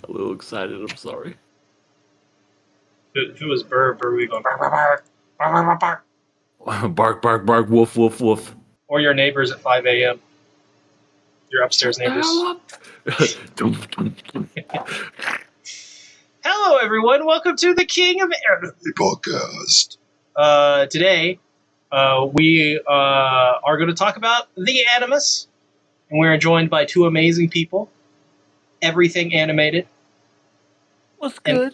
Got a little excited. I'm sorry. If it was Burr would be going bark, bark, bark, bark, bark, bark, bark. Bark, bark, bark, woof, woof, woof. Or your neighbors at 5 a.m. Your upstairs neighbors. Hello, everyone. Welcome to the King of Anime podcast. Today, we are going to talk about the Animus, and we're joined by two amazing people. Everything animated. What's good?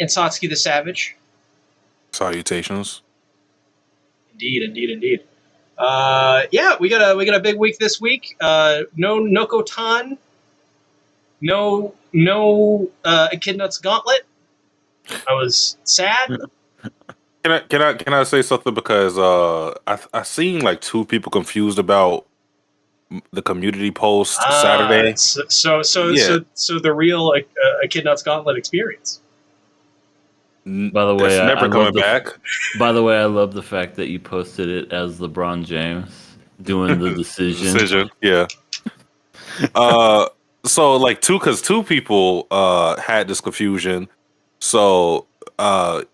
And Satsuki the Savage. Salutations. Indeed. Yeah, we got a big week this week. No Noko-tan. No Echidna's Gauntlet. I was sad. Can I say something, because I seen like two people confused about the community post Saturday. So the real Echidna's Gauntlet experience. By the way, it's never coming back. By the way, I love the fact that you posted it as LeBron James doing the decision. Yeah. So like two people had this confusion. So I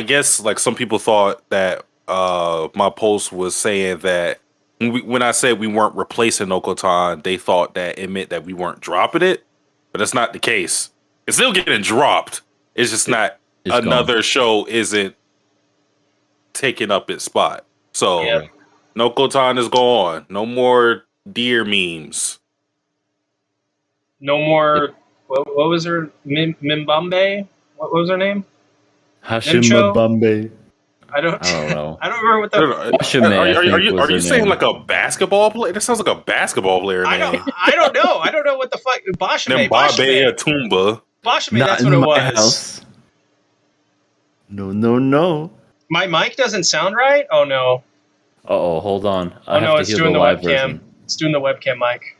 guess like some people thought that my post was saying that when I said we weren't replacing Noko-tan, they thought that it meant that we weren't dropping it, but that's not the case. It's still getting dropped. It's just not another show isn't taking up its spot. So Yep. Noko-tan is gone. No more deer memes. No more. What was her Mimbambe? What was her name? Hashima Bambe. I don't know. I don't remember what the. Are you saying like a basketball player? That sounds like a basketball player name. I don't know. I don't know what the fuck. Bashime. Atumba. Bashime, Not that's what it was. House. No. My mic doesn't sound right? Oh, no. Uh-oh, hold on. I have it's to hear doing the the live webcam. version. It's doing the webcam mic.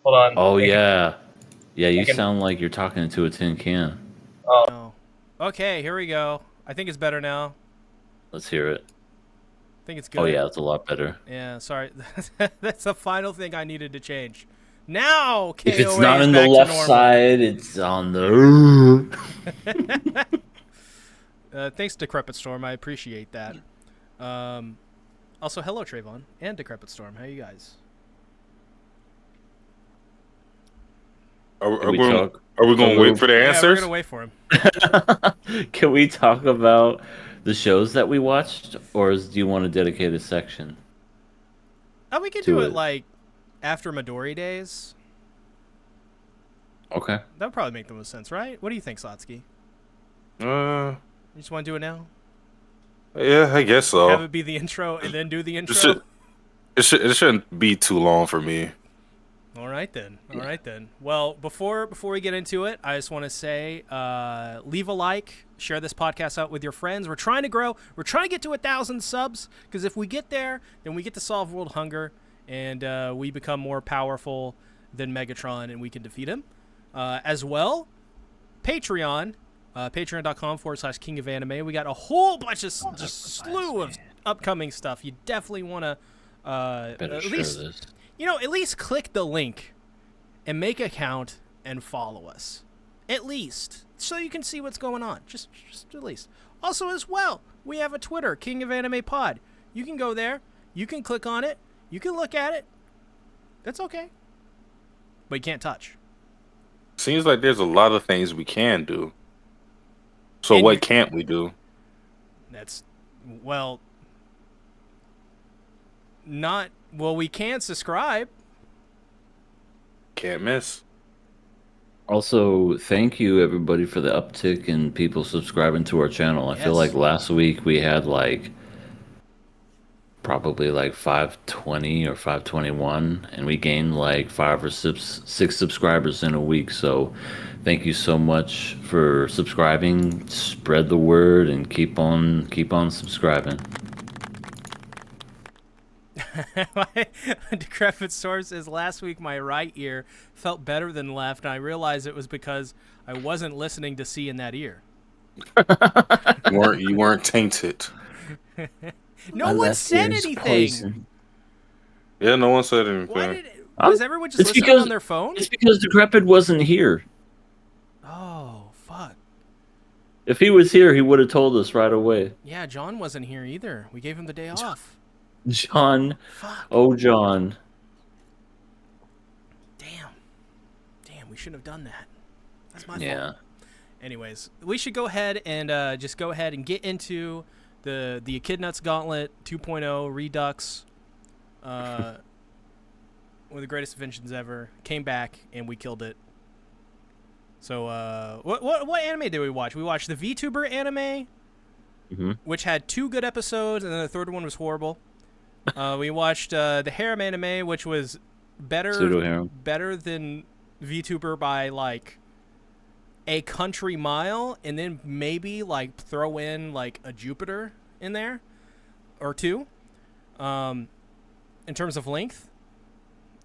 Hold on. Oh, yeah. Yeah, you sound like you're talking into a tin can. Oh. Okay, here we go. I think it's better now. Let's hear it. I think it's good. Oh, yeah, it's a lot better. Yeah, sorry. That's the final thing I needed to change. Now, KOA If it's not is on back the to left normal. side, it's on the... Thanks, Decrepit Storm. I appreciate that. Also, hello, Trayvon and Decrepit Storm. How you guys? Are we going to wait for the answers? Yeah, we're going to wait for him. Can we talk about the shows that we watched, or do you want to dedicate a section? Oh, we could do it like after Midori days. Okay. That would probably make the most sense, right? What do you think, Satsuki? Uh, You just want to do it now? Yeah, I guess so. Have it be the intro and then do the intro? It shouldn't be too long for me. All right then. Well, before we get into it, I just want to say, leave a like, share this podcast out with your friends. We're trying to grow. We're trying to get to 1,000 subs, because if we get there, then we get to solve world hunger, and we become more powerful than Megatron, and we can defeat him. As well, Patreon, patreon.com/King of Anime. We got a whole bunch of just slew of upcoming stuff. You definitely want to at least click the link and make an account and follow us. At least. So you can see what's going on. Just at least. Also, as well, we have a Twitter, King of Anime Pod. You can go there. You can click on it. You can look at it. That's okay. But you can't touch. Seems like there's a lot of things we can do. So what can't we do? We can subscribe. Can't miss. Also, thank you everybody for the uptick in people subscribing to our channel. I feel like last week we had probably 520 or 521, and we gained 5 or 6 subscribers in a week. So thank you so much for subscribing. Spread the word and keep on subscribing. Decrepit Source says, last week my right ear felt better than left, and I realized it was because I wasn't listening to C in that ear. You weren't tainted. No one said anything. Poison. Yeah, no one said anything. Was everyone just listening on their phone? It's because Decrepit wasn't here. Oh, fuck. If he was here, he would have told us right away. Yeah, John wasn't here either. We gave him the day off. John. Fuck. Oh, John. Damn, we shouldn't have done that. That's my Yeah. fault. Anyways, we should go ahead and just go ahead and get into the Echidna's Gauntlet 2.0 Redux. One of the greatest inventions ever. Came back and we killed it. So what anime did we watch? We watched the VTuber anime, which had 2 good episodes, and then the third one was horrible. We watched the Harem anime, which was better than VTuber by like a country mile, and then maybe like throw in like a Jupiter in there or 2 in terms of length.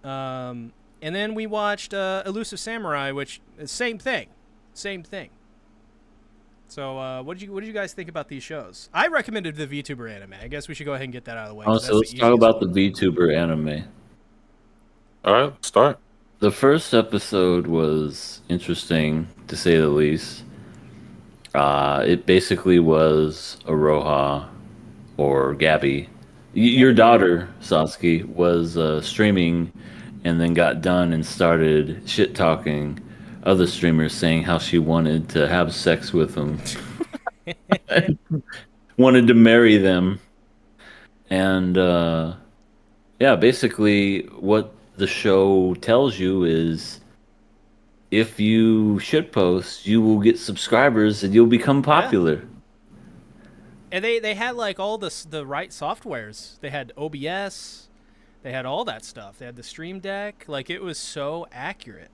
And then we watched Elusive Samurai, which is same thing. So what did you guys think about these shows? I recommended the VTuber anime. I guess we should go ahead and get that out of the way. So let's talk about the VTuber anime. All right, start. The first episode was interesting, to say the least. It basically was Aroha or Gabby. Your daughter, Satsuki, was streaming and then got done and started shit-talking other streamers, saying how she wanted to have sex with them. Wanted to marry them. And, yeah, basically what the show tells you is if you shitpost, you will get subscribers and you'll become popular. And they had like all the right softwares. They had OBS. They had all that stuff. They had the Stream Deck. Like, it was so accurate.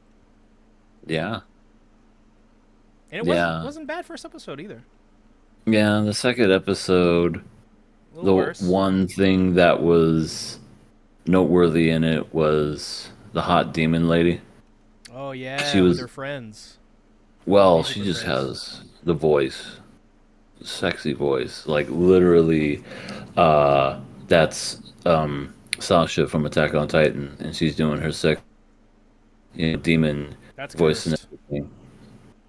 Yeah. And it wasn't bad first episode either. Yeah, the second episode, the worse. one thing that was noteworthy in it was the hot demon lady. Oh, yeah, she was with her friends. Well, she just has the voice. Sexy voice. Like, literally, that's Sasha from Attack on Titan, and she's doing her demon voice and everything.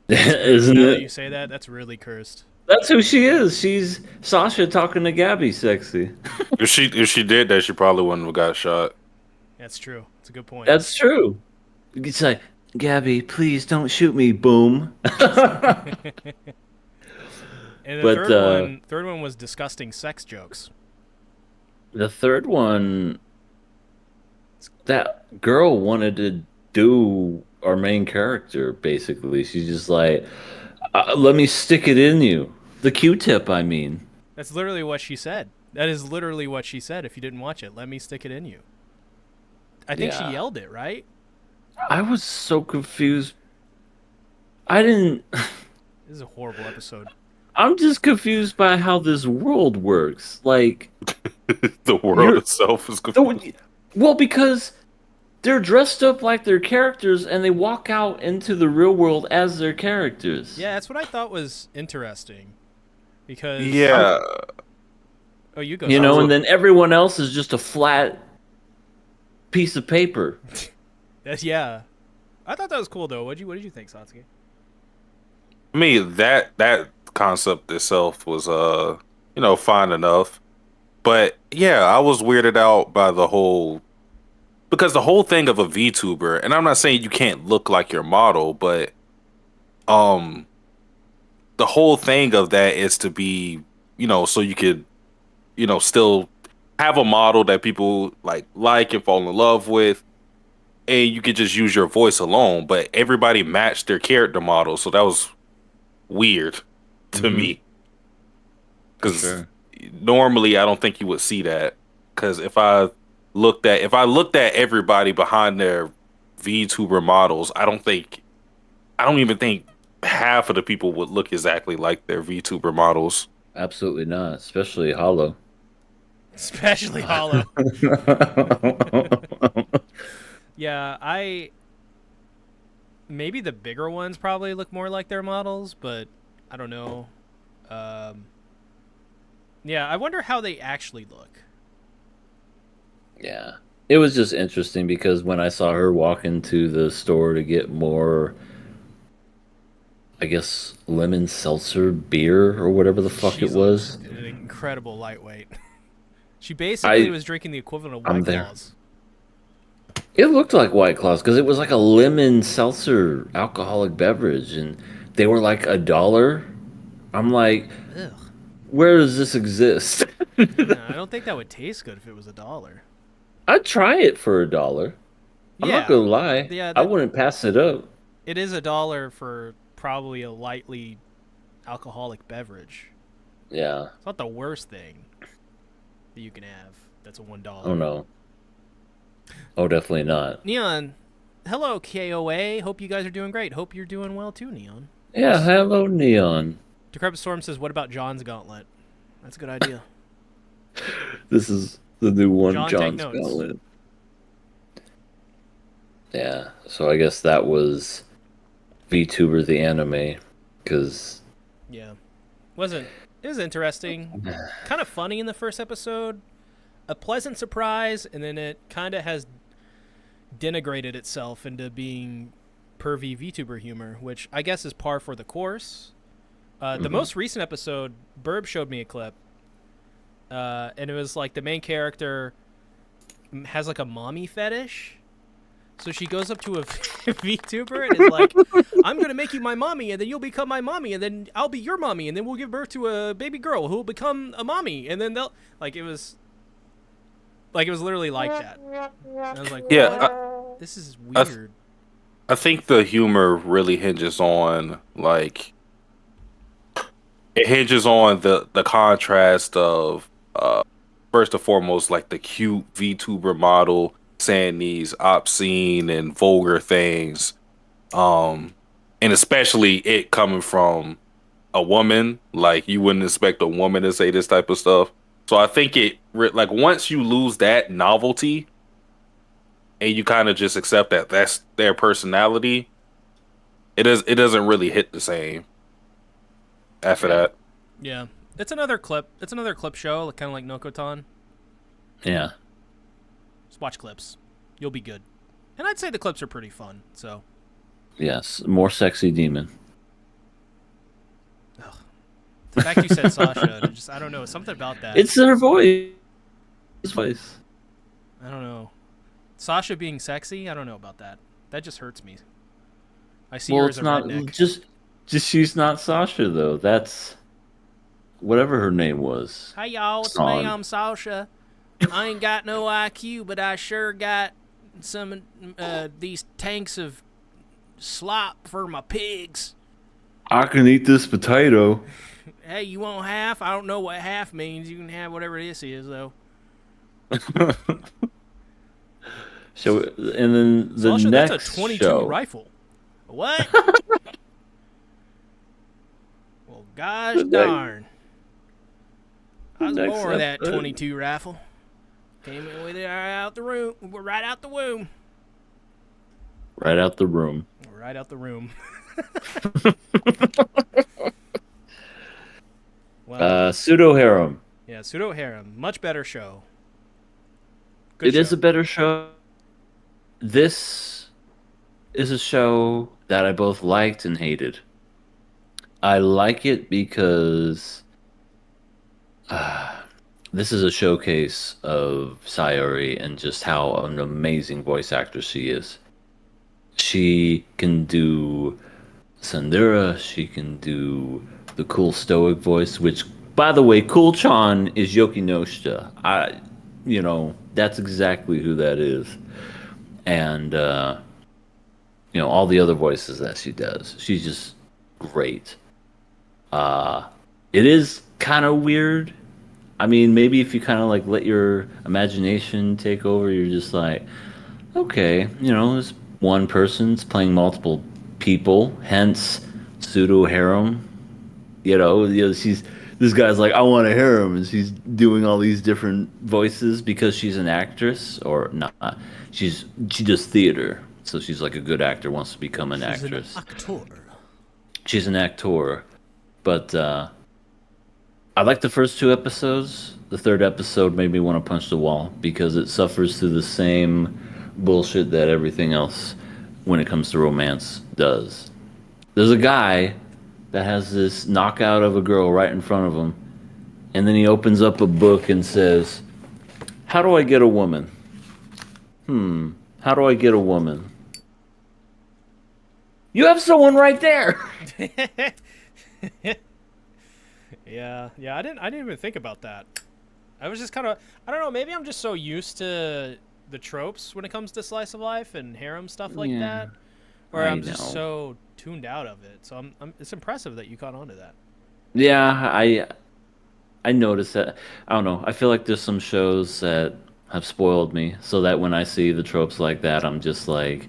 Isn't now it? That you say that, that's really cursed. That's who she is. She's Sasha talking to Gabby sexy. If she did that, she probably wouldn't have got shot. That's true. It's a good point. That's true. It's like, Gabby, please don't shoot me, boom. And the third one was disgusting sex jokes. The third one, that girl wanted to do our main character, basically. She's just like, let me stick it in you. The Q-tip, I mean. That's literally what she said. That is literally what she said if you didn't watch it. Let me stick it in you. I think she yelled it, right? I was so confused. I didn't... This is a horrible episode. I'm just confused by how this world works. Like... The world itself is confused. Well, because they're dressed up like their characters and they walk out into the real world as their characters. Yeah, that's what I thought was interesting. Because... Yeah. Oh, you go. You know, and then everyone else is just a flat piece of paper. Yeah. I thought that was cool, though. What did you think, Satsuki? I mean, that concept itself was, fine enough. But, yeah, I was weirded out by the whole... Because the whole thing of a VTuber, and I'm not saying you can't look like your model, but the whole thing of that is to be, so you could, still have a model that people like and fall in love with, and you could just use your voice alone, but everybody matched their character model, so that was weird to me. Because normally I don't think you would see that. Because if I looked at everybody behind their VTuber models, I don't even think half of the people would look exactly like their VTuber models. Absolutely not, especially Hollow. Especially Hollow. Yeah, maybe the bigger ones probably look more like their models, but I don't know. Yeah, I wonder how they actually look. Yeah. It was just interesting because when I saw her walk into the store to get more, I guess, lemon seltzer beer or whatever the fuck it She's like was, an incredible lightweight. She basically I was drinking the equivalent of I'm White there. Claws. It looked like White Claws because it was like a lemon seltzer alcoholic beverage, and they were like $1. I'm like, Ugh. where does this exist? Yeah, I don't think that would taste good if it was $1. I'd try it for $1. I'm not Yeah, gonna lie, yeah, I that wouldn't pass it up. it is $1 for probably a lightly alcoholic beverage. Yeah. It's not the worst thing that you can have. That's a Oh $1. no. Oh, definitely not. Neon, hello KOA. Hope you guys are doing great. Hope you're doing well too, Neon. Yeah. Hello, Neon. Decrepit Storm says, "What about John's gauntlet?" That's a good idea. This is the new one, John, take John's notes. Gauntlet. Yeah. So I guess that was VTuber the anime, because Yeah, wasn't it was interesting, kind of funny in the first episode, a pleasant surprise, and then it kind of has denigrated itself into being pervy VTuber humor, which I guess is par for the course. The most recent episode, Burb showed me a clip, and it was like the main character has like a mommy fetish. So she goes up to a VTuber and is like, "I'm gonna make you my mommy, and then you'll become my mommy, and then I'll be your mommy, and then we'll give birth to a baby girl who will become a mommy, and then they'll like it was literally like that." And I was like, Yeah, "What? This is I, weird." I think the humor really hinges on it hinges on the contrast of first and foremost like the cute VTuber model saying these obscene and vulgar things, um, and especially it coming from a woman. Like you wouldn't expect a woman to say this type of stuff. So I think like once you lose that novelty and you kind of just accept that that's their personality, it doesn't really hit the same after that. Yeah, it's another clip. It's another clip show, kind of like Nokotan. yeah. Just watch clips, you'll be good. And I'd say the clips are pretty fun. So, Yes. More sexy demon. ugh. The fact you said Sasha, just I don't know, something about that. It's her voice. His voice. I don't know. Sasha being sexy, I don't know about that. That just hurts me. I see Well, her as it's a not redneck. just she's not Sasha though. That's whatever her name was. Hi y'all, it's Son. me, I'm Sasha. I ain't got no IQ, but I sure got some these tanks of slop for my pigs. I can eat this potato. Hey, you want half? I don't know what half means. You can have whatever this is, though. So, and then the Sasha, next that's a 22 show. rifle. What? Well, gosh The next- darn. I was next born with that episode. 22 rifle. Came in with it right out the room. Right out the womb. Right out the room. Right out the room. Well, Pseudo harem. yeah, Pseudo Harem. Much better show. Good It is show. a better show. This is a show that I both liked and hated. I like it because this is a showcase of Sayori and just how an amazing voice actress she is. She can do Sandura, she can do the cool stoic voice, which, by the way, Cool Chan is Yoki Noshita. That's exactly who that is. And, all the other voices that she does. She's just great. It is kind of weird. I mean, maybe if you kind of like let your imagination take over, you're just like, okay, this one person's playing multiple people, hence pseudo harem. She's this guy's like, I want a harem, and she's doing all these different voices because she's an actress, or not. She does theater, so she's like a good actor, wants to become an actress. She's an actor. She's an actor, but I like the first two episodes. The third episode made me want to punch the wall because it suffers through the same bullshit that everything else when it comes to romance does. There's a guy that has this knockout of a girl right in front of him, and then he opens up a book and says, "How do I get a woman? How do I get a woman?" You have someone right there. Yeah, I didn't even think about that. I was just kind of, I don't know, maybe I'm just so used to the tropes when it comes to slice of life and harem stuff like Yeah, that, or I I'm just know. so tuned out of it. So it's impressive that you caught on to that. Yeah, I noticed that. I don't know. I feel like there's some shows that have spoiled me, so that when I see the tropes like that, I'm just like,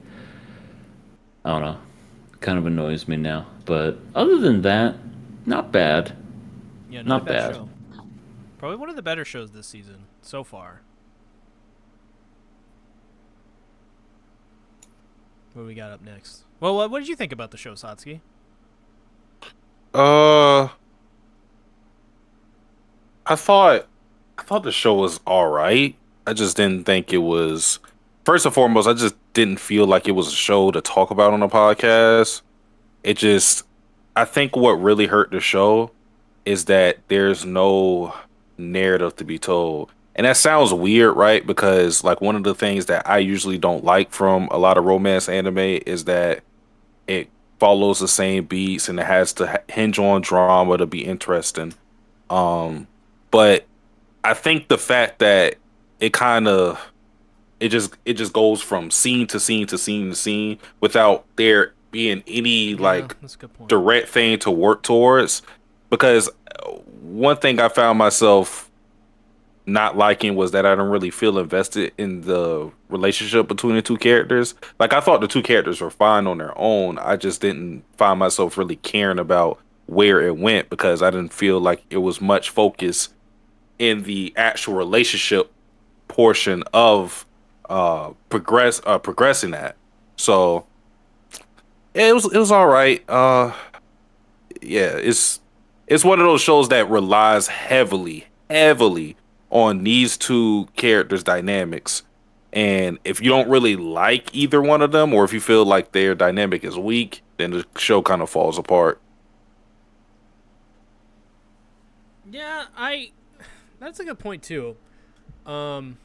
I don't know, kind of annoys me now. But other than that, not bad. Yeah, not a Not bad bad. show. Probably one of the better shows this season so far. What do we got up next? Well, what did you think about the show, Satsuki? Uh, I thought the show was all right. I just didn't think it was. First and foremost, I just didn't feel like it was a show to talk about on a podcast. It just, I think what really hurt the show is that there's no narrative to be told. And that sounds weird, right? Because like one of the things that I usually don't like from a lot of romance anime is that it follows the same beats and it has to hinge on drama to be interesting. Um, but I think the fact that it kind of it just goes from scene to scene to scene to scene without there being any Yeah, like that's a good point. direct thing to work towards. Because one thing I found myself not liking was that I don't really feel invested in the relationship between the two characters. Like I thought the two characters were fine on their own. I just didn't find myself really caring about where it went because I didn't feel like it was much focus in the actual relationship portion of progressing that. So yeah, it was all right. Yeah, it's one of those shows that relies heavily on these two characters' dynamics. And if you don't really like either one of them, or if you feel like their dynamic is weak, then the show kind of falls apart. Yeah, that's a good point too. Um,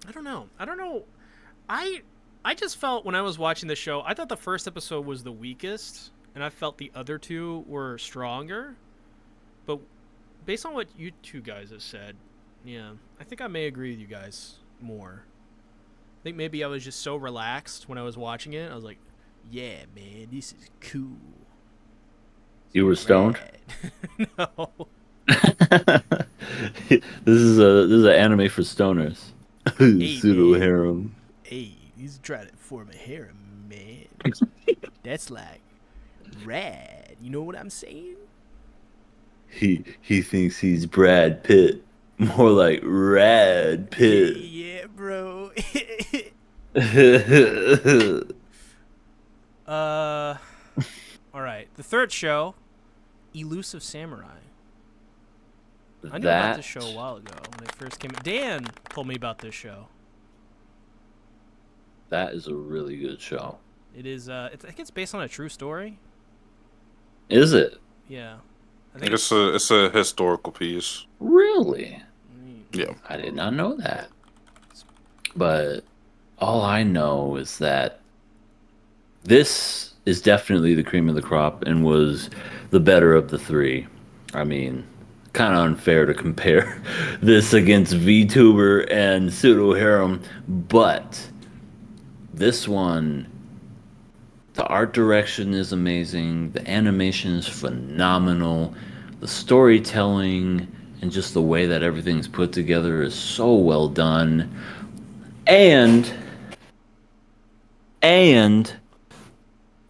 I don't know. I I just felt when I was watching the show, I thought the first episode was the weakest, and I felt the other two were stronger. But based on what you two guys have said, yeah, I think I may agree with you guys more. I think maybe I was just so relaxed when I was watching it. I was like, yeah, man, this is cool. You were stoned. Rad. No. This is an anime for stoners. Hey, Pseudo man. harem. Hey, he's trying to form a harem, man. That's like rad. You know what I'm saying? He thinks he's Brad Pitt. More like Rad Pitt. Yeah, bro. All right. The third show, Elusive Samurai. I knew about this show a while ago when it first came. Dan told me about this show. That is a really good show. It is. I think it's based on a true story. Is it? Yeah. I I think think it's a historical piece. Really? Yeah. I did not know that. But all I know is that this is definitely the cream of the crop and was the better of the three. I mean, kind of unfair to compare this against VTuber and Pseudo Harem, but this one, the art direction is amazing, the animation is phenomenal, the storytelling and just the way that everything's put together is so well done. And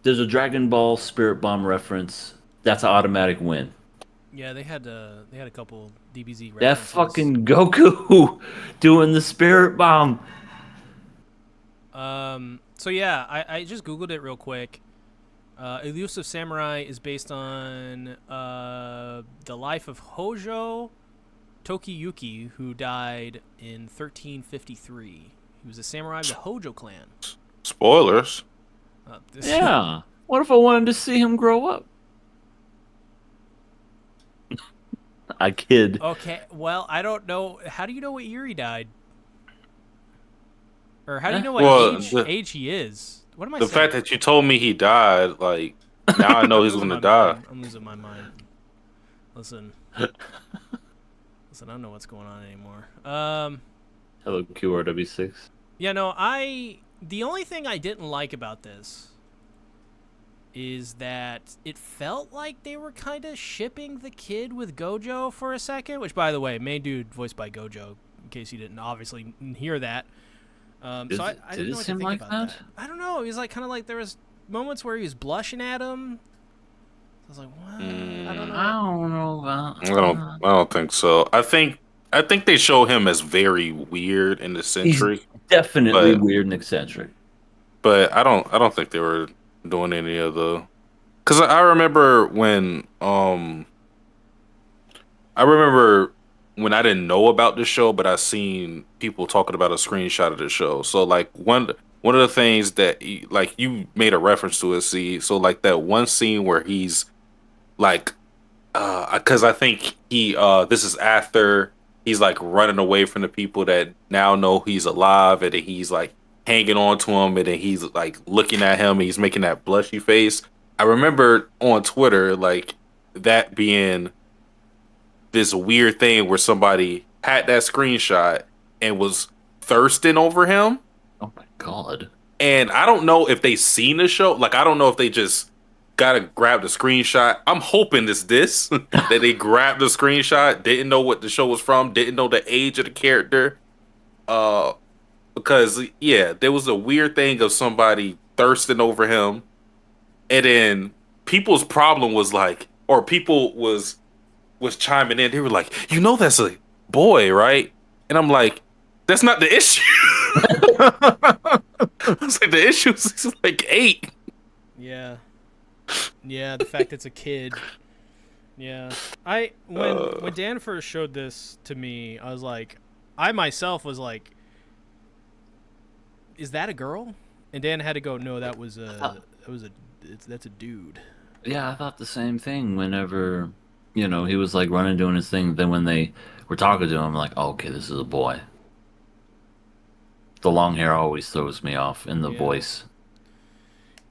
there's a Dragon Ball Spirit Bomb reference. That's an automatic win. Yeah, they had a couple DBZ references. That fucking Goku doing the Spirit Bomb. So yeah, I just googled it real quick. Elusive Samurai is based on the life of Hojo Tokiyuki, who died in 1353. He was a samurai of the Hojo clan. Spoilers. Yeah. What if I wanted to see him grow up? I kid. Okay, well, I don't know. How do you know what year he died? Or how do you know what Well, age he is? What am I the saying? fact that you told me he died, like, now I know he's losing gonna my die. mind. I'm losing my mind. Listen, I don't know what's going on anymore. Hello, QRW6. Yeah, no, the only thing I didn't like about this is that it felt like they were kind of shipping the kid with Gojo for a second, which, by the way, main dude voiced by Gojo, in case you didn't obviously hear that. So I didn't know what to think about that. I don't know. He was like kind of like there was moments where he was blushing at him. I was like, what? I don't know. I don't know about. I don't think so. I think they show him as very weird and eccentric. He's definitely but- weird and eccentric. But I don't think they were doing any of the. Because I remember when I didn't know about the show, but I seen people talking about a screenshot of the show. So like one of the things that like you made a reference to it. See, so like that one scene where he's like, because I think this is after he's like running away from the people that now know he's alive, and then he's like hanging on to him, and then he's like looking at him, and he's making that blushy face. I remember on Twitter like that being this weird thing where somebody had that screenshot and was thirsting over him. Oh my god. And I don't know if they seen the show. Like, I don't know if they just gotta grab the screenshot. I'm hoping it's this that they grabbed the screenshot, didn't know what the show was from, didn't know the age of the character. Because yeah, there was a weird thing of somebody thirsting over him, and then people's problem was like, or people was chiming in. They were like, that's a boy, right? And I'm like, that's not the issue. I was like, the issue is like 8. Yeah. Yeah, the fact it's a kid. Yeah. When Dan first showed this to me, I was like, I myself was like, is that a girl? And Dan had to go, no, that's a dude. Yeah, I thought the same thing whenever, he was like running doing his thing. Then when they were talking to him, I'm like, oh, okay, this is a boy. The long hair always throws me off in the voice.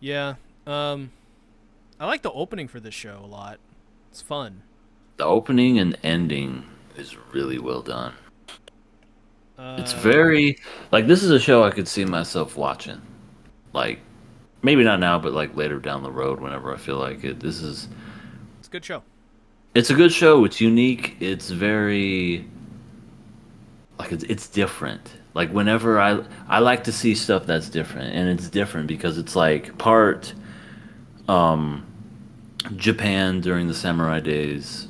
Yeah. I like the opening for this show a lot. It's fun. The opening and ending is really well done. It's very like this is a show I could see myself watching. Like maybe not now, but like later down the road whenever I feel like it. It's a good show. It's a good show. It's unique. It's very like it's different. Like whenever I like to see stuff that's different, and it's different because it's like part Japan during the samurai days,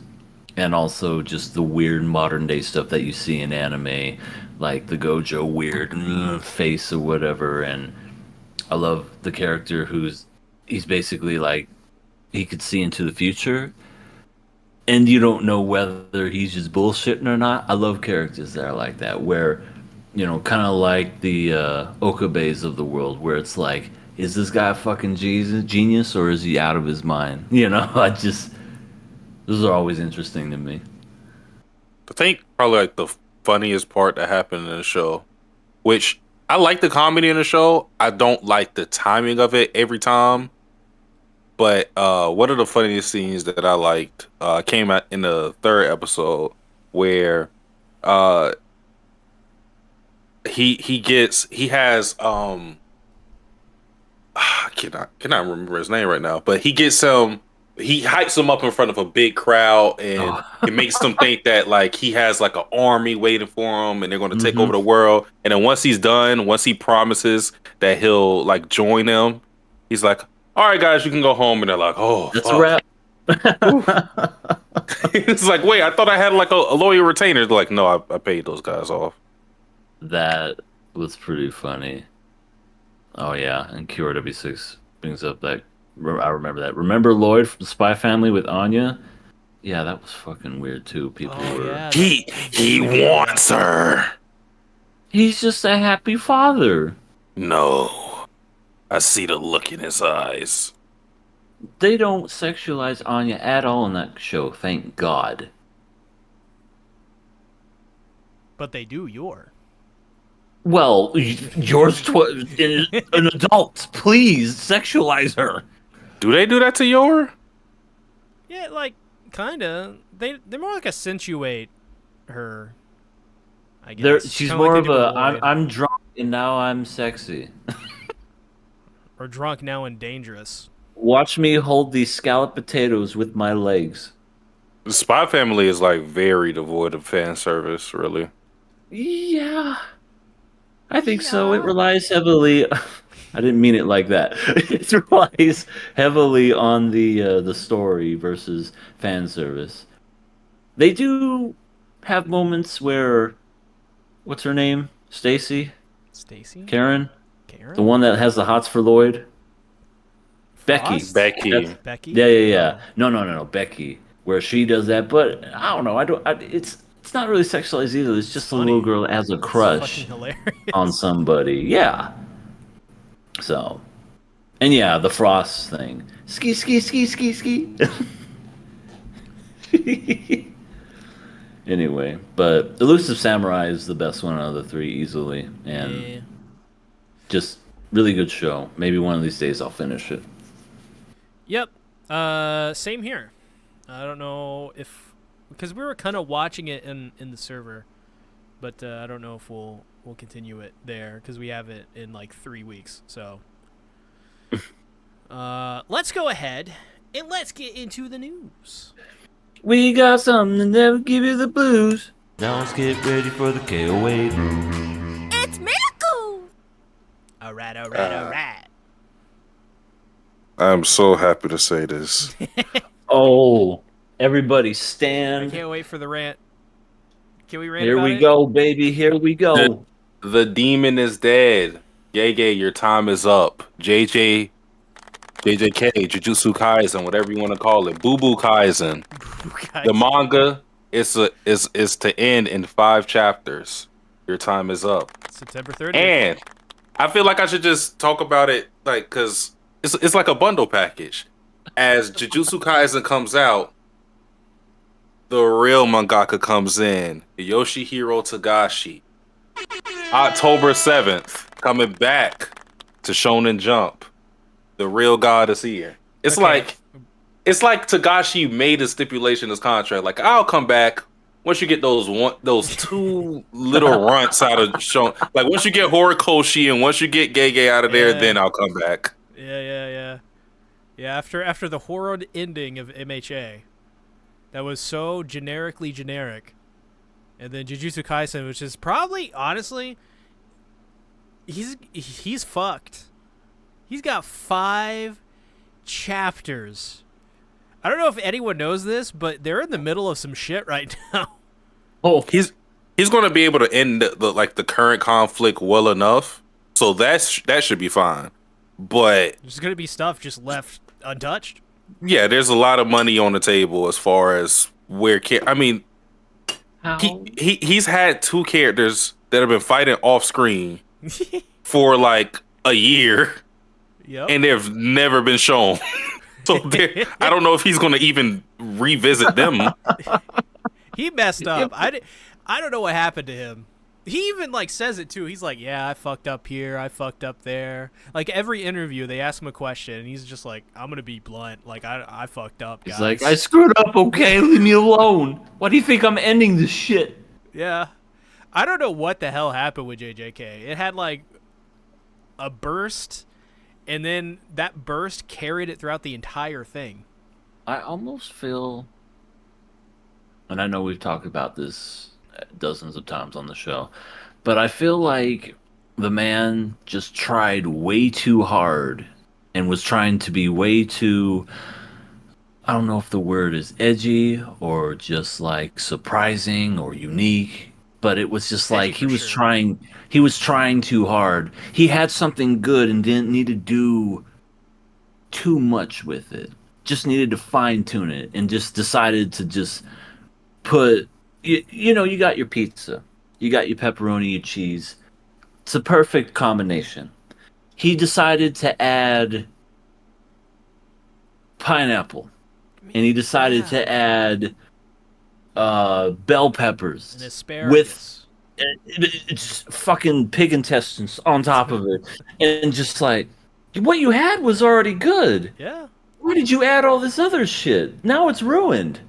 and also just the weird modern day stuff that you see in anime, like the Gojo weird face or whatever. And I love the character he's basically like he could see into the future, and you don't know whether he's just bullshitting or not. I love characters that are like that, where kind of like the Okabes of the world, where it's like, is this guy a fucking genius or is he out of his mind? Those are always interesting to me. I think probably like the funniest part that happened in the show, which I like the comedy in the show. I don't like the timing of it every time. But one of the funniest scenes that I liked came out in the 3rd episode where he has I cannot remember his name right now, but he hypes him up in front of a big crowd, and it makes them think that like he has like an army waiting for him and they're going to take over the world. And then once he's done, once he promises that he'll like join them, he's like, all right guys, you can go home. And they're like, oh, that's fuck. a wrap. It's like, wait, I thought I had like a loyal retainer. They're like, no, I paid those guys off. That was pretty funny. Oh yeah, and QRW6 brings up that I remember that. Remember Lloyd from Spy Family with Anya? Yeah, that was fucking weird too. People Oh were. yeah, He wants her. He's just a happy father. No. I see the look in his eyes. They don't sexualize Anya at all in that show. Thank God. but they do your. Well, an adult. Please sexualize her. Do they do that to Yor? Yeah, like kinda. They're more like accentuate her. I guess She's Kinda like more they of do a. with Lloyd. I'm drunk and now I'm sexy. Or drunk now and dangerous. Watch me hold these scalloped potatoes with my legs. The Spy Family is like very devoid of fan service, really. Yeah, I think so. It relies heavily. I didn't mean it like that. It relies heavily on the story versus fan service. They do have moments where, what's her name? Stacy, Stacy? Karen, Karen? the one that has the hots for Lloyd. Becky. Frost? Becky. That's- Becky? Yeah. Oh. No. Becky, where she does that, but I don't know. It's not really sexualized either. It's just a little Funny. girl that has a It's crush fucking hilarious. on somebody. Yeah. So, and yeah, the Frost thing. Ski. Anyway, but Elusive Samurai is the best one out of the three easily, and Yeah. just really good show. Maybe one of these days I'll finish it. Yep. Same here. I don't know if because we were kind of watching it in the server, but I don't know if we'll continue it there because we have it in like 3 weeks. So, let's go ahead and let's get into the news. We got something that will give you the blues. Now let's get ready for the KOA. It's Miracle! All right. I'm so happy to say this. Oh, everybody I stand. can't wait for the rant. Can we rant Here about we it? go, baby. Here we go. The demon is dead. Gege, your time is up. JJK, Jujutsu Kaisen, whatever you want to call it. Boo Boo Kaisen. Guys, The manga is to end in 5 chapters. Your time is up. September 30th. And I feel like I should just talk about it like cuz it's like a bundle package. As Jujutsu Kaisen comes out, the real mangaka comes in, Yoshihiro Tagashi. October 7th, coming back to Shonen Jump. The real god is here. It's Okay. like Tagashi made a stipulation in his contract. Like, I'll come back once you get those 2 little runts out of Shonen. Like, once you get Horikoshi and once you get Gege out of there, Yeah. then I'll come back. Yeah. After the horrid ending of MHA, that was so generically generic, and then Jujutsu Kaisen, which is probably honestly, he's fucked. He's got 5 chapters. I don't know if anyone knows this, but they're in the middle of some shit right now. Oh, He's going to be able to end the current conflict well enough, so that should be fine. But There's gonna be stuff just left untouched. yeah, there's a lot of money on the table as far as where I mean, how? he's had 2 characters that have been fighting off screen for like a year, Yep. and they've never been shown. So I don't know if he's going to even revisit them. He messed up. I don't know what happened to him. He even like says it too. He's like, "Yeah, I fucked up here. I fucked up there." Like every interview, they ask him a question, and he's just like, "I'm gonna be blunt. Like I fucked up, guys." He's like, I screwed up. Okay, leave me alone. Why do you think I'm ending this shit? Yeah. I don't know what the hell happened with JJK. It had like a burst, and then that burst carried it throughout the entire thing. I almost feel, and I know we've talked about this dozens of times on the show, but I feel like the man just tried way too hard and was trying to be way too, I don't know if the word is edgy or just like surprising or unique, but it was just like Edgy he for was sure. trying too hard. He had something good and didn't need to do too much with it. Just needed to fine tune it, and just decided to just put you got your pizza, you got your pepperoni, your cheese. It's a perfect combination. He decided to add pineapple, and he decided to add bell peppers And with asparagus. it's fucking pig intestines on top of it, and just like what you had was already good. Yeah. Why did you add all this other shit? Now it's ruined.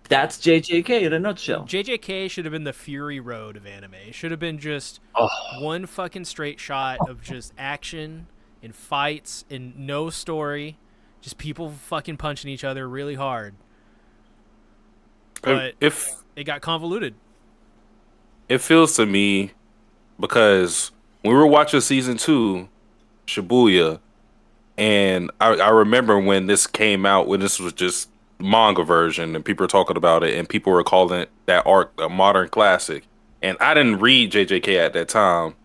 That's JJK in a nutshell. JJK should have been the Fury Road of anime. It should have been just Oh, one fucking straight shot of just action and fights and no story. Just people fucking punching each other really hard. But If it got convoluted. it feels to me, because when we were watching season 2, Shibuya, and I remember when this came out, when this was just manga version, and people were talking about it, and people were calling it that arc a modern classic. And I didn't read JJK at that time,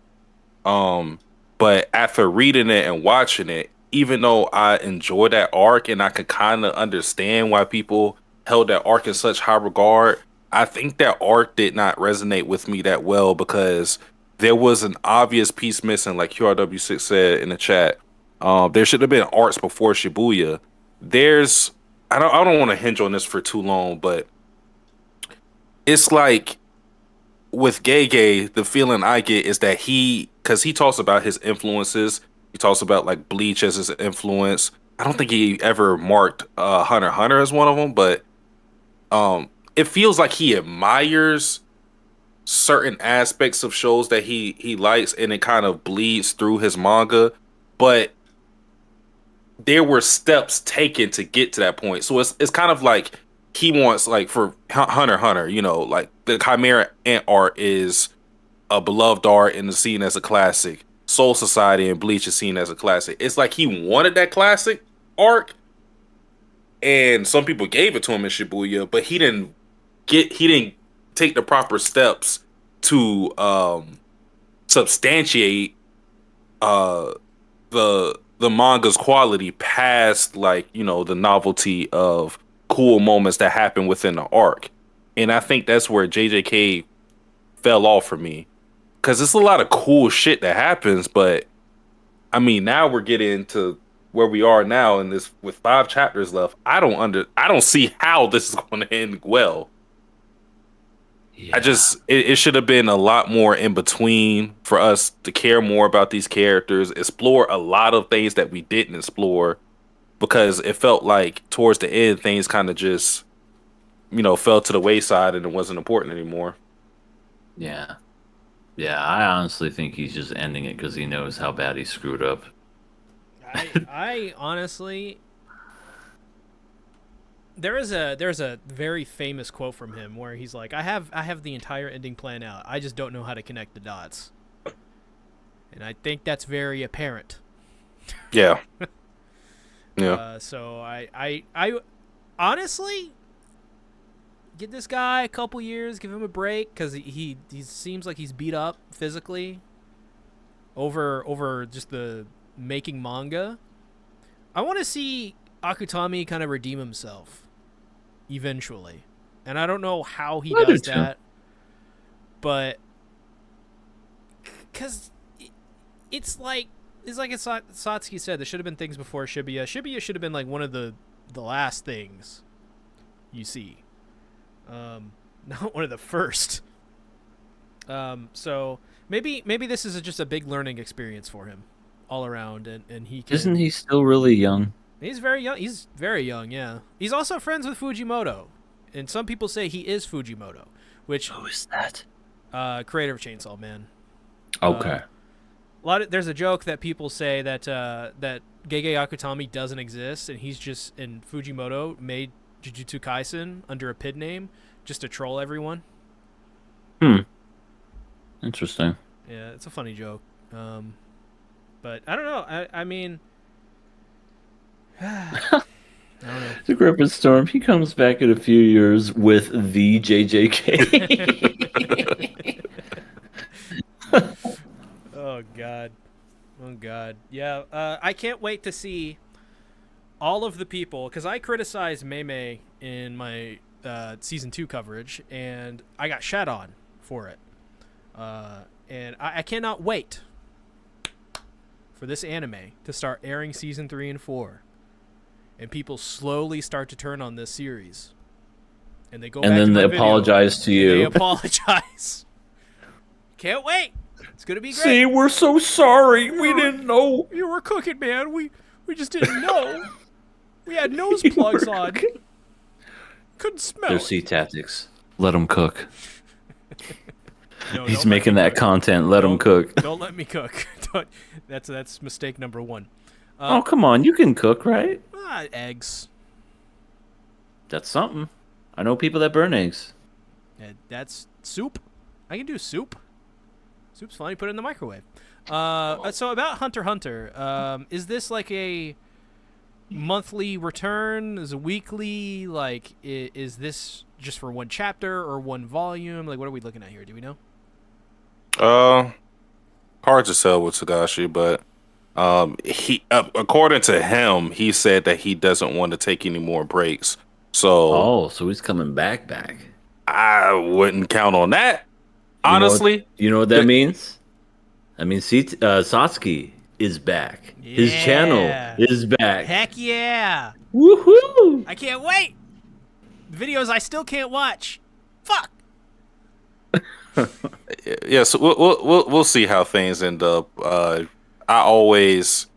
but after reading it and watching it, even though I enjoy that arc and I could kind of understand why people held that arc in such high regard, I think that arc did not resonate with me that well because there was an obvious piece missing, like QRW6 said in the chat. There should have been arcs before Shibuya. There's, I don't want to hinge on this for too long, but it's like with Gege, the feeling I get is that because he talks about his influences, he talks about like Bleach as his influence. I don't think he ever marked Hunter x Hunter as one of them, but it feels like he admires certain aspects of shows that he likes, and it kind of bleeds through his manga. But there were steps taken to get to that point, so it's kind of like he wants, like for Hunter x Hunter, like the Chimera Ant art is a beloved art and is seen as a classic. Soul Society and Bleach is seen as a classic. It's like he wanted that classic arc, and some people gave it to him in Shibuya, but he didn't take the proper steps to substantiate the manga's quality past, like, the novelty of cool moments that happen within the arc. And I think that's where JJK fell off for me, because it's a lot of cool shit that happens, but I mean, now we're getting to where we are now in this with 5 chapters left. I don't see how this is going to end well. yeah. It should have been a lot more in between for us to care more about these characters, explore a lot of things that we didn't explore, because it felt like towards the end things kind of just fell to the wayside and it wasn't important anymore. Yeah. Yeah, I honestly think he's just ending it because he knows how bad he screwed up. I honestly, there's a very famous quote from him where he's like, I have the entire ending plan out. I just don't know how to connect the dots. And I think that's very apparent. Yeah. Yeah. So I honestly give this guy a couple years, give him a break, because he seems like he's beat up physically over just the making manga. I want to see Akutami kind of redeem himself eventually, and I don't know how he does that, but because it's like Satsuki said, there should have been things before Shibuya. Shibuya should have been like one of the last things you see. Not one of the first. So maybe this is just a big learning experience for him all around, and he can... Isn't he still really young? He's very young. He's very young, yeah. He's also friends with Fujimoto, and some people say he is Fujimoto, which... Who is that? Creator of Chainsaw Man. Okay. There's a joke that people say that that Gege Akutami doesn't exist, and Fujimoto made Jujutsu Kaisen under a PID name just to troll everyone. Interesting. Yeah, it's a funny joke. But I don't know. I mean, I don't know. The Griffin Storm, he comes back in a few years with the JJK. Oh God. Yeah. I can't wait to see all of the people, because I criticized Mei in my season 2 coverage, and I got shat on for it. And I cannot wait for this anime to start airing season 3 and 4, and people slowly start to turn on this series, and they go And back then to they my video, apologize to and you. they apologize. Can't wait. It's gonna be great. See, we're so sorry. We didn't know. You were cooking, man. We just didn't know. We had nose plugs on. Couldn't smell. Their it. sea tactics. Let them cook. No, He's don't let making me that cook. content. Let him cook. Don't let me cook. That's mistake number 1. Oh, come on. You can cook, right? Eggs. That's something. I know people that burn eggs. That's soup. I can do soup. Soup's fine. You put it in the microwave. So about Hunter x Hunter, is this like a monthly return? Is it weekly? Like, is this just for one chapter or one volume? Like, what are we looking at here? Do we know? Hard to tell with Tagashi, but he according to him, he said that he doesn't want to take any more breaks. So Oh, so he's coming back. I wouldn't count on that. You know Honestly, you know what that means? That means Satsuki is back. His channel Yeah. is back. Heck yeah! Woohoo! I can't wait. Videos I still can't watch. Fuck. yeah. So we'll see how things end up. I always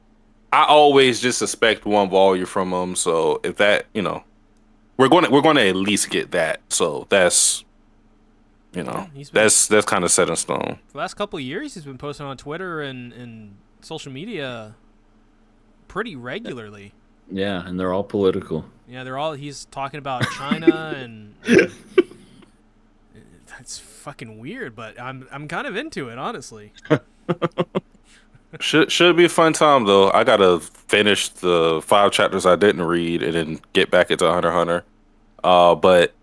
just expect one volume from him. So if that, we're going to at least get that. So that's, he's been- that's kind of set in stone. For the last couple of years, he's been posting on Twitter and social media pretty regularly. Yeah, and they're all political. Yeah, he's talking about China and that's fucking weird, but I'm kind of into it, honestly. Should be a fun time though. I gotta finish the 5 chapters I didn't read and then get back into Hunter x Hunter. But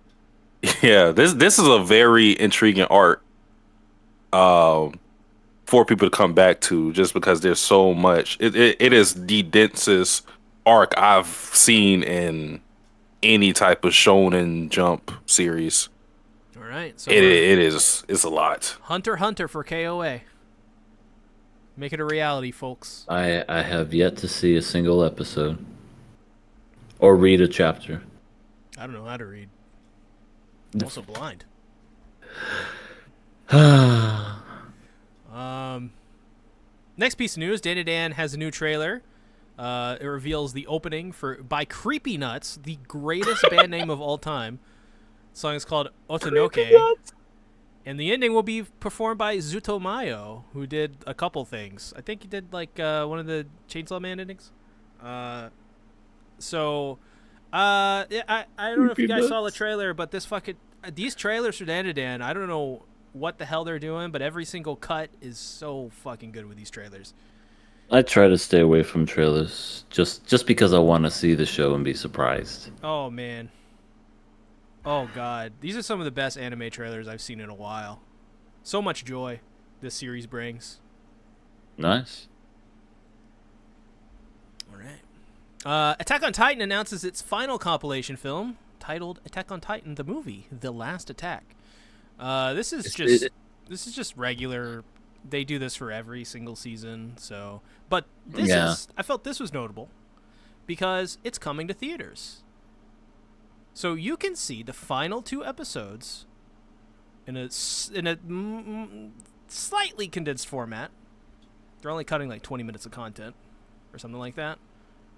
yeah, this is a very intriguing arc. For people to come back to, just because there's so much. It is the densest arc I've seen in any type of Shonen Jump series. All right, so It's a lot. Hunter x Hunter for KOA. Make it a reality, folks. I have yet to see a single episode or read a chapter. I don't know how to read. I'm also blind. Next piece of news: Dan has a new trailer. It reveals the opening by Creepy Nuts, the greatest band name of all time. The song is called Otonoke. And the ending will be performed by Zutomayo, who did a couple things. I think he did like one of the Chainsaw Man endings. I don't know if you guys saw the trailer, but these trailers for Dan, I don't know what the hell they're doing, but every single cut is so fucking good with these trailers. I try to stay away from trailers just because I want to see the show and be surprised. Oh man. Oh god, these are some of the best anime trailers I've seen in a while. So much joy this series brings. Nice. All right. Attack on Titan announces its final compilation film titled Attack on Titan: The Movie: The Last Attack. This is just regular. They do this for every single season. So, but I felt this was notable because it's coming to theaters. So you can see the final 2 episodes in a slightly condensed format. They're only cutting like 20 minutes of content or something like that.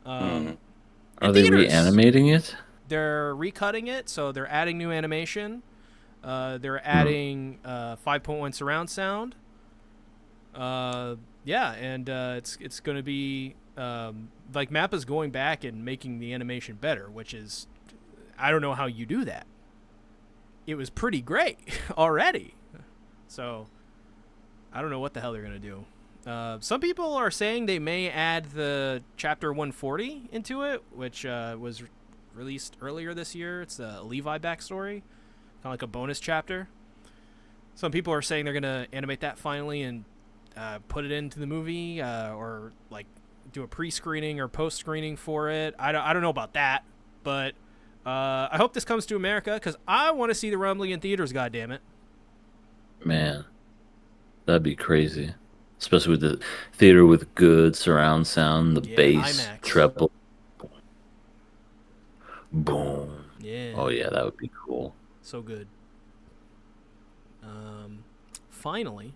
Are they reanimating it? They're recutting it, so they're adding new animation. They're adding 5.1 surround sound. It's going to be like Mappa's going back and making the animation better, which is, I don't know how you do that. It was pretty great already. So I don't know what the hell they're going to do. Some people are saying they may add the chapter 140 into it, which was released earlier this year. It's the Levi backstory, kind of like a bonus chapter. Some people are saying they're going to animate that finally and put it into the movie, or like do a pre-screening or post-screening for it. I don't know about that, but I hope this comes to America because I want to see the Rumbling in theaters. God damn it! Man, that'd be crazy. Especially with the theater with good surround sound, the Yeah, bass, IMAX. treble. Boom. Yeah. Oh, yeah, that would be cool. So good. Finally,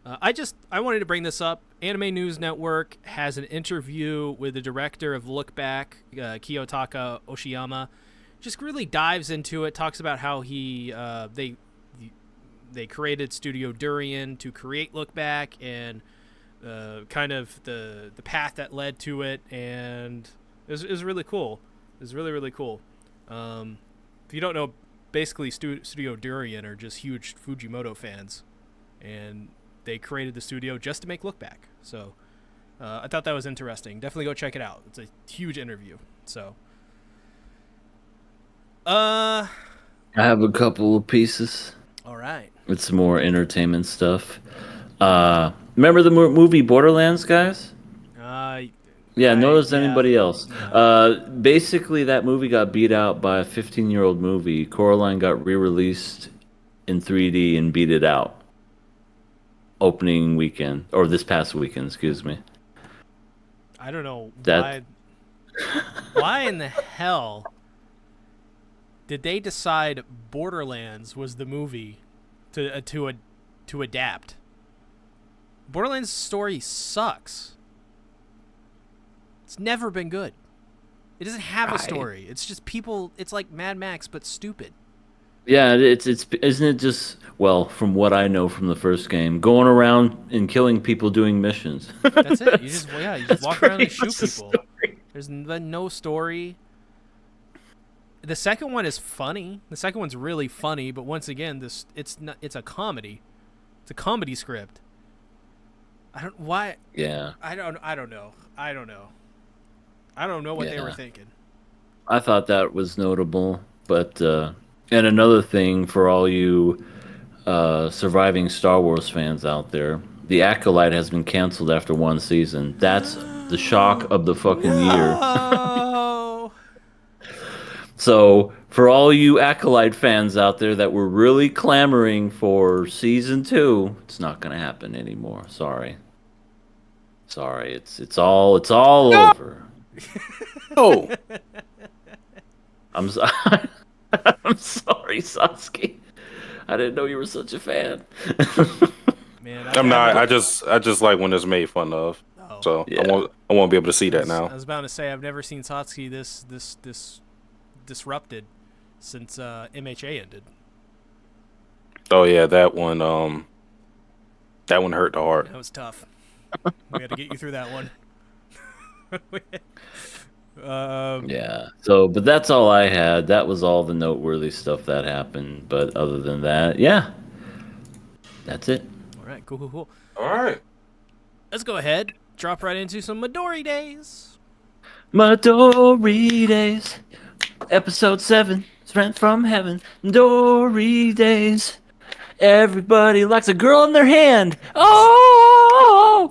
I wanted to bring this up. Anime News Network has an interview with the director of Look Back, Kiyotaka Oshiyama. Just really dives into it. Talks about how they created Studio Durian to create Look Back and kind of the path that led to it, and it was really cool. It was really, really cool. If you don't know, basically Studio Durian are just huge Fujimoto fans, and they created the studio just to make Look Back. So I thought that was interesting. Definitely go check it out. It's a huge interview. So I have a couple of pieces. all right. With some more entertainment stuff. Remember the movie Borderlands, guys? Yeah, notice anybody else. Yeah. Basically, that movie got beat out by a 15-year-old movie. Coraline got re-released in 3D and beat it out. Opening weekend, or this past weekend, excuse me. I don't know That- why in the hell did they decide Borderlands was the movie to adapt? Borderlands' story sucks. It's never been good. It doesn't have a story. It's just people. It's like Mad Max, but stupid. Yeah, it's isn't it just, well, from what I know from the first game, going around and killing people doing missions. That's it. You just walk around and pretty shoot much the people. story. There's been no story. The second one is funny. The second one's really funny, but once again, it's a comedy. It's a comedy script. Yeah. I don't know. I don't know what they were thinking. I thought that was notable, but and another thing for all you surviving Star Wars fans out there, The Acolyte has been canceled after one season. That's the shock of the fucking year. Oh. So for all you Acolyte fans out there that were really clamoring for season 2, it's not going to happen anymore. Sorry, it's all over. Oh, I'm sorry. I'm sorry, Sasuke. I didn't know you were such a fan. Man, I'm not. I just like when it's made fun of. Oh. So Yeah. I won't be able to see that now. I was about to say I've never seen Satsuki this disrupted since MHA ended. Oh yeah, that one hurt the heart. That was tough. We had to get you through that one. Yeah. So, but that's all I had. That was all the noteworthy stuff that happened. But other than that, yeah, that's it. All right, cool. All right. Let's go ahead, drop right into some Midori days. Midori Days, episode 7, Strength from Heaven. Midori Days, everybody likes a girl in their hand. Oh,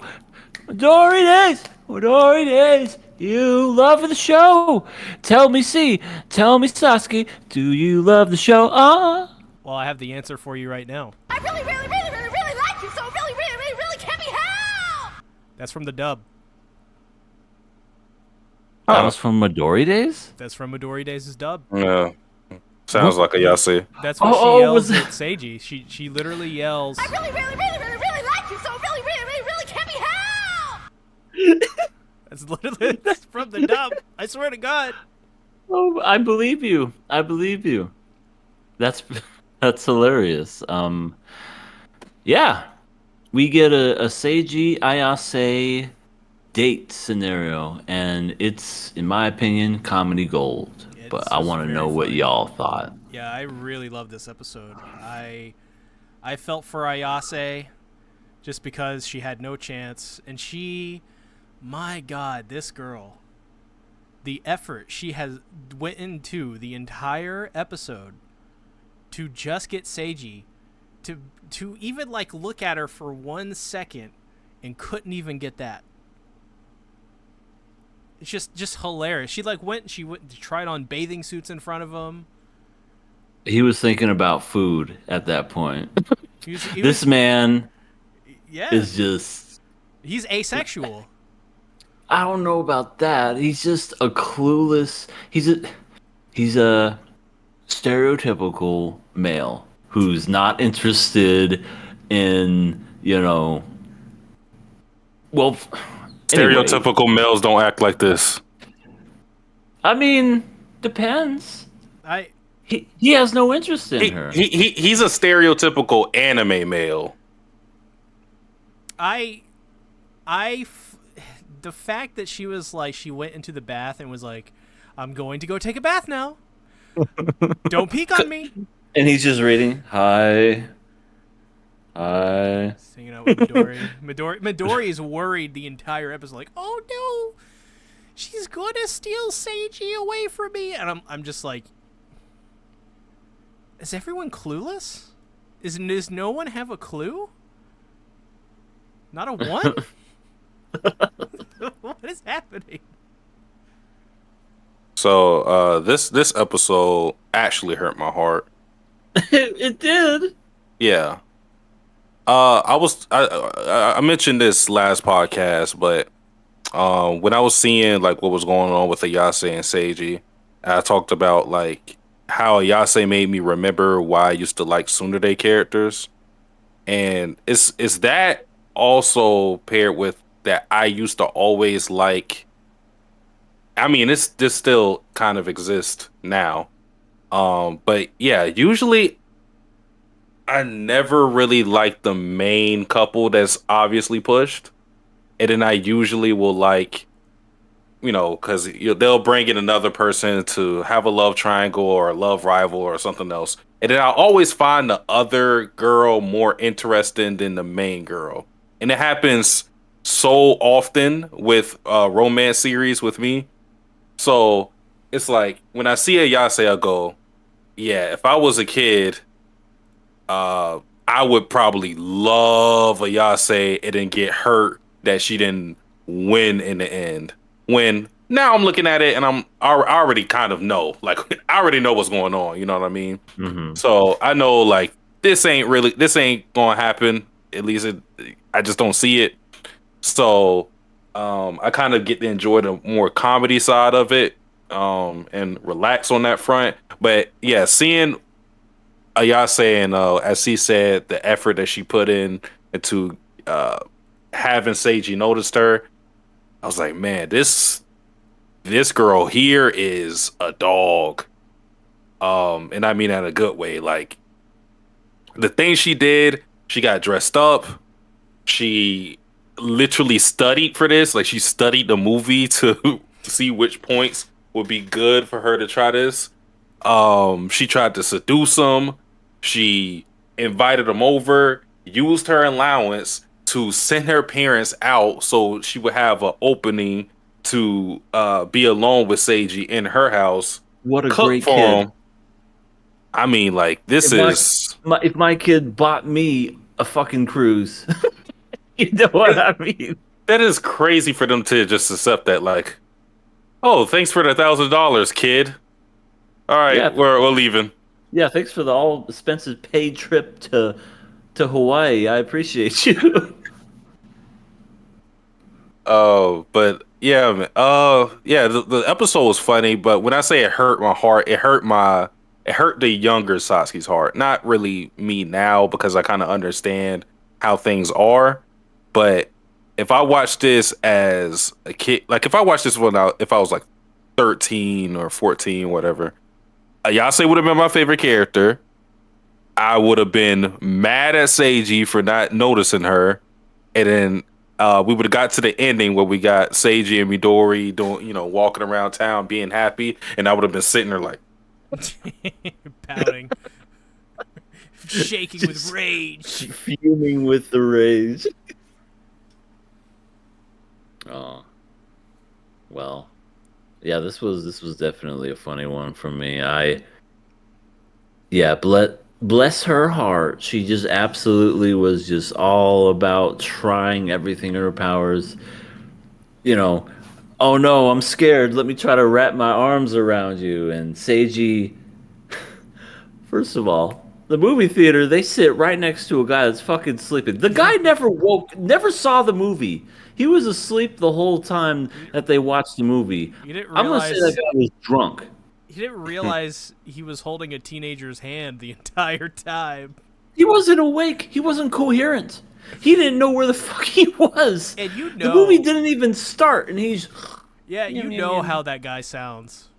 Midori Days, Midori Days. You love the show. Tell me, Sasuke, do you love the show? Well, I have the answer for you right now. I really, really, really, really, really like you, so really, really, really, really can't be helped! That's from the dub. That was from Midori Days? That's from Midori Days' dub. Yeah. Sounds like a Yase. That's what Oh, she yells was at that- Seiji. She literally yells. I really, really, really, really, really like you, so really, really, really, really can't be helped! That's literally that's from the dub. I swear to God. Oh, I believe you. That's hilarious. Yeah, we get a Seiji Ayase date scenario, and it's, in my opinion, comedy gold. But I want to know what y'all thought. Yeah, I really love this episode. I felt for Ayase just because she had no chance, and my God, this girl, the effort she has went into the entire episode to just get Seiji to even like look at her for 1 second and couldn't even get that. It's just hilarious. She like she tried on bathing suits in front of him. He was thinking about food at that point. He This was man yeah. is just, He's asexual. I don't know about that. He's just a clueless. He's a stereotypical male who's not interested in, well, anyway. Stereotypical males don't act like this. I mean, depends. I He has no interest in her. He's a stereotypical anime male. The fact that she was like, she went into the bath and was like, I'm going to go take a bath now. Don't peek on me. And he's just reading. Hi. Singing out with Midori. Midori is worried the entire episode, like, oh no, she's gonna steal Seiji away from me. And I'm just like, is everyone clueless? Does no one have a clue? Not a one? What is happening? So this episode actually hurt my heart. It did. Yeah. I mentioned this last podcast, but when I was seeing like what was going on with Ayase and Seiji, I talked about like how Ayase made me remember why I used to like Tsundere characters, and it's that also paired with that I used to always like. I mean, this still kind of exists now, but yeah, usually I never really like the main couple that's obviously pushed. And then I usually will like, because they'll bring in another person to have a love triangle or a love rival or something else. And then I'll always find the other girl more interesting than the main girl. And it happens so often with romance series with me. So it's like when I see a Yase, I go, yeah, if I was a kid, I would probably love a Yase and then get hurt that she didn't win in the end. When now I'm looking at it and I already kind of know, like I already know what's going on. You know what I mean? Mm-hmm. So I know like this ain't gonna happen. At least I just don't see it. So I kind of get to enjoy the more comedy side of it and relax on that front. But yeah, seeing Ayase and as he said, the effort that she put in into having Seiji noticed her, I was like, man, this girl here is a dog. And I mean that in a good way. Like the things she did, she got dressed up. She literally studied for this. Like she studied the movie to see which points would be good for her to try this. She tried to seduce him. She invited him over, used her allowance to send her parents out so she would have an opening to be alone with Seiji in her house. What a Cook great for kid. him. I mean, like, this If my kid bought me a fucking cruise, you know what I mean? That is crazy for them to just accept that. Like, oh, thanks for the $1,000, kid. All right, Yeah. we're leaving. Yeah, thanks for the all expenses paid trip to Hawaii. I appreciate you. But yeah, man. Yeah, the episode was funny, but when I say it hurt my heart, it hurt the younger Satsuki's heart. Not really me now because I kind of understand how things are. But if I watched this as a kid, like if I watched this if I was like 13 or 14, whatever, Ayase would have been my favorite character. I would have been mad at Seiji for not noticing her, and then we would have got to the ending where we got Seiji and Midori doing, walking around town being happy, and I would have been sitting there like pouting, shaking with rage, fuming with the rage. Oh, well, yeah. This was definitely a funny one for me. Bless her heart. She just absolutely was just all about trying everything in her powers. oh no, I'm scared. Let me try to wrap my arms around you. And Seiji, first of all, the movie theater, they sit right next to a guy that's fucking sleeping. The guy never woke, never saw the movie. He was asleep the whole time that they watched the movie. You didn't I'm gonna say that realize guy was drunk. he didn't realize he was holding a teenager's hand the entire time. He wasn't awake. He wasn't coherent. He didn't know where the fuck he was. And you The know, movie didn't even start, and he's yeah, you Yum, yum, know yum. how that guy sounds,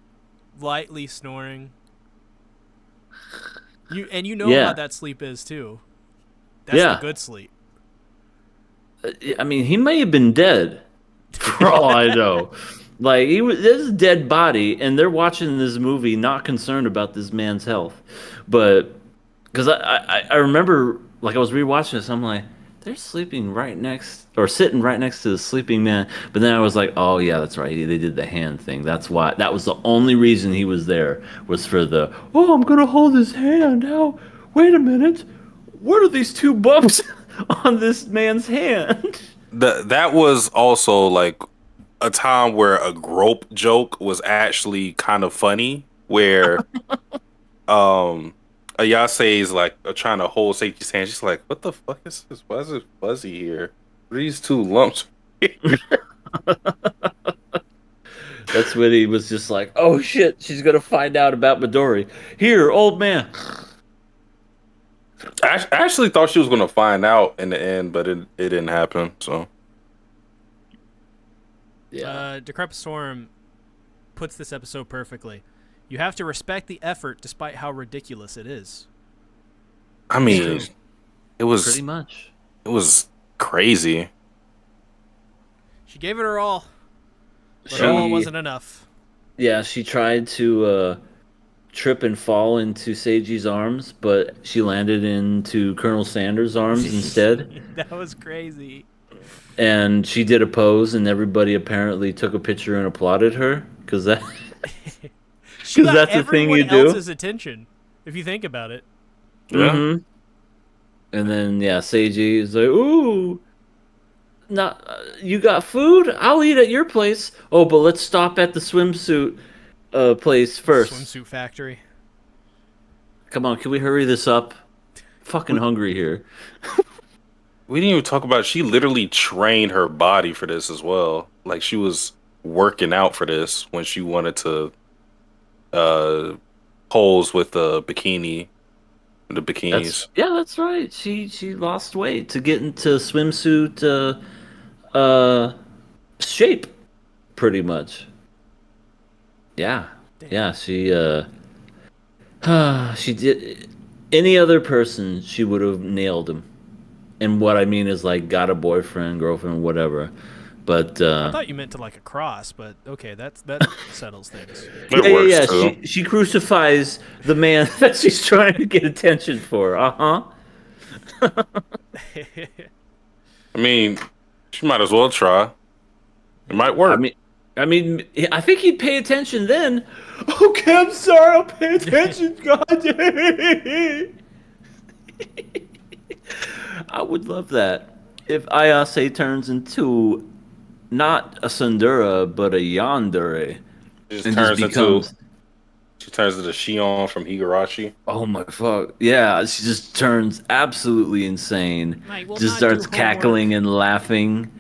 lightly snoring. You know Yeah. how that sleep is too. That's Yeah. the good sleep. I mean, he may have been dead, for all I know. Like there's a dead body, and they're watching this movie, not concerned about this man's health. But because I remember, like I was rewatching this, I'm like, they're sleeping right next or sitting right next to the sleeping man. But then I was like, oh yeah, that's right. They did the hand thing. That's why. That was the only reason he was there, was for the, oh, I'm gonna hold his hand now. Wait a minute. What are these two bumps on this man's hand? That was also like a time where a grope joke was actually kind of funny, where Ayase is like trying to hold Seiji's hand. She's like, "What the fuck is this? Why is it fuzzy here? What are these two lumps?" That's when he was just like, oh shit, she's gonna find out about Midori. Here, old man. I actually thought she was gonna find out in the end, but it didn't happen. So Yeah. Decrepit Storm puts this episode perfectly. You have to respect the effort despite how ridiculous it is. I mean, it was Pretty much. crazy. She gave it her all, but She- all wasn't enough. Yeah, she tried to trip and fall into Seiji's arms, but she landed into Colonel Sanders' arms instead. That was crazy. And she did a pose, and everybody apparently took a picture and applauded her because that. She got that's the thing you everyone do. else's attention, if you think about it. Yeah. Mhm. And then Seiji is like, "Ooh, not you got food? I'll eat at your place. Oh, but let's stop at the swimsuit place first. Swimsuit factory. Come on, can we hurry this up? Fucking hungry here." We didn't even talk about, she literally trained her body for this as well. Like, she was working out for this when she wanted to pose with the bikinis. That's right. She lost weight to get into swimsuit shape, pretty much. Yeah. Damn. Yeah, she did. Any other person, she would have nailed him. And what I mean is, like, got a boyfriend, girlfriend, whatever. But I thought you meant to like a cross, but okay, that settles things. It works too. She crucifies the man that she's trying to get attention for. I mean, she might as well try. It might work. I mean, I think he'd pay attention then. Okay, I'm sorry. I'll pay attention. God. I would love that if Ayase turns into not a Sundura but a Yandere. She And turns just becomes. she turns into Shion from Higurashi. Oh my fuck. Yeah, she just turns absolutely insane. I will Just not starts do homework. cackling and laughing.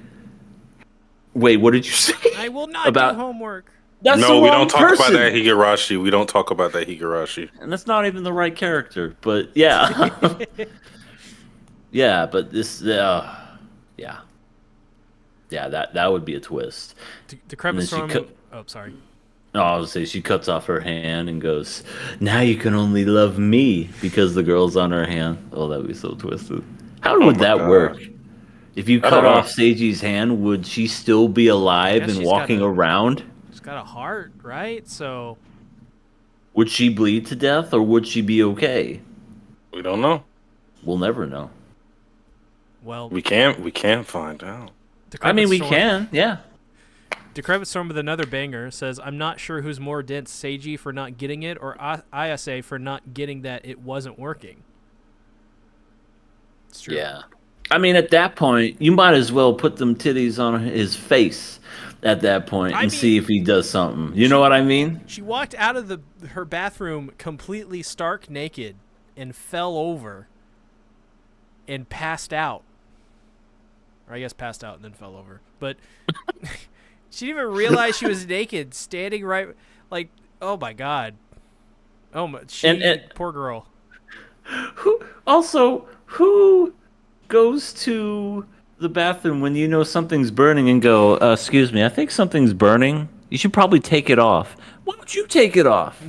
Wait, what did you say? I will not About- do homework. That's No, the we wrong don't talk person. about that Higurashi. We don't talk about that Higurashi. And that's not even the right character, but yeah. Yeah, but this yeah. Yeah, that would be a twist. Decrepit And then Storm. she cut- Oh, sorry. No, I would say she cuts off her hand and goes, "Now you can only love me because the girl's on her hand." Oh, that would be so twisted. How would my that God. work? If you I cut don't know. off Seiji's hand, would she still be alive guess and she's walking gotta- around? She's got a heart, right? So Would she bleed to death or would she be okay? We don't know. We'll never know. well. We can't find out. I mean, Decrepit we Storm- can, yeah. Decrepit Storm with another banger says, "I'm not sure who's more dense, Seiji for not getting it, or Ayase for not getting that it wasn't working." It's true. Yeah. I mean, at that point, you might as well put them titties on his face at that point I and mean, see if he does something. You know what I mean? She walked out of her bathroom completely stark naked and fell over and passed out. Or I guess passed out and then fell over. But she didn't even realize she was naked, standing right, like, oh my god. Oh my, poor girl. Who goes to the bathroom when you know something's burning and go, excuse me, I think something's burning. You should probably take it off. Why don't you take it off?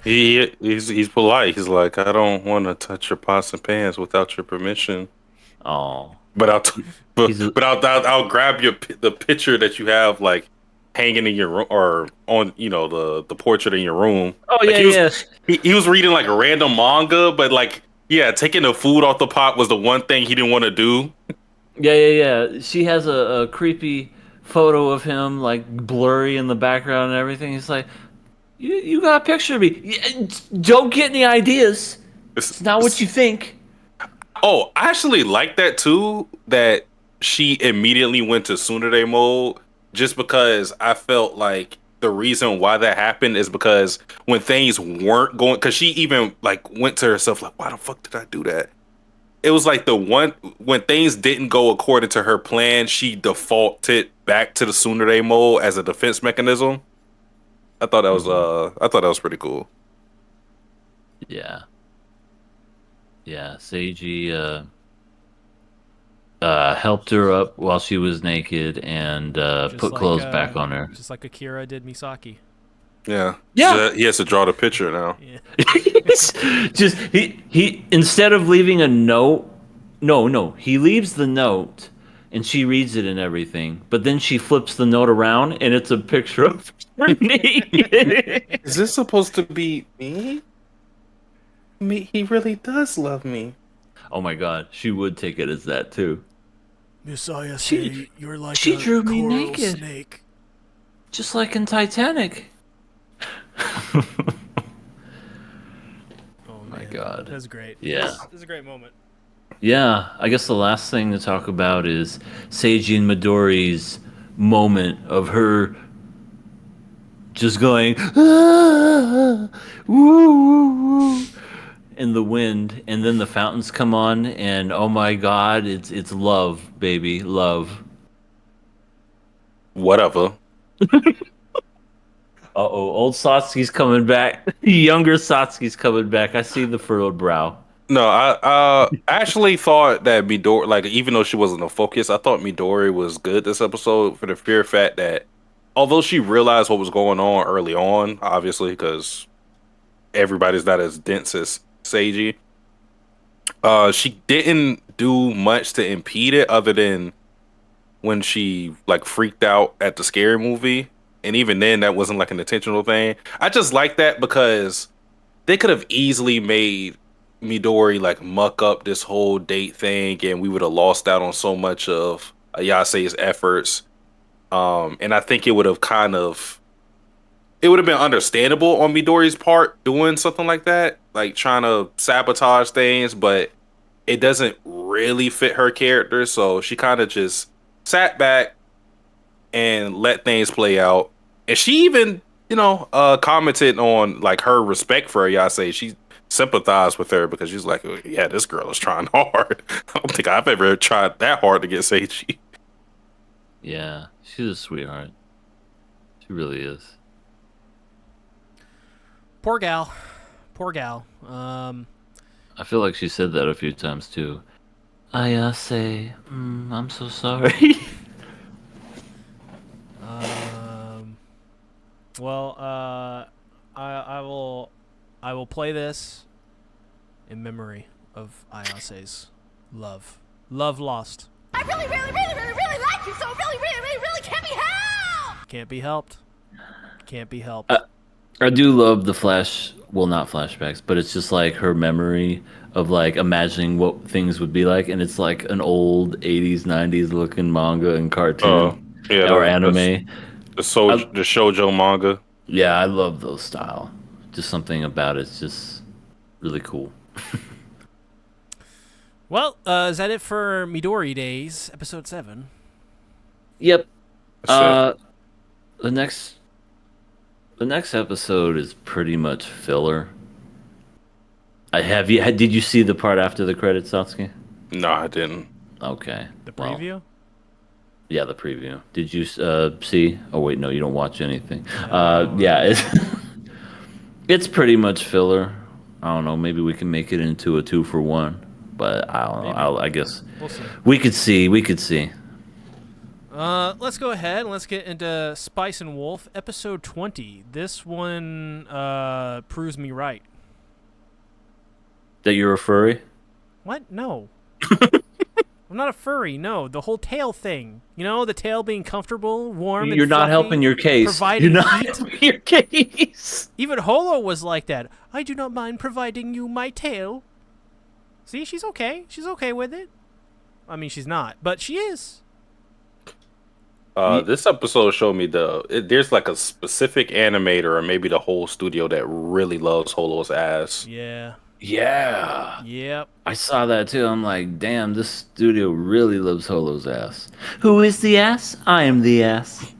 He's polite. He's like, I don't want to touch your pots and pans without your permission. Oh, But I'll grab the picture that you have like hanging in your room or on the portrait in your room. oh Like, yeah. he was reading like a random manga, but like taking the food off the pot was the one thing he didn't want to do. Yeah. She has a creepy photo of him, like blurry in the background and everything. He's like, you got a picture of me. Don't get any ideas. It's not what you think. Oh, I actually like that too. That she immediately went to tsundere mode, just because I felt like the reason why that happened is because when things weren't going, because she even like went to herself like, why the fuck did I do that? It was like the one when things didn't go according to her plan, she defaulted back to the tsundere mode as a defense mechanism. I thought that was pretty cool. Yeah. Seiji helped her up while she was naked and put clothes back on her. Just like Akira did Misaki. Yeah. Yeah. He has to draw the picture now. Yeah. Just he instead of leaving a note, no, he leaves the note and she reads it and everything, but then she flips the note around and it's a picture of her naked. Is this supposed to be me? He really does love me. Oh my god, she would take it as that too. Messiah, you're like she a drew me coral naked. snake. Just like in Titanic. Oh my god. That's great. Yeah. This is a great moment. Yeah, I guess the last thing to talk about is Seiji and Midori's moment of her just going woo, woo, woo, in the wind, and then the fountains come on, and oh my god, it's love, baby, love. Whatever. Old Satsuki's coming back. Younger Satsuki's coming back. I see the furrowed brow. No, I actually thought that Midori, like, even though she wasn't the focus, I thought Midori was good this episode for the pure fact that although she realized what was going on early on, obviously, because everybody's not as dense as Seiji, she didn't do much to impede it other than when she like freaked out at the scary movie. And even then, that wasn't like an intentional thing. I just like that because they could have easily made Midori like muck up this whole date thing, and we would have lost out on so much of Ayase's efforts. And I think it would have been understandable on Midori's part doing something like that, like trying to sabotage things, but it doesn't really fit her character. So she kind of just sat back and let things play out. And she even, commented on like her respect for Ayase. She sympathized with her because she's like, oh, yeah, this girl is trying hard. I don't think I've ever tried that hard to get Seiji. Yeah, she's a sweetheart. She really is. Poor gal. I feel like she said that a few times too. Ayase, I'm so sorry. Well, I will play this in memory of Ayase's love. Love lost. I really, really, really, really, really like you, so really, really, really, really can't be helped! Can't be helped. Can't be helped. I do love the not flashbacks, but it's just like her memory of like imagining what things would be like, and it's like an old 80s, 90s looking manga and cartoon or anime. The shoujo manga. Yeah, I love those style. Just something about it's just really cool. Well, is that it for Midori Days, episode 7? Yep. That's it. The next episode is pretty much filler. Did you see the part after the credits, Satsuki? No, I didn't. Okay. The well, preview? yeah, the preview. Did you see? Oh wait, no, you don't watch anything. No. Yeah, it's pretty much filler. I don't know. Maybe we can make it into a 2-for-1, but I don't know. I guess We'll see. we could see. We could see. Let's go ahead and let's get into Spice and Wolf, episode 20. This one proves me right. That you're a furry? What? No. I'm not a furry. No, the whole tail thing. You know, the tail being comfortable, warm, and You're not fluffy, helping your case. providing You're not heat. helping your case. Even Holo was like that. I do not mind providing you my tail. See, she's okay. She's okay with it. I mean, she's not, but she is. This episode showed me there's like a specific animator or maybe the whole studio that really loves Holo's ass. Yeah. Yeah. Yep. I saw that too. I'm like, damn, this studio really loves Holo's ass. Who is the ass? I am the ass.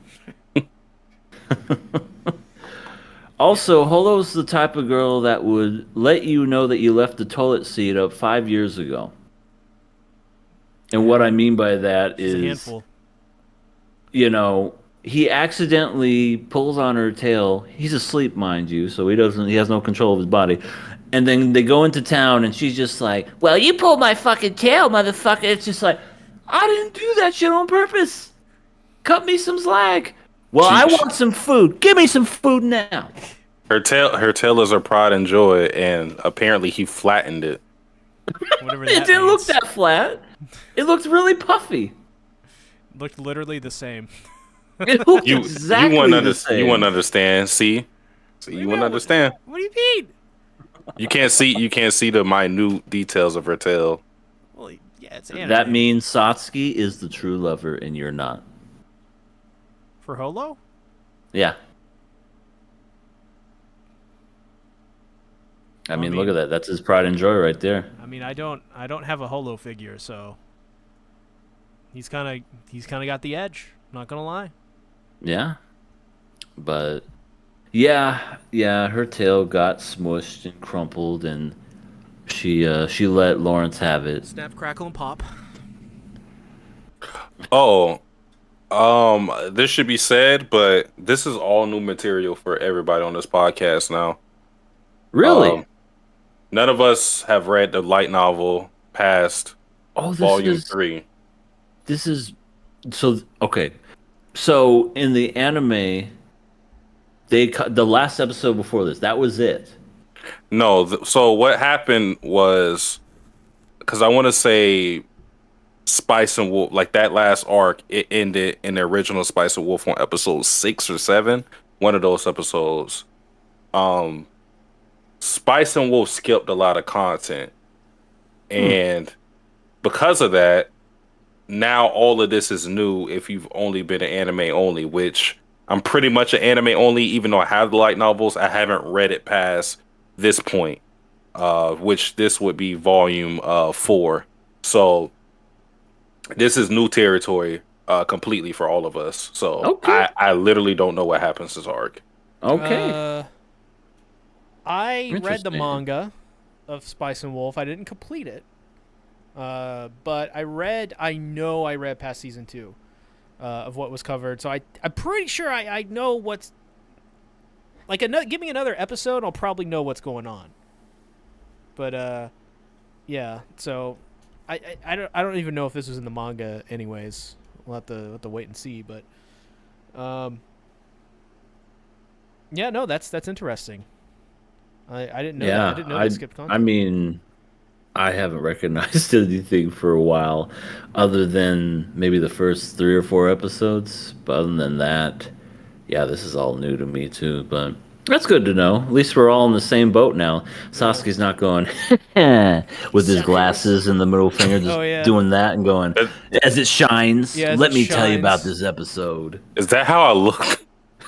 Also, Holo's the type of girl that would let you know that you left the toilet seat up 5 years ago. And what I mean by that She's a is, handful. you know, he accidentally pulls on her tail. He's asleep, mind you, so he has no control of his body. And then they go into town, and she's just like, well, you pulled my fucking tail, motherfucker. It's just like, I didn't do that shit on purpose. Cut me some slack. Well, I want some food. Give me some food now. Her tail is her pride and joy, and apparently he flattened it. Whatever It that didn't look means. that flat. It looked really puffy. Looked literally the same. It looked You exactly wouldn't the same. you wouldn't understand. See, you wouldn't understand. What do you mean? You can't see the minute details of her tail. Well, yeah, it's anime. That means Satsuki is the true lover, and you're not. For Holo? Yeah. I mean, look at that. That's his pride and joy right there. I mean, I don't have a Holo figure, so he's kind of got the edge. Not gonna lie. Yeah. But yeah, her tail got smushed and crumpled, and she let Lawrence have it. Snap, crackle, and pop. Oh, this should be said, but this is all new material for everybody on this podcast now. Really? None of us have read the light novel past volume 3. This is so okay. So in the anime, the last episode before this, that was it. No, so what happened was, because I want to say Spice and Wolf, like that last arc, it ended in the original Spice and Wolf on episode 6 or 7. One of those episodes. Spice and Wolf skipped a lot of content. And because of that, now all of this is new if you've only been an anime only, which I'm pretty much an anime only, even though I have the light novels. I haven't read it past this point, which this would be volume 4. So this is new territory completely for all of us. So Okay. I literally don't know what happens this arc. Okay. I read the Interesting. manga of Spice and Wolf. I didn't complete it, but I read past season 2 of what was covered. So I'm pretty sure I know what's like. Give me another episode, I'll probably know what's going on. But yeah. So I don't even know if this was in the manga. Anyways, we'll have to wait and see. But yeah, no, that's interesting. I didn't know that. I didn't know they skipped content. I mean, I haven't recognized anything for a while, other than maybe the first 3 or 4 episodes. But other than that, yeah, this is all new to me too. But that's good to know. At least we're all in the same boat now. Sasuke's not going with his glasses and the middle finger, just doing that and going, as it shines. Yeah, as let it me tell you about shines. this episode. Is that how I look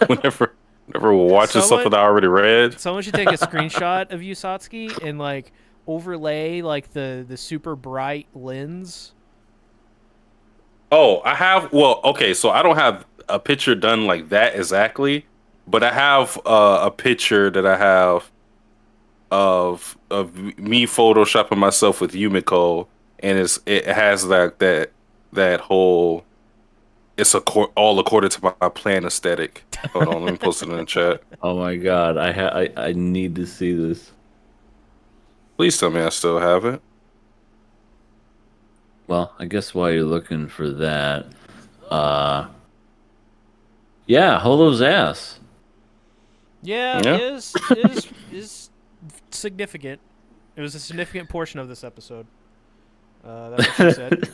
whenever we're watching Someone- something I already read? Someone should take a screenshot of you, Satsuki, and like overlay like the super bright lens? Oh, I have. Well, okay, so I don't have a picture done like that exactly, but I have a picture that I have of me photoshopping myself with Yumiko, and it has that whole. It's all according to my plan aesthetic. Hold on, let me post it in the chat. Oh my god, I need to see this. Please tell me I still have it. Well, I guess while you're looking for that, uh, yeah, Holo's ass. Yeah, Yeah. is significant. It was a significant portion of this episode. That's what she said.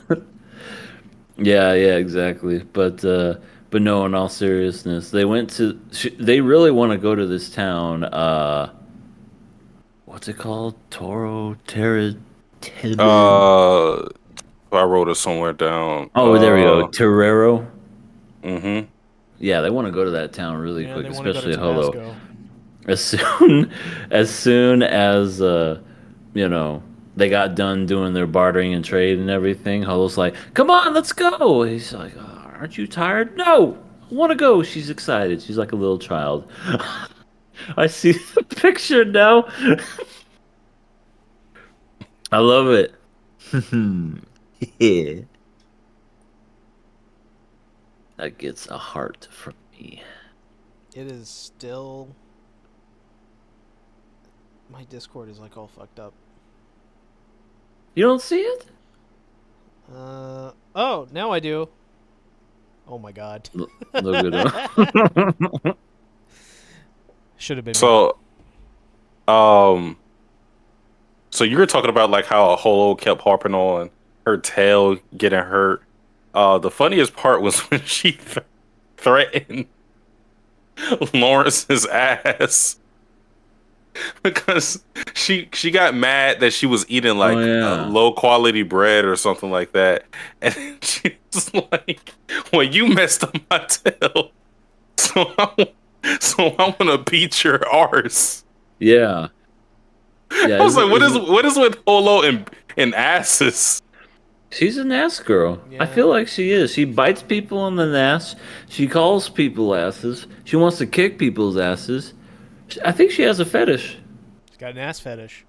Yeah, exactly. But no, in all seriousness, they went to. They really want to go to this town. What's it called? Toro Terra. Uh, I wrote it somewhere down. Oh, there we go. Terrero. Mm-hmm. Yeah, they want to go to that town really Yeah, quick, they want to go to especially Holo. Tabasco. As soon as they got done doing their bartering and trade and everything, Holo's like, "Come on, let's go." He's like, "Aren't you tired?" "No, I want to go." She's excited. She's like a little child. I see the picture now. I love it. Yeah. That gets a heart from me. It is still. My Discord is like all fucked up. You don't see it? Oh, now I do. Oh my god. Look at him. Should have been. So, so you were talking about like how Holo kept harping on her tail getting hurt. The funniest part was when she threatened Lawrence's ass because she got mad that she was eating like low quality bread or something like that, and she was like, "Well, you messed up my tail, so I want to beat your arse." Yeah. I was like, what is with Holo and asses? She's an ass girl. Yeah. I feel like she is. She bites people on the ass. She calls people asses. She wants to kick people's asses. I think she has a fetish. She's got an ass fetish.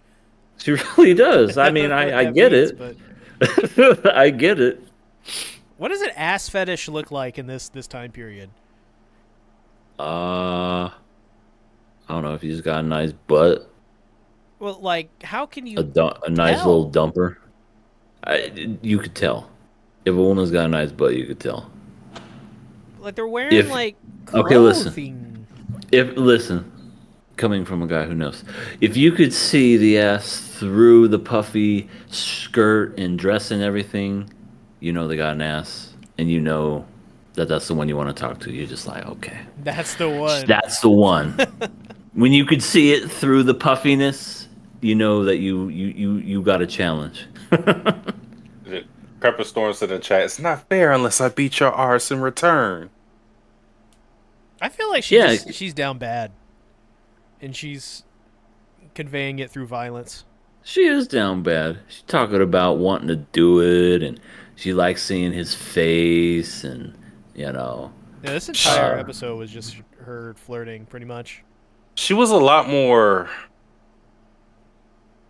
She really does. I mean, I get it. But I get it. what does an ass fetish look like in this time period? I don't know if he's got a nice butt, Well, like, how can you? a nice tell? little dumper. You could tell. If a woman's got a nice butt, you could tell. Like they're wearing like clothing. Okay, listen. Coming from a guy who knows, if you could see the ass through the puffy skirt and dress and everything, you know they got an ass, and you know that's the one you want to talk to. You're just like, okay, That's the one. that's the one. When you could see it through the puffiness, you know that you got a challenge. Pepper Storms in the chat. It's not fair unless I beat your arse in return. I feel like she's down bad, and she's conveying it through violence. She is down bad. She's talking about wanting to do it, and she likes seeing his face, and Yeah, this entire episode was just her flirting, pretty much. She was a lot more.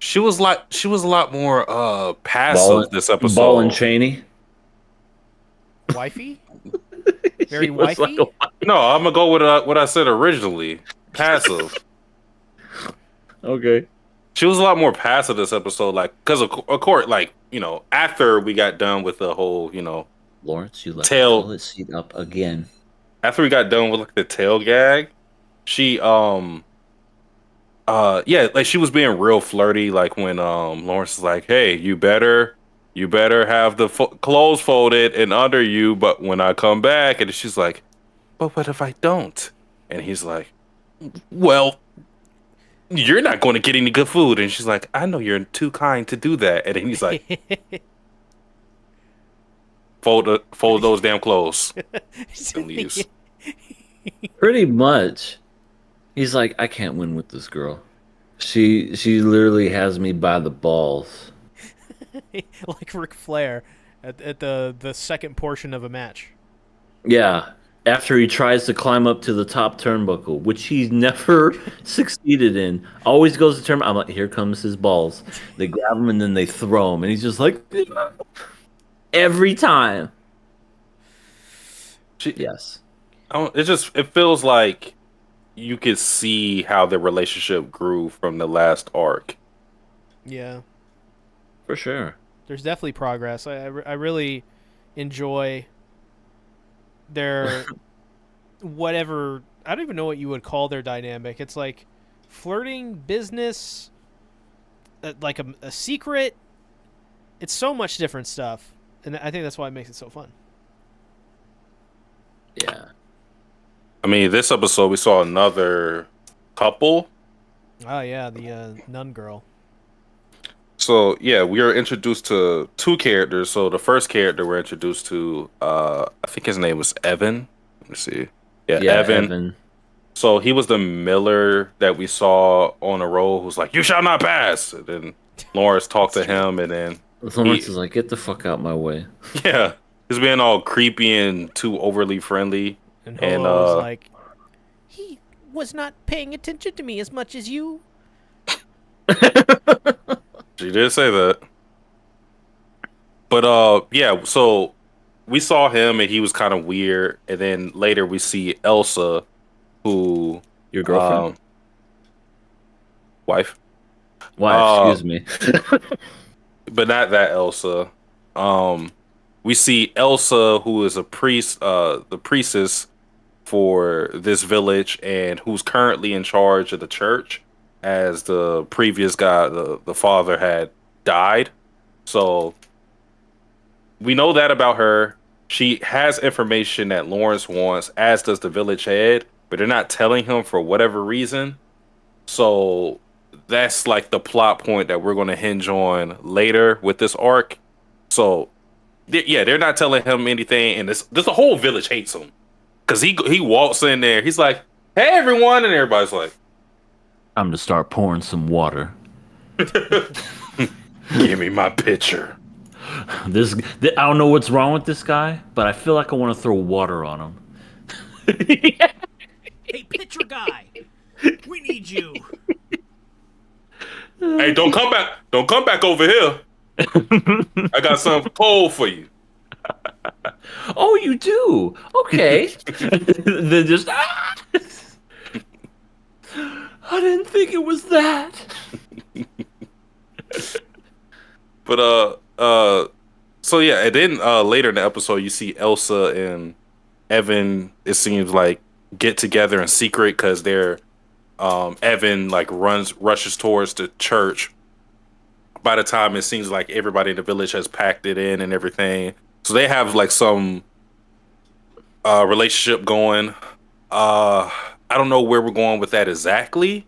She was a lot more passive this episode. Ball and chainy. Wifey? Very She was wifey? No, I'm gonna go with what I said originally. Passive. Okay. She was a lot more passive this episode, like because of course, like after we got done with the whole, Lawrence, you left Tail- the toilet seat up again. after we got done with like the tail gag, she like she was being real flirty, like when Lawrence is like, "Hey, you better have the clothes folded and under you, but when I come back," and she's like, "But what if I don't?" And he's like, "Well, you're not going to get any good food." And she's like, "I know you're too kind to do that." And then he's like, fold those damn clothes. And leaves. Pretty much. He's like, I can't win with this girl. She literally has me by the balls. Like Ric Flair at the second portion of a match. Yeah. After he tries to climb up to the top turnbuckle, which he's never succeeded in, always goes to turn. I'm like, here comes his balls. They grab him and then they throw him, and he's just like, every time. She, Yes. it feels like you could see how their relationship grew from the last arc. Yeah, For sure. there's definitely progress. I really enjoy their whatever. I don't even know what you would call their dynamic. It's like flirting, business, like a secret. It's so much different stuff, and I think that's why it makes it so fun. Yeah. I mean, this episode we saw another couple. Oh yeah, the nun girl. So yeah, we are introduced to two characters. So the first character we're introduced to, I think his name was Evan. Let me see. Yeah, Yeah, Evan. So he was the miller that we saw on a roll who's like, "You shall not pass." And then Lawrence talked to him, and then Lawrence is like, get the fuck out my way. yeah, he's being all creepy and too overly friendly. And And Holo was like, he was not paying attention to me as much as you. she did say that. But yeah, so we saw him and he was kind of weird, and then later we see Elsa, who Your girlfriend? wife, Why? Excuse me. but not that Elsa. We see Elsa, who is a priest, the priestess for this village, and who's currently in charge of the church, as the previous guy, the father, had died. So we know that about her. She has information that Lawrence wants, as does the village head, but they're not telling him for whatever reason. So that's like the plot point that we're going to hinge on later with this arc. So yeah, they're not telling him anything, and this the whole village hates him because he walks in there. He's like, "Hey, everyone," and everybody's like, I'm gonna start pouring some water. "Give me my pitcher." I don't know what's wrong with this guy, but I feel like I want to throw water on him. Hey, pitcher guy, we need you. Hey, don't come back! Don't come back over here. I got something cold for you. Oh, you do? Okay. Then just. I didn't think it was that. But so yeah, and then later in the episode, you see Elsa and Evan. It seems like get together in secret because they're Evan like rushes towards the church. By the time it seems like everybody in the village has packed it in and everything, so they have like some relationship going. I don't know where we're going with that exactly,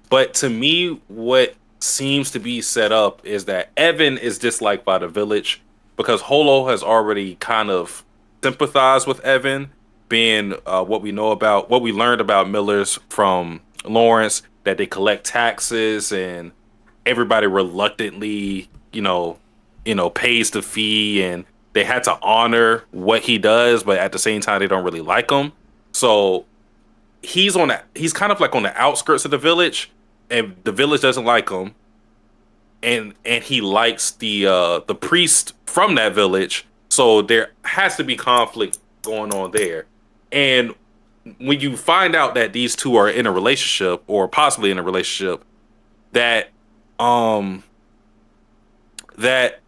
but to me, what seems to be set up is that Evan is disliked by the village because Holo has already kind of sympathized with Evan, being what we learned about Millers from Lawrence, that they collect taxes and everybody reluctantly, pays the fee, and they had to honor what he does, but at the same time they don't really like him. So he's kind of like on the outskirts of the village, and the village doesn't like him, and he likes the priest from that village. So there has to be conflict going on there. And when you find out that these two are in a relationship, or possibly in a relationship, that that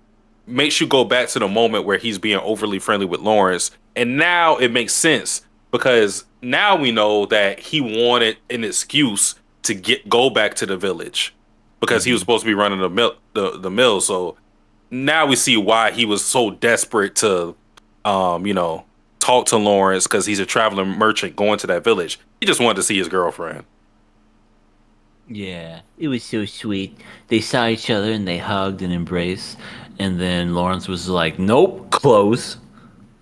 makes you go back to the moment where he's being overly friendly with Lawrence. And now it makes sense, because now we know that he wanted an excuse to go back to the village, because he was supposed to be running the mill. So now we see why he was so desperate to talk to Lawrence, because he's a traveling merchant going to that village. He just wanted to see his girlfriend. Yeah, it was so sweet. They saw each other and they hugged and embraced. And then Lawrence was like, nope, close.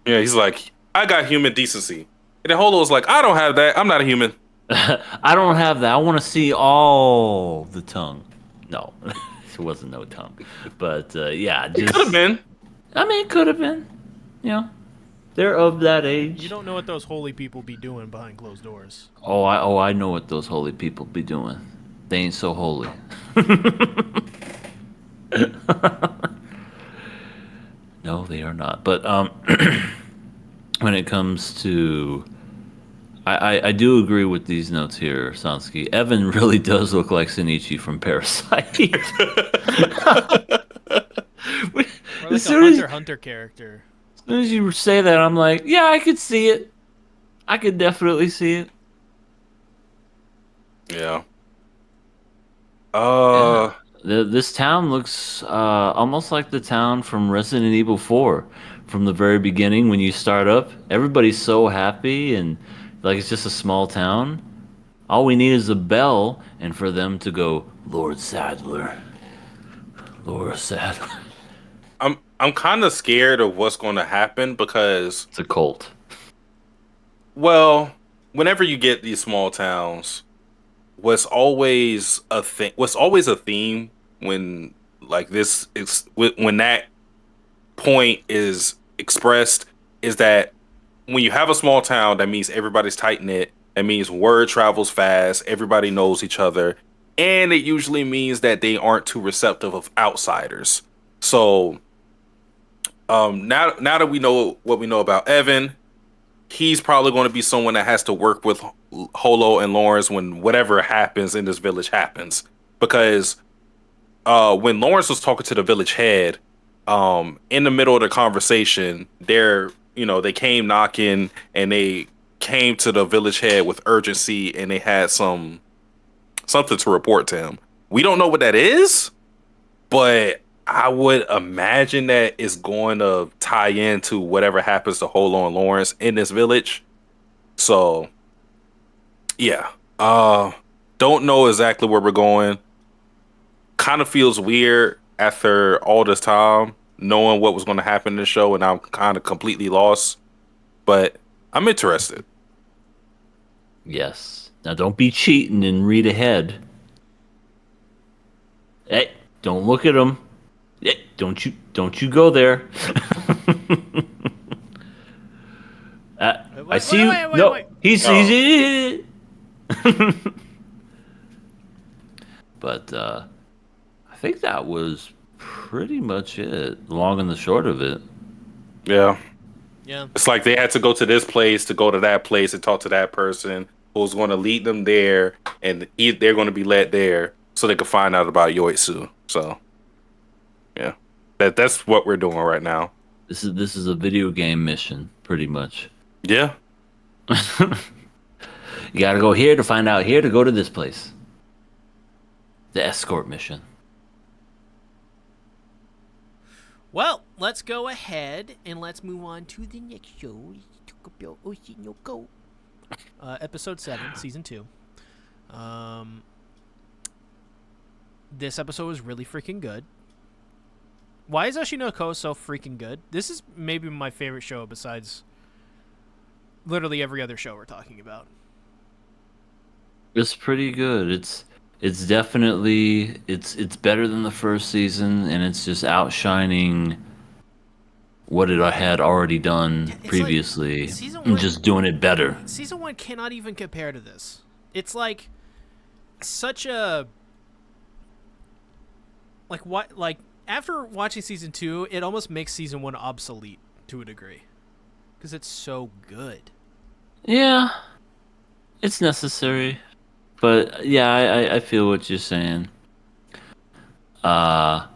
Yeah, he's like, I got human decency. And then Holo was like, I don't have that. I'm not a human. I don't have that. I want to see all the tongue. No, it wasn't no tongue, but yeah, It could have just. been. I mean, it could have been. You know, they're of that You age. don't know what those holy people be doing behind closed doors. I know what those holy people be doing. They ain't so holy. No, they are not. But when it comes to, I do agree with these notes here, Sansky. Evan really does look like Shinichi from Parasite. Or as like a soon as, Hunter character. as soon as you say that, I'm like, yeah, I could see it. I could definitely see it. Yeah. Yeah. This town looks almost like the town from Resident Evil 4. From the very beginning, when you start up, everybody's so happy and like it's just a small town. All we need is a bell, and for them to go, Lord Sadler, Lord Sadler. I'm kind of scared of what's going to happen because, It's a cult. well, whenever you get these small towns, what's always a theme when like this is when that point is expressed is that when you have a small town, that means everybody's tight knit. That means word travels fast. Everybody knows each other, and it usually means that they aren't too receptive of outsiders. So, now that we know what we know about Evan, he's probably going to be someone that has to work with Holo and Lawrence when whatever happens in this village happens. Because when Lawrence was talking to the village head, in the middle of the conversation, they came knocking and they came to the village head with urgency and they had something to report to him. We don't know what that is, but I would imagine that it's going to tie into whatever happens to Holo and Lawrence in this village. So, yeah. Don't know exactly where we're going. Kind of feels weird after all this time, knowing what was going to happen in the show, and I'm kind of completely lost. But I'm interested. Yes. Now don't be cheating and read ahead. Hey, don't look at them. Hey, don't you go there. I see you. No, wait. he's it. But I think that was pretty much it. Long and the short of it. Yeah. Yeah. It's like they had to go to this place to go to that place and talk to that person who's going to lead them there, and they're going to be led there so they can find out about Yoitsu. So, yeah, that's what we're doing right now. This is a video game mission, pretty much. Yeah. You gotta go here to find out here to go to this place. The escort mission. Well, let's go ahead and let's move on to the next show. Oshi no Ko. Episode 7, Season 2. This episode was really freaking good. Why is Oshi no Ko so freaking good? This is maybe my favorite show besides literally every other show we're talking about. It's pretty good. It's definitely it's better than the first season, and it's just outshining what it had already done It's previously, like season and one- just doing it better. Season 1 cannot even compare to this. It's like such a like after watching season 2, it almost makes season 1 obsolete to a degree because it's so good. Yeah, it's necessary, but yeah, I feel what you're saying. Can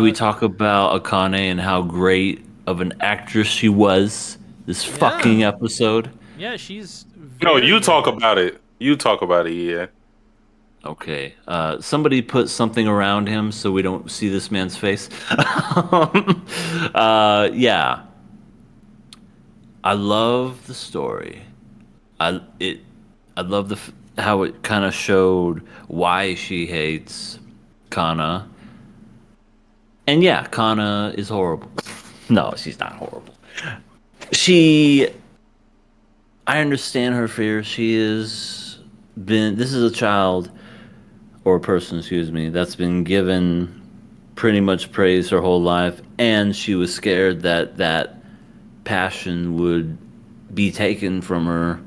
we talk about Akane and how great of an actress she was this fucking episode? Yeah, she's No, very you good. talk about it. You talk about it. Yeah. Okay. Somebody put something around him so we don't see this man's face. Yeah. I love the story. I love how it kind of showed why she hates Kana. And yeah, Kana is horrible. No, she's not horrible. She I understand her fear. She is been. This is a child or a person, excuse me, that's been given pretty much praise her whole life, and she was scared that that passion would be taken from her,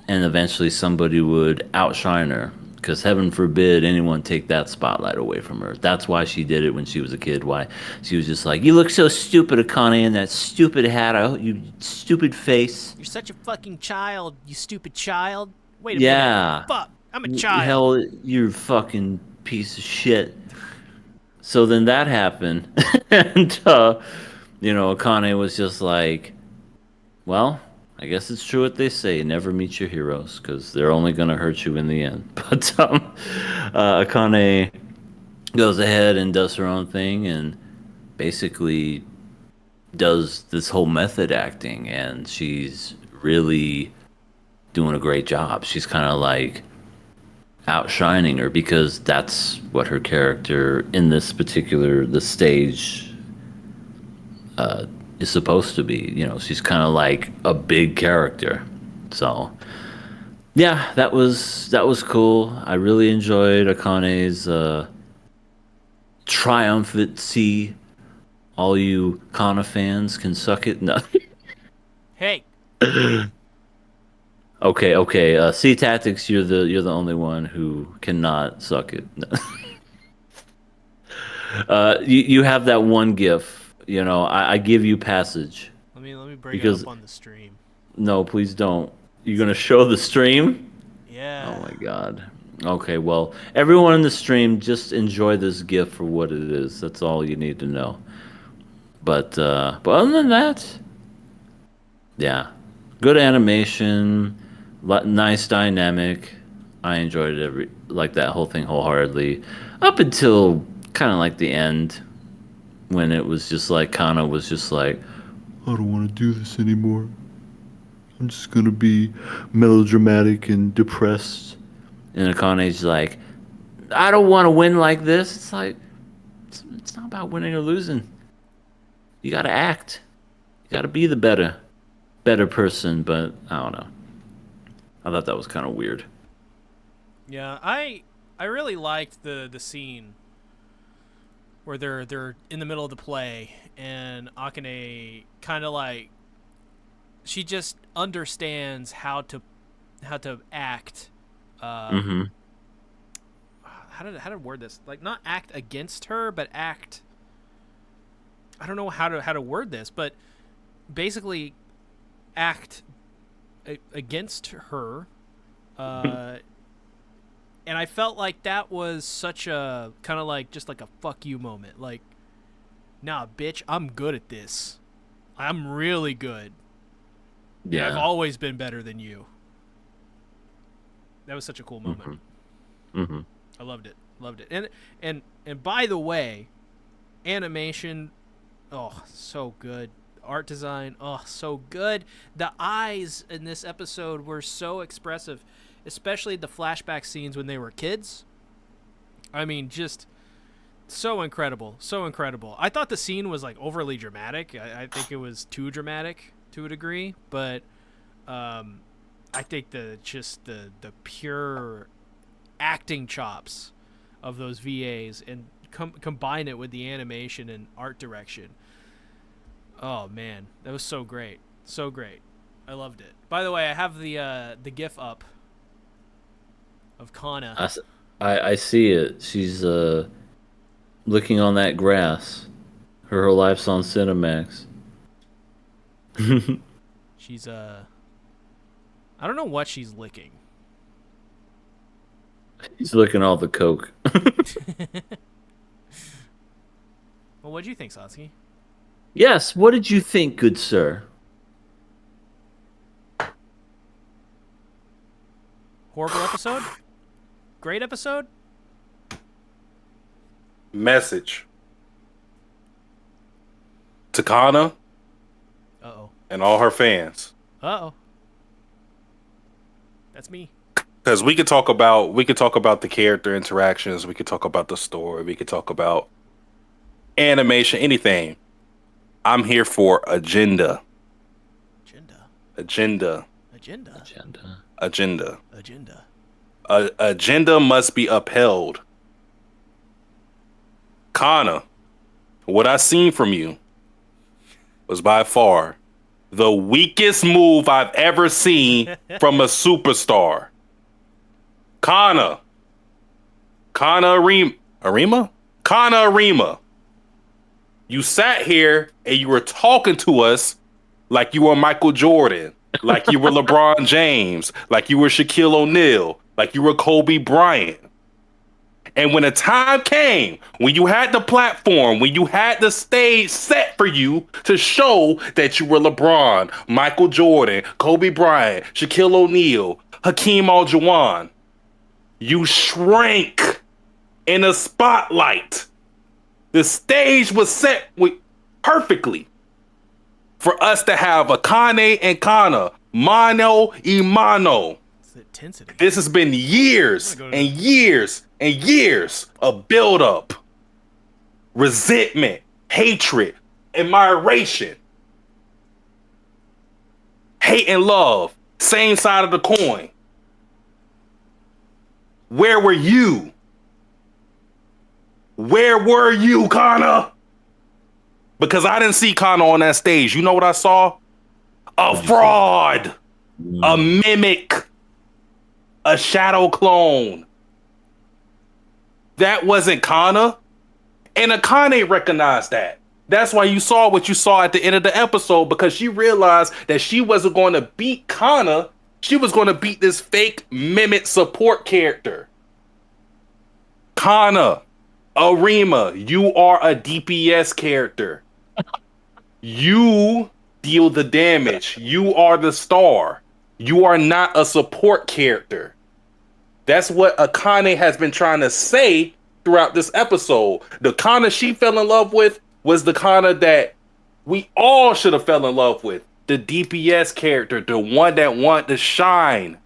and eventually somebody would outshine her. Because heaven forbid anyone take that spotlight away from her. That's why she did it when she was a kid. Why she was just like, "You look so stupid, Akane, in that stupid hat. You stupid face." You're such a fucking child, you stupid child. Wait a minute. Yeah. Fuck, I'm a child. Hell, you're fucking piece of shit. So then that happened, and Akane was just like, "Well, I guess it's true what they say: never meet your heroes, because they're only gonna hurt you in the end." But Akane goes ahead and does her own thing, and basically does this whole method acting, and she's really doing a great job. She's kind of like outshining her because that's what her character in the stage is supposed to be. She's kind of like a big character. So yeah, that was cool. I really enjoyed Akane's triumphant sea. All you Kana fans can suck it. No. Hey, Okay. Sea Tactics, you're the only one who cannot suck it. No. You have that one GIF. I give you passage let me bring it because up on the stream. no, please don't. You're gonna show the stream? Yeah. Oh my god. Okay, well, everyone in the stream, just enjoy this GIF for what it is. That's all you need to know. But other than that, yeah, good animation, nice dynamic. I enjoyed it that whole thing wholeheartedly, up until kind of like the end when it was just like Kana was just like, I don't want to do this anymore. I'm just gonna be melodramatic and depressed. And Akane's like, I don't want to win like this. It's like it's not about winning or losing. You gotta act. You gotta be the better person. But I don't know. I thought that was kind of weird. Yeah, I really liked the scene where they're in the middle of the play and Akane kind of like she just understands how to act. Mm-hmm. How to word this? Like not act against her, but act. I don't know how to word this, but basically act against her. And I felt like that was such a kind of like just like a fuck you moment. Like, nah, bitch, I'm good at this. I'm really good. Yeah. And I've always been better than you. That was such a cool moment. Mm-hmm. I loved it. And by the way, animation, oh, so good. Art design, oh, so good. The eyes in this episode were so expressive, especially the flashback scenes when they were kids. I mean, just so incredible. So incredible. I thought the scene was like overly dramatic. I think it was too dramatic to a degree, but I think the pure acting chops of those VAs and combine it with the animation and art direction. Oh man, that was so great. So great. I loved it. By the way, I have the GIF up of Kana. I see it. She's looking on that grass. Her whole life's on Cinemax. She's I don't know what she's licking. She's licking all the coke. Well, what'd you think, Satsuki? Yes, what did you think, good sir? Horrible episode? Great episode? Message to Kana Uh-oh. and all her fans. Uh-oh. That's me. Because we could talk about the character interactions, we could talk about the story, we could talk about animation, anything. I'm here for agenda. Agenda. Agenda. Agenda. Agenda. Agenda. Agenda must be upheld. Kana, what I seen from you was by far the weakest move I've ever seen from a superstar. Kana Arima. You sat here and you were talking to us like you were Michael Jordan, like you were LeBron James, like you were Shaquille O'Neal, like you were Kobe Bryant. And when the time came, when you had the platform, when you had the stage set for you to show that you were LeBron, Michael Jordan, Kobe Bryant, Shaquille O'Neal, Hakeem Olajuwon, you shrank in a spotlight. The stage was set perfectly for us to have Akane and Kana, mano y mano. It's the intensity. This has been years and years and years of buildup, resentment, hatred, admiration, hate and love, same side of the coin. Where were you? Where were you, Kana? Because I didn't see Kana on that stage. You know what I saw? A fraud, a mimic, a shadow clone. That wasn't Kana. And Akane recognized that. That's why you saw what you saw at the end of the episode, because she realized that she wasn't going to beat Kana. She was going to beat this fake mimic support character. Kana, Arima, you are a DPS character. You deal the damage. You are the star. You are not a support character. That's what Akane has been trying to say throughout this episode. The Kana she fell in love with was the Kana that we all should have fell in love with. The DPS character, the one that wanted to shine,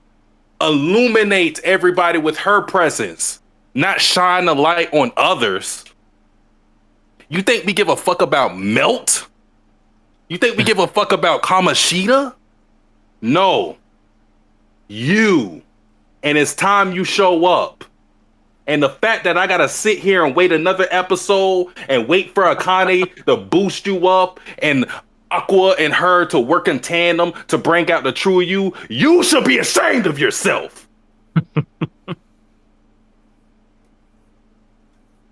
illuminate everybody with her presence, not shine the light on others. You think we give a fuck about Melt? You think we give a fuck about Kamoshida? No. You. And it's time you show up. And the fact that I gotta sit here and wait another episode and wait for Akane to boost you up and Aqua and her to work in tandem to bring out the true you should be ashamed of yourself.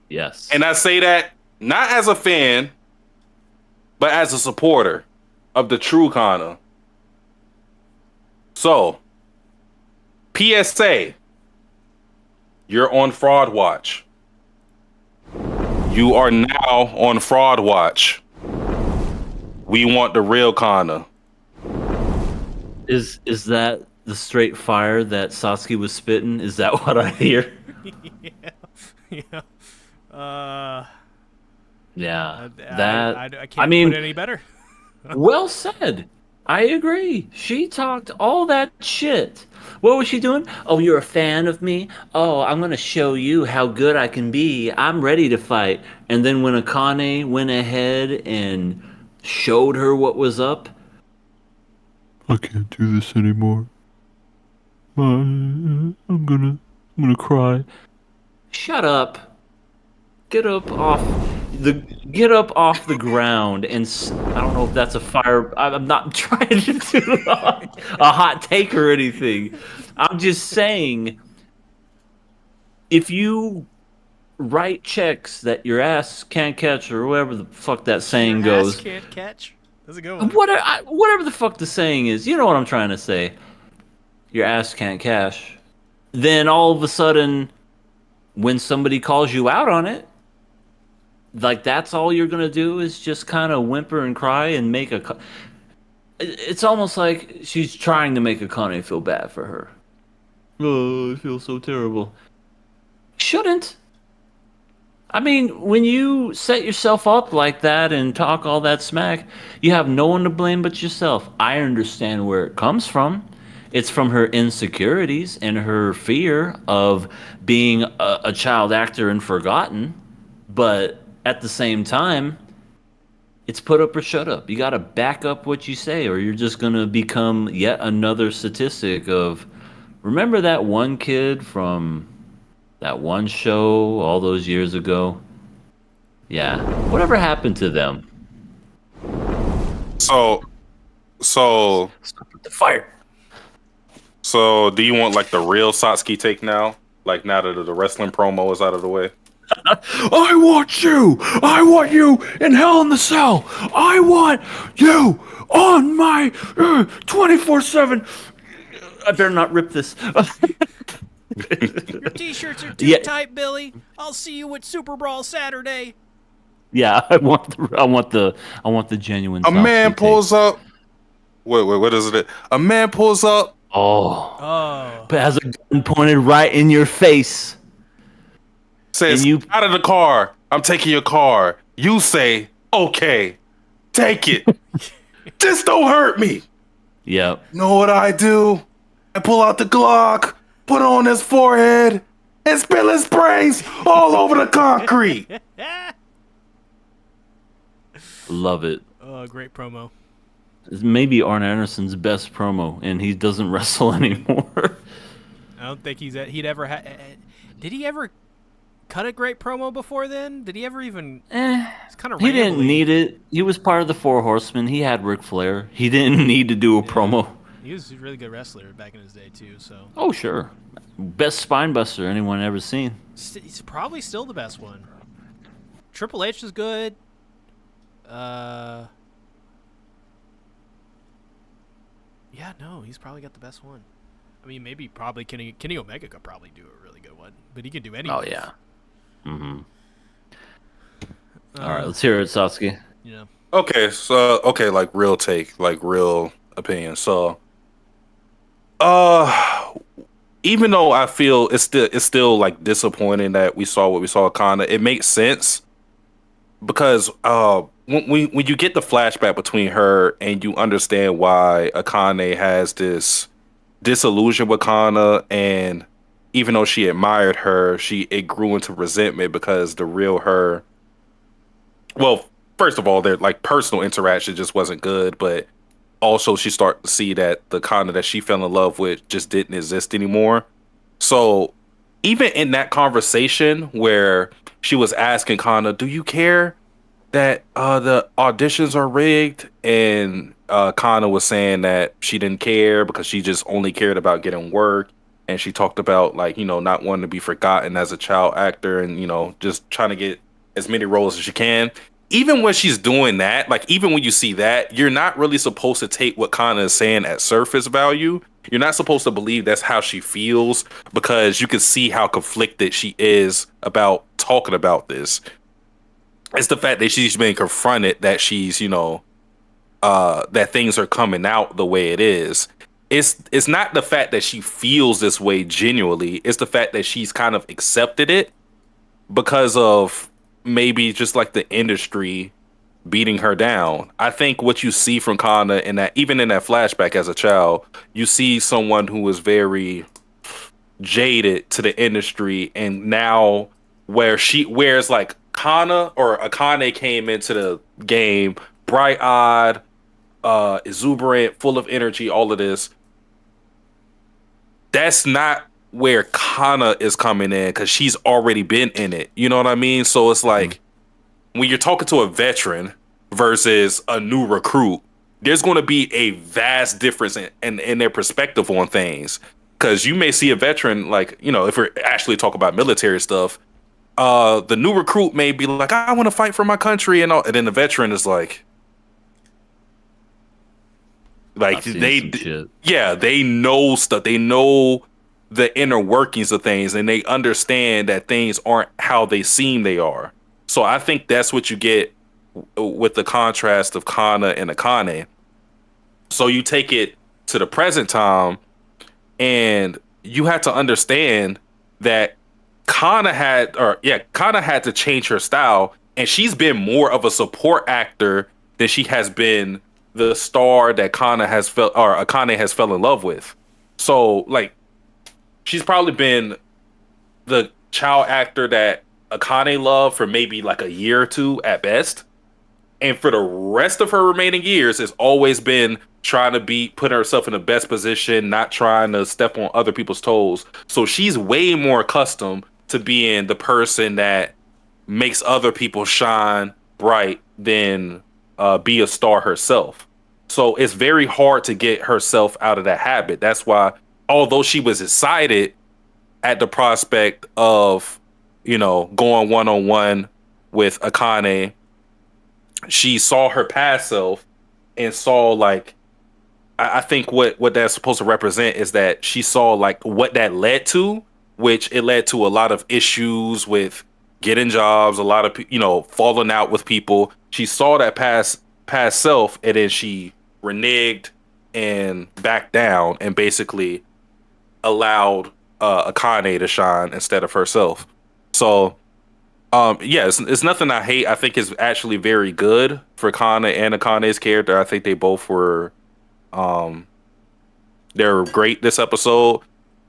Yes. And I say that not as a fan, but as a supporter of the true Kana. So, PSA, you're on Fraud Watch. You are now on Fraud Watch. We want the real Kana. Is that the straight fire that Sasuke was spitting? Is that what I hear? Yeah. Yeah. I can't put it any better. Well said. I agree. She talked all that shit. What was she doing? Oh, you're a fan of me? Oh, I'm going to show you how good I can be. I'm ready to fight. And then when Akane went ahead and showed her what was up, I can't do this anymore. I'm gonna cry. Shut up. Get up off the ground and I don't know if that's a fire. I'm not trying to do a hot take or anything. I'm just saying, if you write checks that your ass can't catch or whatever the fuck that saying goes. Ass can't catch. That's a good one. Whatever the fuck the saying is, you know what I'm trying to say. Your ass can't cash. Then all of a sudden, when somebody calls you out on it, like that's all you're gonna do is just kind of whimper and cry and make it's almost like she's trying to make Akane feel bad for her. Oh, I feel so terrible. Shouldn't. I mean, when you set yourself up like that and talk all that smack, you have no one to blame but yourself. I understand where it comes from. It's from her insecurities and her fear of being a child actor and forgotten. But at the same time, it's put up or shut up. You got to back up what you say, or you're just gonna become yet another statistic of. Remember that one kid from that one show all those years ago? Yeah. Whatever happened to them? So, so, Stop with the fire. so, do you want like the real Satsuki take now? Like now that the wrestling promo is out of the way. I want you. I want you in Hell in the Cell. I want you on my 24/7. I better not rip this. Your t-shirts are too Yeah. tight, Billy. I'll see you at Super Brawl Saturday. Yeah, I want the genuine. A man Satsuki pulls up. Wait, what is it? A man pulls up. tape. Oh, Oh. but has a gun pointed right in your face. Says, And you- out of the car. I'm taking your car. You say, okay, take it. Just don't hurt me. Yep. Know what I do? I pull out the Glock, put it on his forehead, and spill his brains all over the concrete. Love it. Oh, great promo. It's maybe Arn Anderson's best promo, and he doesn't wrestle anymore. I don't think he'd ever did he ever cut a great promo before then? Did he ever even? It's kind of He didn't need it. He was part of the Four Horsemen. He had Ric Flair. He didn't need to do a promo. He was a really good wrestler back in his day too. So Oh, sure. Best spine buster anyone ever seen. he's probably still the best one. Triple H is good. Yeah, no, he's probably got the best one. I mean, maybe probably Kenny Omega could probably do a really good one, but he can do anything. Oh, yeah. Mm-hmm. All right, let's hear it, Satsuki. You know. Okay, like real take, like real opinion. So, even though I feel it's still like disappointing that we saw what we saw with Kana, it makes sense because when you get the flashback between her and you understand why Akane has this disillusion with Kana, and even though she admired her, it grew into resentment because the real her. Well, first of all, their like personal interaction just wasn't good, but also she started to see that the Kana that she fell in love with just didn't exist anymore. So even in that conversation where she was asking Kana, "Do you care that the auditions are rigged?" and Kana was saying that she didn't care because she just only cared about getting work, and she talked about like not wanting to be forgotten as a child actor, and just trying to get as many roles as she can. Even when she's doing that, like even when you see that, you're not really supposed to take what Kana is saying at surface value. You're not supposed to believe that's how she feels because you can see how conflicted she is about talking about this. It's the fact that she's being confronted that she's, that things are coming out the way it is. It's not the fact that she feels this way genuinely. It's the fact that she's kind of accepted it because of maybe just like the industry beating her down. I think what you see from Kana in that, even in that flashback as a child, you see someone who is very jaded to the industry, and now whereas like Kana or Akane came into the game bright-eyed, exuberant, full of energy, all of this. That's not where Kana is coming in because she's already been in it. You know what I mean? So it's like when you're talking to a veteran versus a new recruit, there's going to be a vast difference in their perspective on things. Because you may see a veteran, like, if we're actually talking about military stuff, the new recruit may be like, I want to fight for my country, and then the veteran is like they know stuff. They know the inner workings of things, and they understand that things aren't how they seem they are. So I think that's what you get with the contrast of Kana and Akane. So you take it to the present time, and you have to understand that Kana had to change her style, and she's been more of a support actor than she has been the star that Akane has fell in love with. So like, she's probably been the child actor that Akane loved for maybe like a year or two at best. And for the rest of her remaining years, it's always been trying to put herself in the best position, not trying to step on other people's toes. So she's way more accustomed to being the person that makes other people shine bright than be a star herself. So it's very hard to get herself out of that habit. That's why, although she was excited at the prospect of, going one on one with Akane, she saw her past self and saw like, I think what that's supposed to represent is that she saw like what that led to, which it led to a lot of issues with getting jobs, a lot of falling out with people. She saw that past self, and then she reneged and backed down, and basically allowed Akane to shine instead of herself. So yeah, it's nothing I hate. I think it's actually very good for Kana and Akane's character. I think they both were they're great this episode.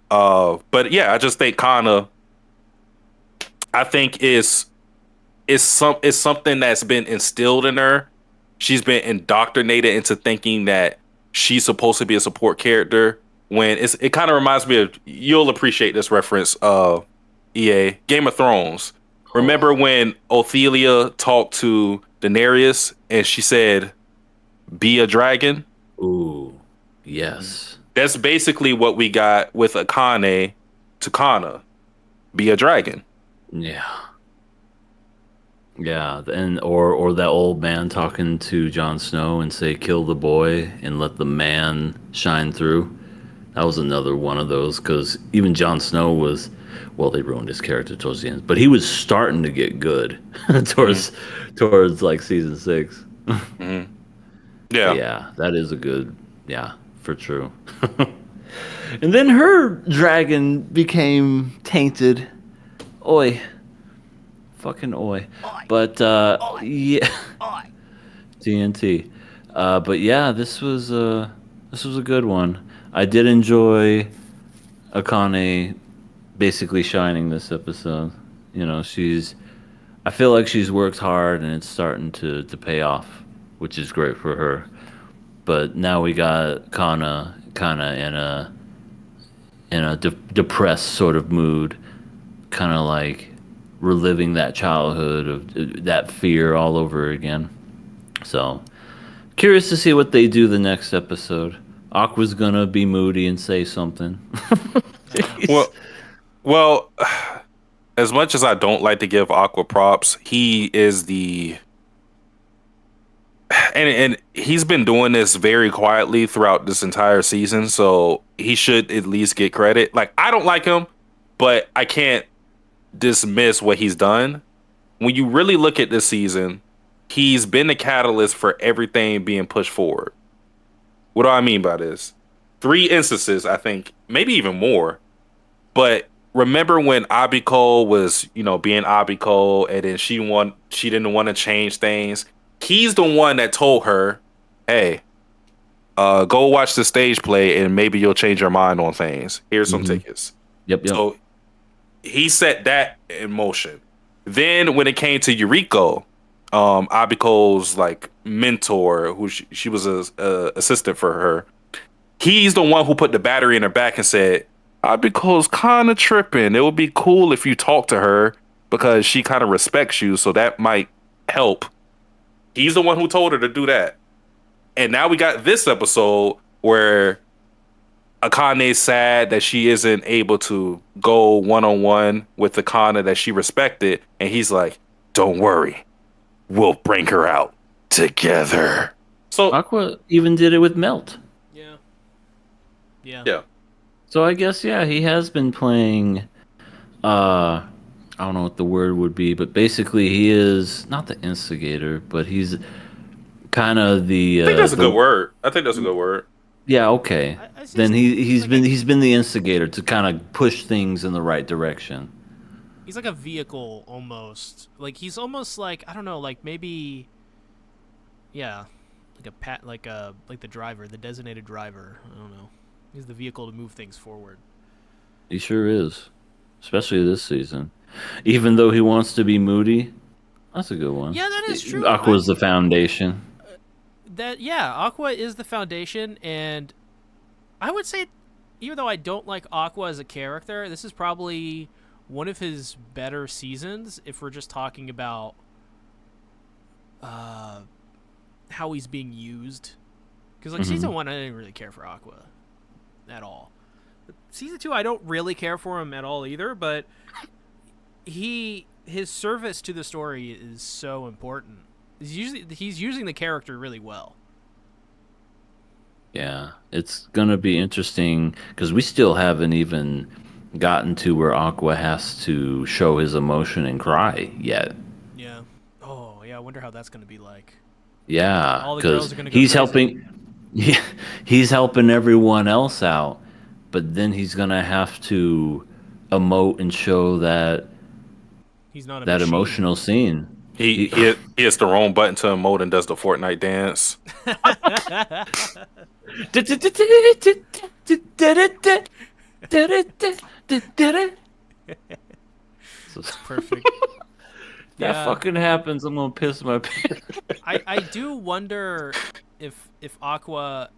But yeah, I just think Kana, I think is something that's been instilled in her. She's been indoctrinated into thinking that she's supposed to be a support character. When it kind of reminds me of, you'll appreciate this reference, EA, Game of Thrones. Remember when Ophelia talked to Daenerys and she said, "Be a dragon"? Ooh, yes. That's basically what we got with Akane to Kana. Be a dragon. Yeah. Yeah, and or that old man talking to Jon Snow and say, "Kill the boy and let the man shine through." That was another one of those, because even Jon Snow was, well, they ruined his character towards the end, but he was starting to get good towards like season 6. Mm-hmm. Yeah, yeah, that is a good, yeah, for true. And then her dragon became tainted. Oi. Fucking oi. But yeah, TNT. But yeah, this was a good one. I did enjoy Akane basically shining this episode. I feel like she's worked hard and it's starting to pay off, which is great for her. But now we got Kana in a depressed sort of mood, kind of like reliving that childhood of that fear all over again. So curious to see what they do the next episode. Aqua's gonna be moody and say something. well, as much as I don't like to give Aqua props, he is and he's been doing this very quietly throughout this entire season, so he should at least get credit. Like, I don't like him, but I can't dismiss what he's done. When you really look at this season, he's been the catalyst for everything being pushed forward. What do I mean by this? 3 instances, I think, maybe even more. But remember when Abiko was, being Abiko, and then she didn't want to change things. He's the one that told her, "Hey, go watch the stage play, and maybe you'll change your mind on things. Here's some tickets." Yep. So he set that in motion. Then when it came to Yuriko, Abiko's like mentor, who she was a assistant for her, he's the one who put the battery in her back and said, "Abiko's kind of tripping. It would be cool if you talk to her because she kind of respects you, so that might help." He's the one who told her to do that. And now we got this episode where Akane's sad that she isn't able to go one-on-one with the Kana that she respected, and he's like, "Don't worry, we'll bring her out together." So Aqua even did it with Melt. yeah. So I guess, yeah, he has been playing, I don't know what the word would be, but basically he is not the instigator, but he's kind of the. I think that's a good word. Yeah, okay. Then he's been the instigator to kind of push things in the right direction. He's like a vehicle almost. Like he's almost like, I don't know, like maybe, yeah, like the driver, the designated driver. I don't know. He's the vehicle to move things forward. He sure is, especially this season. Even though he wants to be moody, That's a good one. Yeah, that is true. Aqua's the foundation. Aqua is the foundation, and I would say, even though I don't like Aqua as a character, this is probably one of his better seasons if we're just talking about how he's being used. Because like season 1, I didn't really care for Aqua at all. But season 2, I don't really care for him at all either. But his service to the story is so important. He's using the character really well. Yeah, it's gonna be interesting because we still haven't even gotten to where Aqua has to show his emotion and cry yet. Yeah. Oh, yeah. I wonder how that's going to be like. Yeah, All the girls because are gonna go he's crazy. helping. Yeah, he's helping everyone else out, but then he's gonna have to emote and show that He's not a that machine. emotional scene. He hits the wrong button to emote and does the Fortnite dance. Perfect. That fucking happens, I'm gonna piss my pants. I do wonder if Aqua,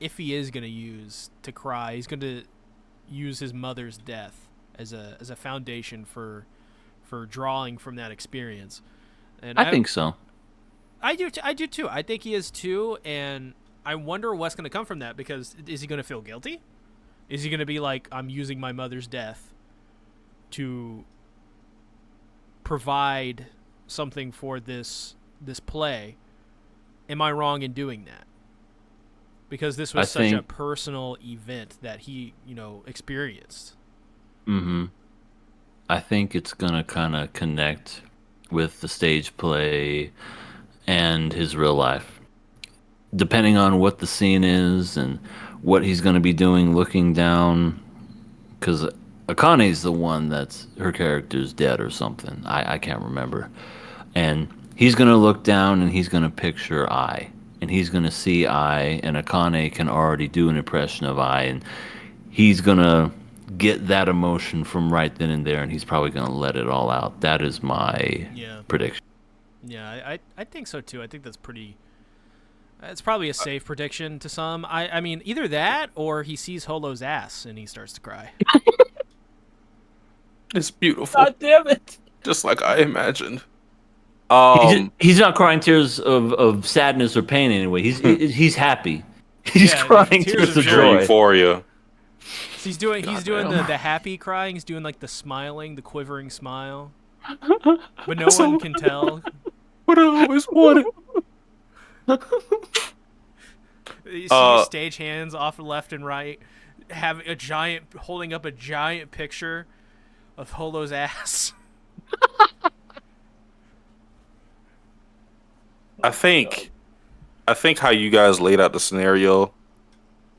if he is gonna use to cry, he's gonna use his mother's death as a foundation for drawing from that experience. And I think so. I do too. I think he is too, and I wonder what's gonna come from that, because is he gonna feel guilty? Is he gonna be like, I'm using my mother's death to provide something for this play? Am I wrong in doing that? Because this was such a personal event that he, experienced. Mm-hmm. I think it's gonna kind of connect with the stage play and his real life, depending on what the scene is and what he's gonna be doing, looking down. Because Akane's the one that's her character's dead or something. I can't remember. And he's gonna look down and he's gonna picture I, and he's gonna see I, and Akane can already do an impression of I, and he's gonna get that emotion from right then and there, and he's probably gonna let it all out. That is my prediction. Yeah, I think so too. I think that's pretty. It's probably a safe prediction to some. I mean, either that or he sees Holo's ass and he starts to cry. It's beautiful. God damn it! Just like I imagined. He's not crying tears of sadness or pain anyway. He's happy. He's crying tears of joy. Euphoria. So he's doing the happy crying. He's doing like the smiling, the quivering smile. But no one can tell. What I always wanted. You see stagehands off left and right, holding up a giant picture of Holo's ass. I think how you guys laid out the scenario,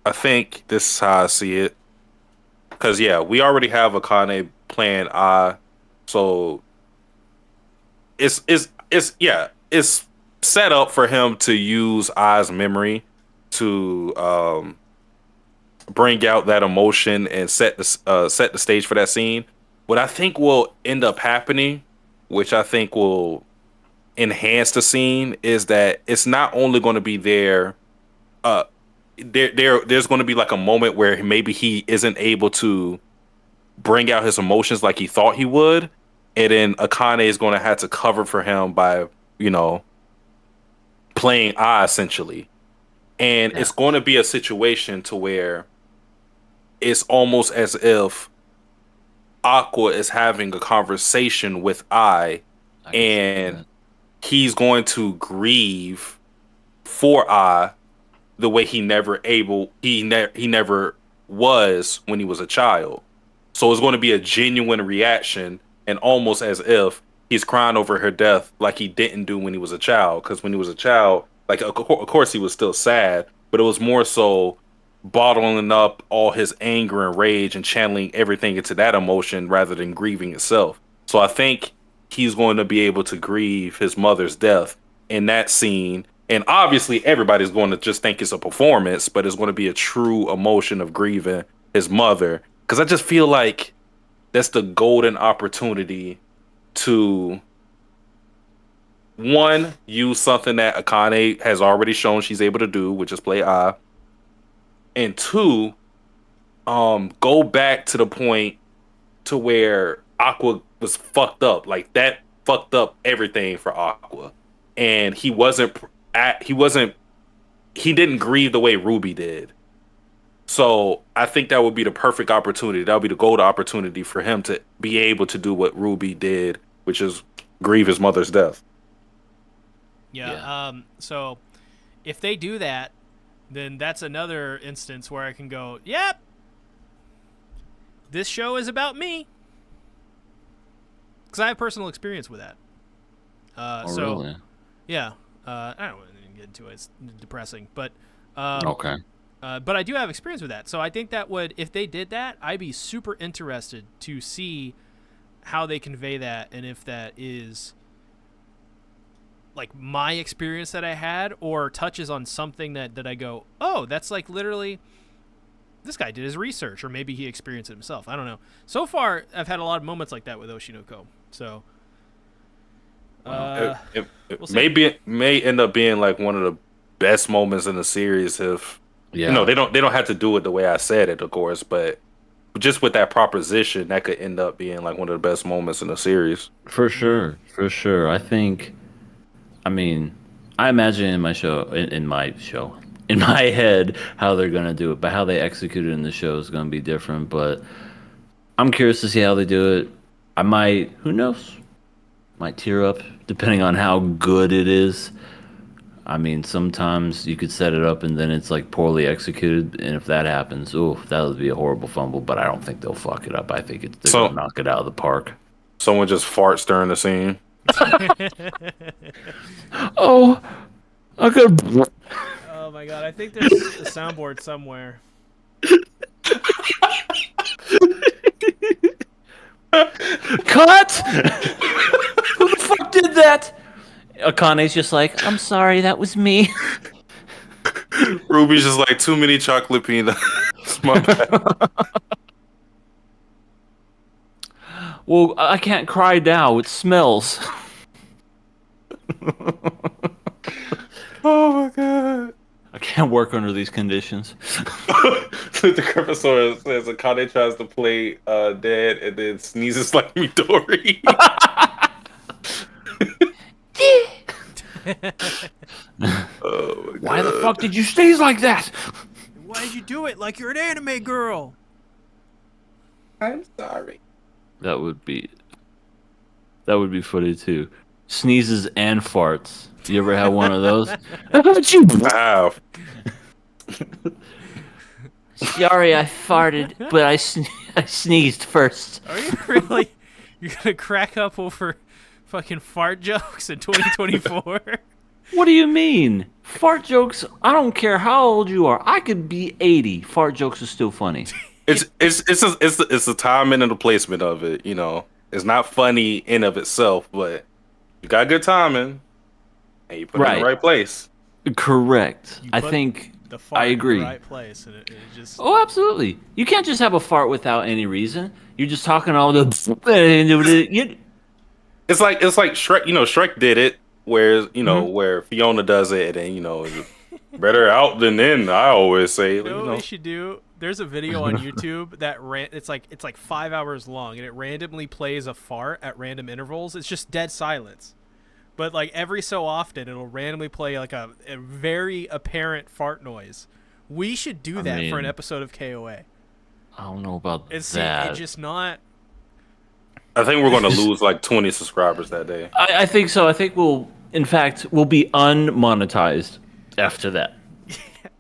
I think this is how I see it. Because we already have Akane playing so it's set up for him to use Ai's memory to bring out that emotion and set the stage for that scene. What I think will end up happening, which I think will enhance the scene, is that it's not only going to be there's going to be like a moment where maybe he isn't able to bring out his emotions like he thought he would, and then Akane is going to have to cover for him by playing Ai essentially. And it's going to be a situation to where it's almost as if Aqua is having a conversation with Ai, and he's going to grieve for Ai the way he never was when he was a child. So it's going to be a genuine reaction, and almost as if he's crying over her death like he didn't do when he was a child. Because when he was a child, like of course he was still sad, but it was more so bottling up all his anger and rage and channeling everything into that emotion rather than grieving itself. So I think he's going to be able to grieve his mother's death in that scene. And obviously everybody's going to just think it's a performance, but it's going to be a true emotion of grieving his mother. Because I just feel like that's the golden opportunity to one, use something that Akane has already shown she's able to do, which is play Ai. And two, go back to the point to where Aqua was fucked up. Like that fucked up everything for Aqua. And he didn't grieve the way Ruby did. So I think that would be the perfect opportunity. That would be the gold opportunity for him to be able to do what Ruby did, which is grieve his mother's death. Yeah. So if they do that, then that's another instance where I can go, yep, this show is about me. Because I have personal experience with that. Really? Yeah. I don't want to get into it. It's depressing. But Okay. but I do have experience with that. So I think that would, if they did that, I'd be super interested to see how they convey that and if that is like my experience that I had or touches on something that I go, oh, that's like literally this guy did his research or maybe he experienced it himself. I don't know. So far, I've had a lot of moments like that with Oshinoko. So It may end up being like one of the best moments in the series if Yeah. you know they don't have to do it the way I said it, of course, but just with that proposition, that could end up being like one of the best moments in the series. For sure. For sure. I mean, I imagine in my head, how they're going to do it, but how they execute it in the show is going to be different. But I'm curious to see how they do it. I might, who knows, might tear up depending on how good it is. I mean, sometimes you could set it up and then it's like poorly executed. And if that happens, that would be a horrible fumble. But I don't think they'll fuck it up. I think they're going to knock it out of the park. Someone just farts during the scene. Oh, I could. oh my god, I think there's a soundboard somewhere. Cut! Who the fuck did that? Akane's just like, I'm sorry, that was me. Ruby's just like, too many chocolate peanuts. My bad. Well, I can't cry now. It smells. Oh my god. I can't work under these conditions. The Crepusor says Akane tries to play dead and then sneezes like Midori. Oh my god. Why the fuck did you sneeze like that? Why did you do it like you're an anime girl? I'm sorry. That would be funny too. Sneezes and farts. You ever have one of those? Wow. Sorry, I farted, but I sneezed first. Are you really? You're gonna crack up over fucking fart jokes in 2024? What do you mean? Fart jokes, I don't care how old you are. I could be 80. Fart jokes are still funny. It's the timing and the placement of it, you know. It's not funny in of itself, but you got good timing and you put it in the right place. Correct. You I put think the fart I agree. in the right place, and it just. Oh, absolutely. You can't just have a fart without any reason. You're just talking all the. It's like Shrek. You know, Shrek did it, where where Fiona does it, and better out than in. I always say. You know what we should do? There's a video on YouTube that it's like 5 hours long, and it randomly plays a fart at random intervals. It's just dead silence, but like every so often, it'll randomly play like a very apparent fart noise. We should do that for an episode of KOA. I don't know about that. It's just not. I think we're going to lose like 20 subscribers that day. I think so. I think we'll be unmonetized after that.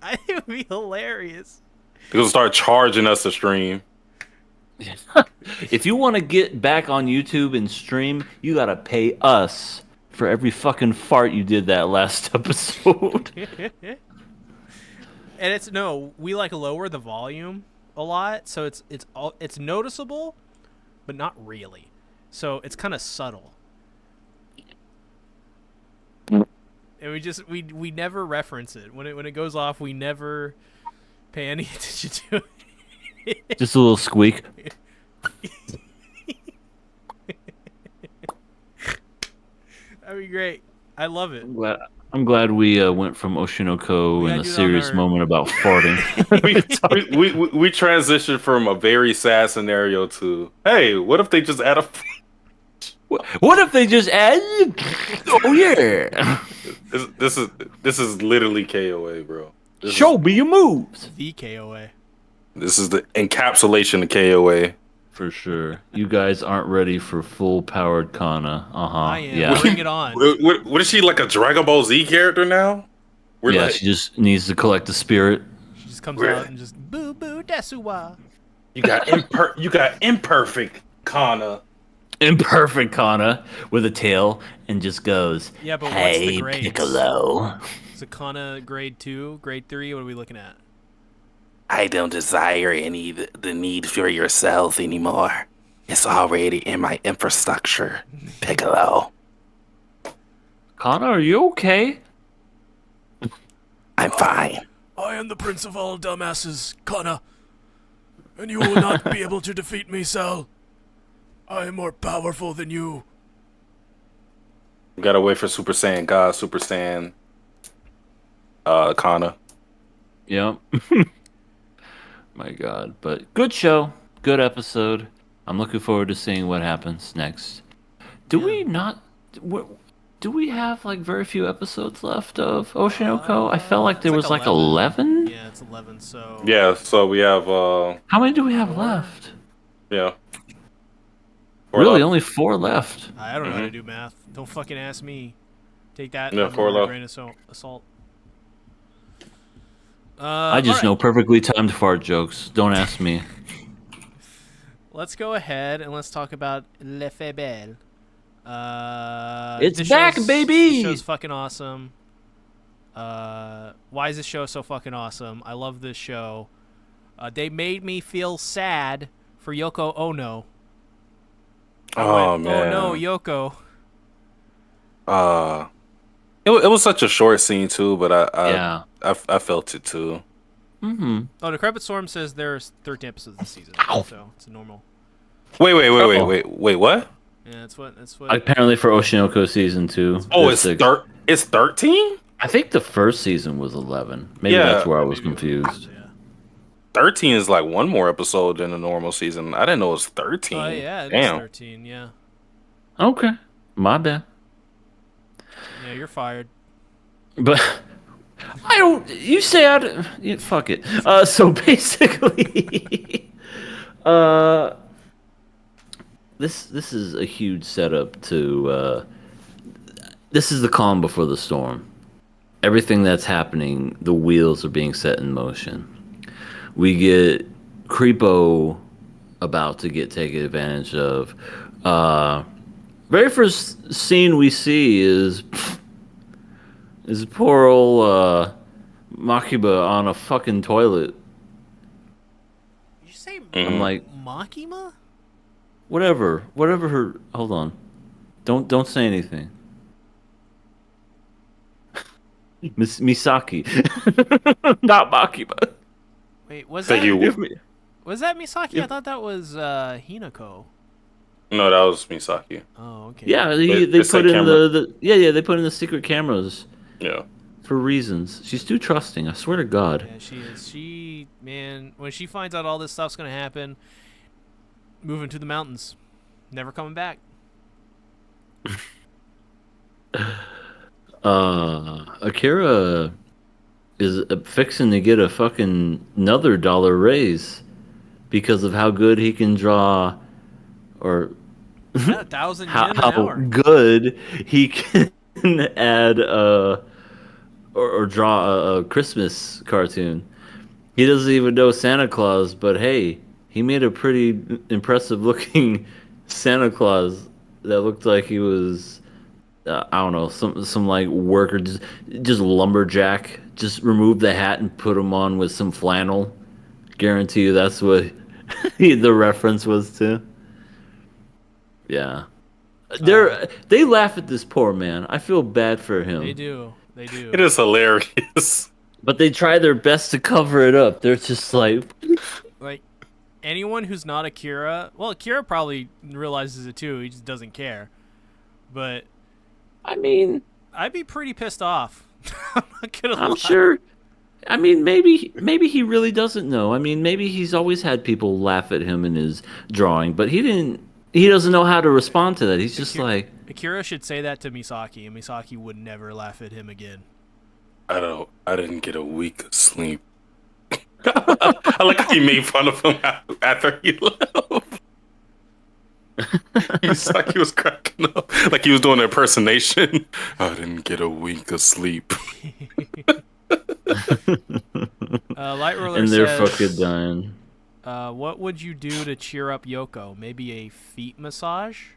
I think it would be hilarious. They're going to start charging us to stream. If you want to get back on YouTube and stream, you got to pay us for every fucking fart you did that last episode. And we like lower the volume a lot, so it's noticeable, but not really. So it's kind of subtle. And we never reference it. When it goes off, we never pay any attention to it. Just a little squeak. That'd be great. I love it. I'm glad we went from Oshinoko We in gotta a do it on serious our- moment about farting. we transitioned from a very sad scenario to, hey, what if they just add a? What if they just add? Oh yeah, This is literally KOA, bro. show me your moves. The KOA. This is the encapsulation of KOA. For sure, you guys aren't ready for full powered Kana. I am. Yeah, Bring it on. What is she, like a Dragon Ball Z character now? We're yeah. like, She just needs to collect the spirit. She just comes out and just boo boo desuwa. you got imperfect Kana. Imperfect Kana with a tail and just goes. Yeah, but what's the Hey grades? Piccolo. Is it Kana grade 2, grade 3? What are we looking at? I don't desire the need for yourself anymore. It's already in my infrastructure, Piccolo. Kana, are you okay? I'm fine. I am the prince of all dumbasses, Kana. And you will not be able to defeat me, Cell. I am more powerful than you. We gotta wait for Super Saiyan God, Super Saiyan Kana. Yep. My God, but good show, good episode. I'm looking forward to seeing what happens next. Do we not? Do we have like very few episodes left of Oshinoko? I felt like there was like 11. Yeah, it's 11, so... Yeah, so we have How many do we have left? yeah. Really, only 4 left. I don't know how to do math. Don't fucking ask me. Take that Yeah, with 4 a left. grain of salt. I just alright. know perfectly timed fart jokes. Don't ask me. Let's go ahead and let's talk about Le Fable. It's this back, show's- baby! This show's fucking awesome. Why is this show so fucking awesome? I love this show. They made me feel sad for Yoko Ono. Oh man. Oh no, Yoko. It was such a short scene too, but Yeah. I felt it too. Mm-hmm. Oh, Decrepit Storm says there's 13 episodes this season, so it's a normal. Wait, what? Yeah, that's what. Apparently for Oshinoko season 2. Oh, there's it's 13? I think the first season was 11. Maybe Yeah. that's where I was Maybe it confused. Yeah. 13 is like one more episode than a normal season. I didn't know it was 13. Oh yeah, it's Damn. 13. Yeah. Okay, my bad. Yeah, you're fired. But I don't. You say yeah, fuck it. So basically, this is a huge setup to. This is the calm before the storm. Everything that's happening, the wheels are being set in motion. We get Creepo about to get taken advantage of. Very first scene we see is poor old Makiba on a fucking toilet. Did you say I'm like, Makima? whatever her. Hold on, don't say anything. Misaki, not Makiba. Wait, was Thank that you. was that Misaki? Yeah. I thought that was Hinako. No, that was Misaki. Oh, okay. Yeah, They they set put in camera. they put in the secret cameras Yeah. for reasons. She's too trusting. I swear to God. Yeah, she is. She, man, when she finds out all this stuff's gonna happen, moving to the mountains, never coming back. Akira is fixing to get a fucking another dollar raise because of how good he can draw, or Yeah, 1,000 yen how, an how hour. good he can add or draw a Christmas cartoon. He doesn't even know Santa Claus, but hey, he made a pretty impressive looking Santa Claus that looked like he was I don't know, some like worker, just lumberjack. Just remove the hat and put him on with some flannel. Guarantee you that's what the reference was to. Yeah. They laugh at this poor man. I feel bad for him. They do. They do. It is hilarious. But they try their best to cover it up. They're just like, Like, anyone who's not Akira, well, Akira probably realizes it too. He just doesn't care. But I mean, I'd be pretty pissed off. I'm not gonna I'm lie. sure. I mean, maybe he really doesn't know. I mean, maybe he's always had people laugh at him in his drawing, but he didn't. He doesn't know how to respond to that. He's just like, Akira should say that to Misaki, and Misaki would never laugh at him again. I didn't get a week of sleep. I like how he made fun of him after he left. He's like he was cracking up, like he was doing an impersonation. I didn't get a week of sleep. Light Roller and they're says, fucking dying. what would you do to cheer up Yoko? Maybe a feet massage?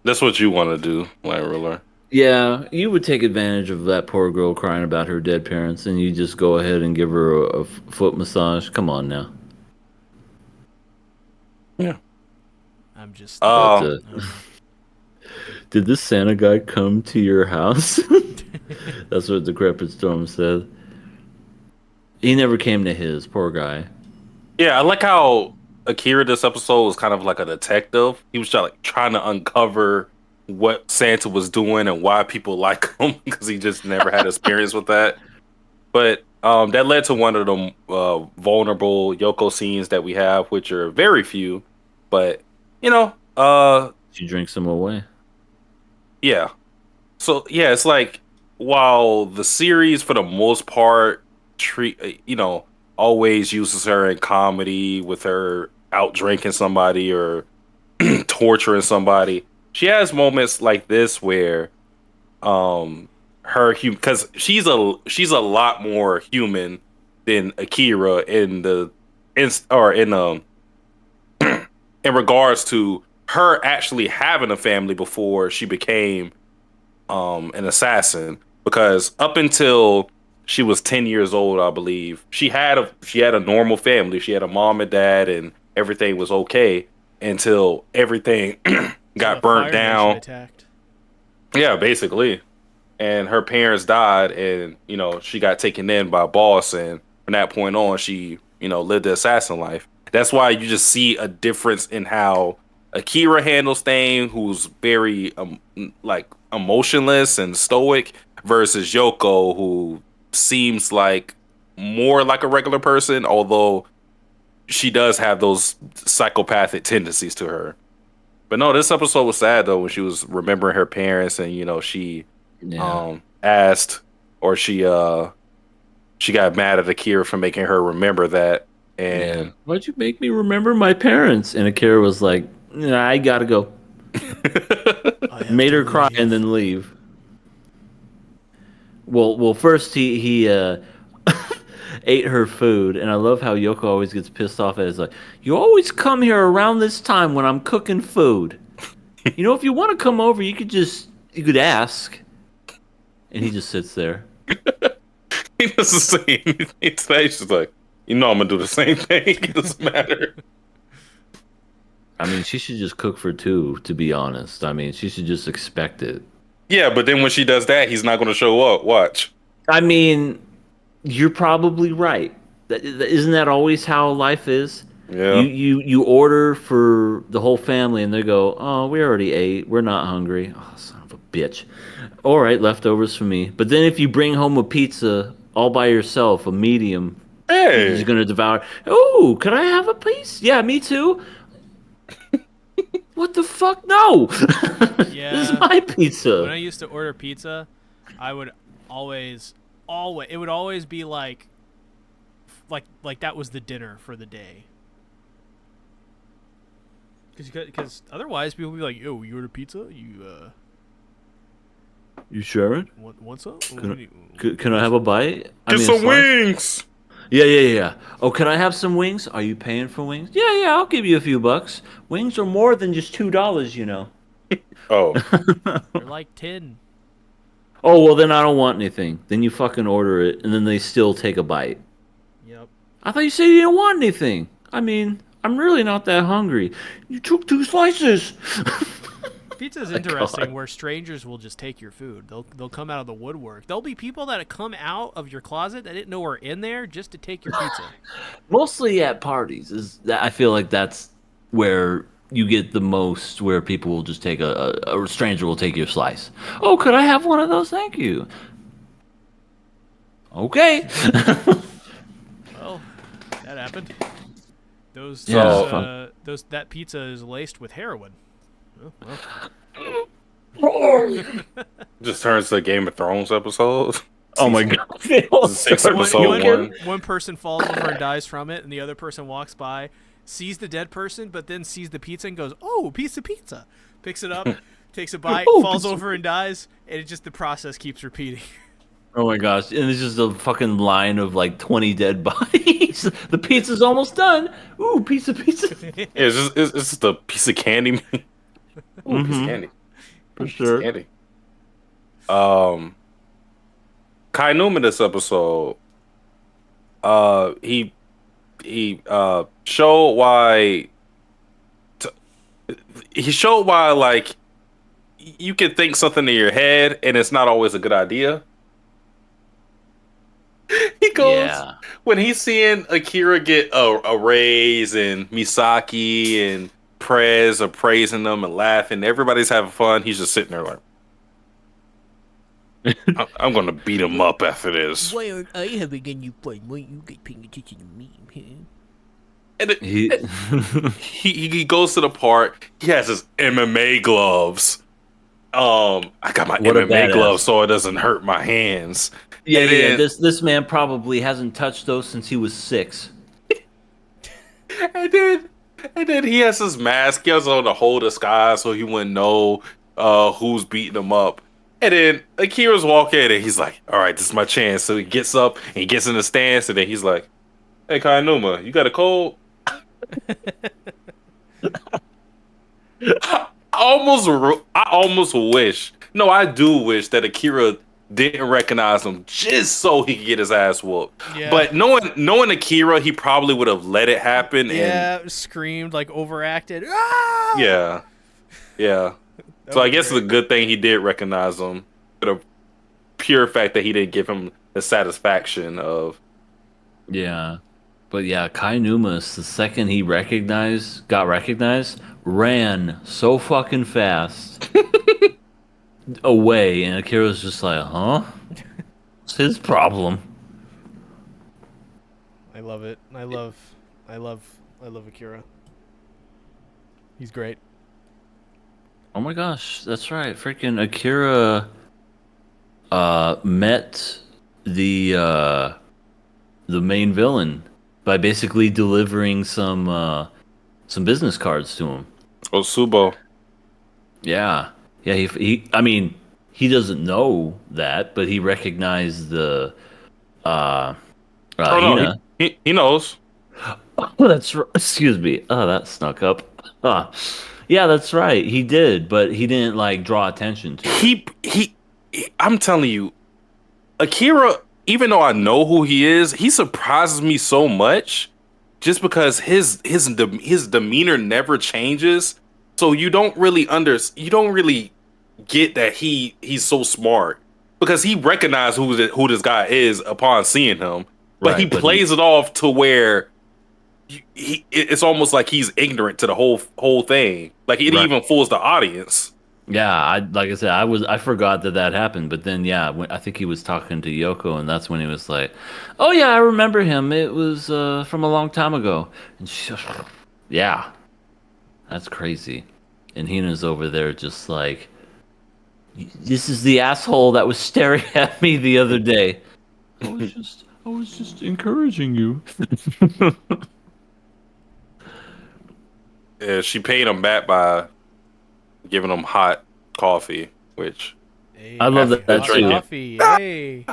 That's what you want to do, Light Roller. Yeah, you would take advantage of that poor girl crying about her dead parents, and you just go ahead and give her a foot massage. Come on now. Yeah. I'm just... But, did this Santa guy come to your house? That's what Decrepit Storm said. He never came to his, poor guy. Yeah, I like how Akira this episode was kind of like a detective. He was trying to uncover what Santa was doing and why people like him because he just never had experience with that. But that led to one of the vulnerable Yoko scenes that we have, which are very few. But She drinks him away. yeah. So yeah, it's like while the series for the most part always uses her in comedy with her out drinking somebody or torturing somebody, she has moments like this where because she's a lot more human than Akira in regards to her actually having a family before she became an assassin, because up until she was 10 years old, I believe, she had a normal family. She had a mom and dad and everything was okay until everything got burnt down. Attacked. Yeah, basically. And her parents died, and she got taken in by a boss, and from that point on she lived the assassin life. That's why you just see a difference in how Akira handles things, who's very emotionless and stoic, versus Yoko, who seems like more like a regular person, although she does have those psychopathic tendencies to her. But no, this episode was sad though when she was remembering her parents, and she asked, or she got mad at Akira for making her remember that. And why'd you make me remember my parents? And Akira was like, nah, I gotta go. Made her cry and then leave. Well, first he ate her food, and I love how Yoko always gets pissed off at it. It's like, you always come here around this time when I'm cooking food. If you want to come over, you could ask. And he just sits there. He doesn't say anything. He's just like, I'm gonna do the same thing. It doesn't matter. I mean, she should just cook for two, to be honest. I mean, she should just expect it. Yeah, but then when she does that, he's not gonna show up. Watch. I mean, you're probably right. Isn't that always how life is? Yeah. You order for the whole family, and they go, oh, we already ate. We're not hungry. Oh, son of a bitch. All right, leftovers for me. But then if you bring home a pizza all by yourself, a medium, hey, you're going to devour. Oh, could I have a piece? Yeah, me too. What the fuck? No. Yeah. This is my pizza. When I used to order pizza, I would always it would always be like that was the dinner for the day. Because otherwise people would be like, yo, you order pizza? You sharing? Want some? Can I have a bite? Get some wings. Yeah. Oh, can I have some wings? Are you paying for wings? Yeah, I'll give you a few bucks. Wings are more than just $2, Oh. They're like 10. Oh, well, then I don't want anything. Then you fucking order it, and then they still take a bite. Yep. I thought you said you didn't want anything. I mean, I'm really not that hungry. You took 2 slices. Pizza's interesting where strangers will just take your food. They'll come out of the woodwork. There'll be people that come out of your closet that didn't know were in there just to take your pizza. Mostly at parties. I feel like that's where you get the most where people will just take a stranger will take your slice. Oh, could I have one of those? Thank you. Okay. Well, that happened. Yeah. That pizza is laced with heroin. Oh, Just turns to a Game of Thrones episode. Oh my god. They all Six start episode puking. one. One person falls over and dies from it, and the other person walks by, sees the dead person, but then sees the pizza and goes, "Oh, piece of pizza!" Picks it up, takes a bite, Oh, falls pizza. over and dies, and it just the process keeps repeating. Oh my gosh. And it's just a fucking line of like 20 dead bodies. The pizza's almost done. Ooh, piece of pizza. Yeah, it's just a piece of candy. Ooh, piece of candy. For Piece of sure. candy. Kai Newman this episode, he showed why. He showed why, like, you can think something in your head and it's not always a good idea. He goes when he's seeing Akira get a raise and Misaki and Prez are praising them and laughing. Everybody's having fun. He's just sitting there like, I'm gonna beat him up after this. Why aren't I having a new fun? Why you get paying attention to me? And he goes to the park. He has his MMA gloves. I got my What a MMA badass. gloves so it doesn't hurt my hands. Yeah, And yeah. then- This man probably hasn't touched those since he was 6. And then he has his mask. He has on the whole disguise so he wouldn't know who's beating him up. And then Akira's walking and he's like, all right, this is my chance. So he gets up and he gets in the stance and then he's like, hey, Kainuma, you got a cold? I almost wish. No, I do wish that Akira didn't recognize him just so he could get his ass whooped. Yeah. But knowing Akira, he probably would have let it happen. Yeah, screamed, like, overacted. Ah! And yeah. So was I guess great. it's a good thing he did recognize him. For the pure fact that he didn't give him the satisfaction of. Yeah. But yeah, Kai Numas, the second he got recognized, ran so fucking fast away, and Akira's just like, huh? It's his problem. I love it. I love Akira. He's great. Oh my gosh, that's right. Freaking Akira met the main villain by basically delivering some business cards to him. Oh, Subo. Yeah. Yeah, I mean, he doesn't know that, but he recognized the Oh, Hina. no, he knows. Oh, that's right. Excuse me. Oh, that snuck up. Yeah, that's right. He did, but he didn't like draw attention to it. He I'm telling you, Akira, even though I know who he is, he surprises me so much just because his demeanor never changes. So you don't really get that he's so smart because he recognized who this guy is upon seeing him, but Right, he plays it off to where it's almost like he's ignorant to the whole thing. Like it Right. even fools the audience. Yeah, like I said, I forgot that happened, but then yeah, I think he was talking to Yoko, and that's when he was like, "Oh yeah, I remember him. It was from a long time ago." And she, yeah, that's crazy. And Hina's over there just like, "This is the asshole that was staring at me the other day." I was just encouraging you. Yeah, she paid him back by giving him hot coffee, which Hey, I love that hot too. coffee. Hey.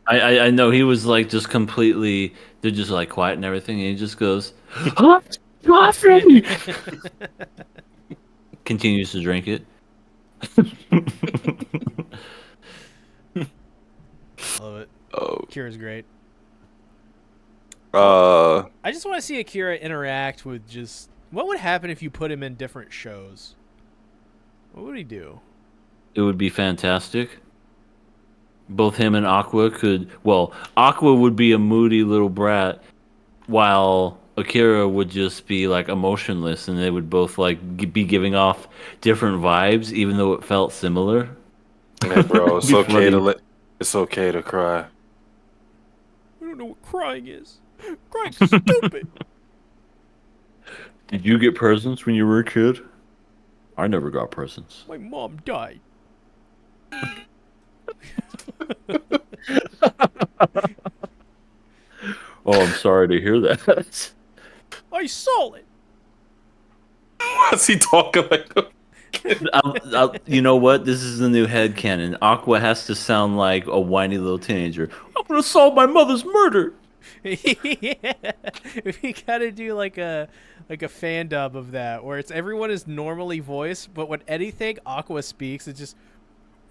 I know he was like just completely. They're just like quiet and everything, and he just goes, "Hot coffee." Continues to drink it. Love it. oh Akira's great. uh I just want to see Akira interact with just what would happen if you put him in different shows. What would he do? It would be fantastic. Both him and Aqua could. Well, Aqua would be a moody little brat, while Akira would just be like emotionless, and they would both like be giving off different vibes, even though it felt similar. Yeah, bro, It'd be funny. it's okay to cry. I don't know what crying is. Crying's stupid. Did you get presents when you were a kid? I never got presents. My mom died. Oh, I'm sorry to hear that. I saw it. Why's he talking like that? You know what? This is the new headcanon. Aqua has to sound like a whiny little teenager. I'm gonna solve my mother's murder. Yeah. We gotta do like a fan dub of that where it's everyone is normally voiced, but when anything Aqua speaks, it's just,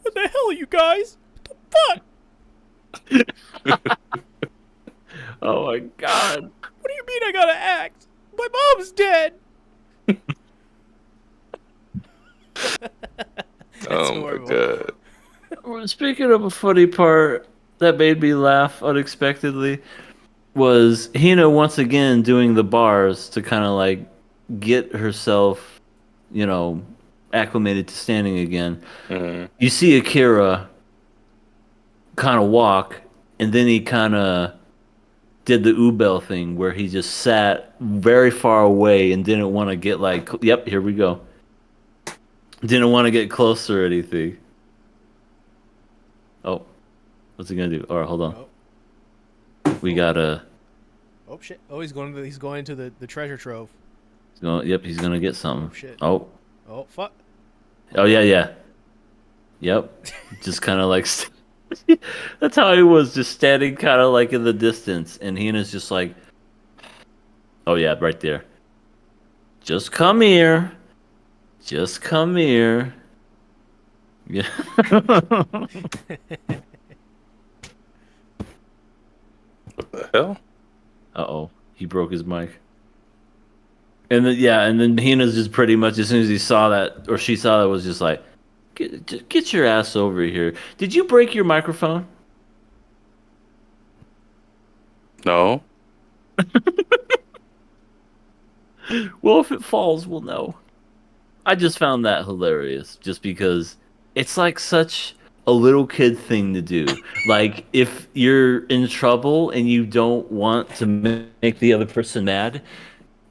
what the hell are you guys? What the fuck? Oh my god. What do you mean I gotta act? My mom's dead. Oh horrible. my god. Well, speaking of a funny part that made me laugh unexpectedly was Hina once again doing the bars to kind of like get herself, acclimated to standing again. Mhm. You see Akira kind of walk, and then he kind of did the Ubel thing where he just sat very far away and didn't want to get like, yep, here we go. Didn't want to get close or anything. Oh, what's he gonna do? All right, hold on. Oh. We gotta. Oh shit! Oh, he's going into the treasure trove. Yep, he's gonna get something. Oh shit! Oh, Oh fuck! oh yeah. Yep, just kind of like. That's how he was, just standing kind of like in the distance, and Hina's just like, oh yeah, right there. Just come here. Just come here. Yeah. What the hell? Uh-oh. He broke his mic. And then Hina's just pretty much, as soon as he saw that, or she saw that, was just like, get your ass over here. Did you break your microphone? No. Well, if it falls, we'll know. I just found that hilarious, just because it's like such a little kid thing to do. Like, if you're in trouble and you don't want to make the other person mad,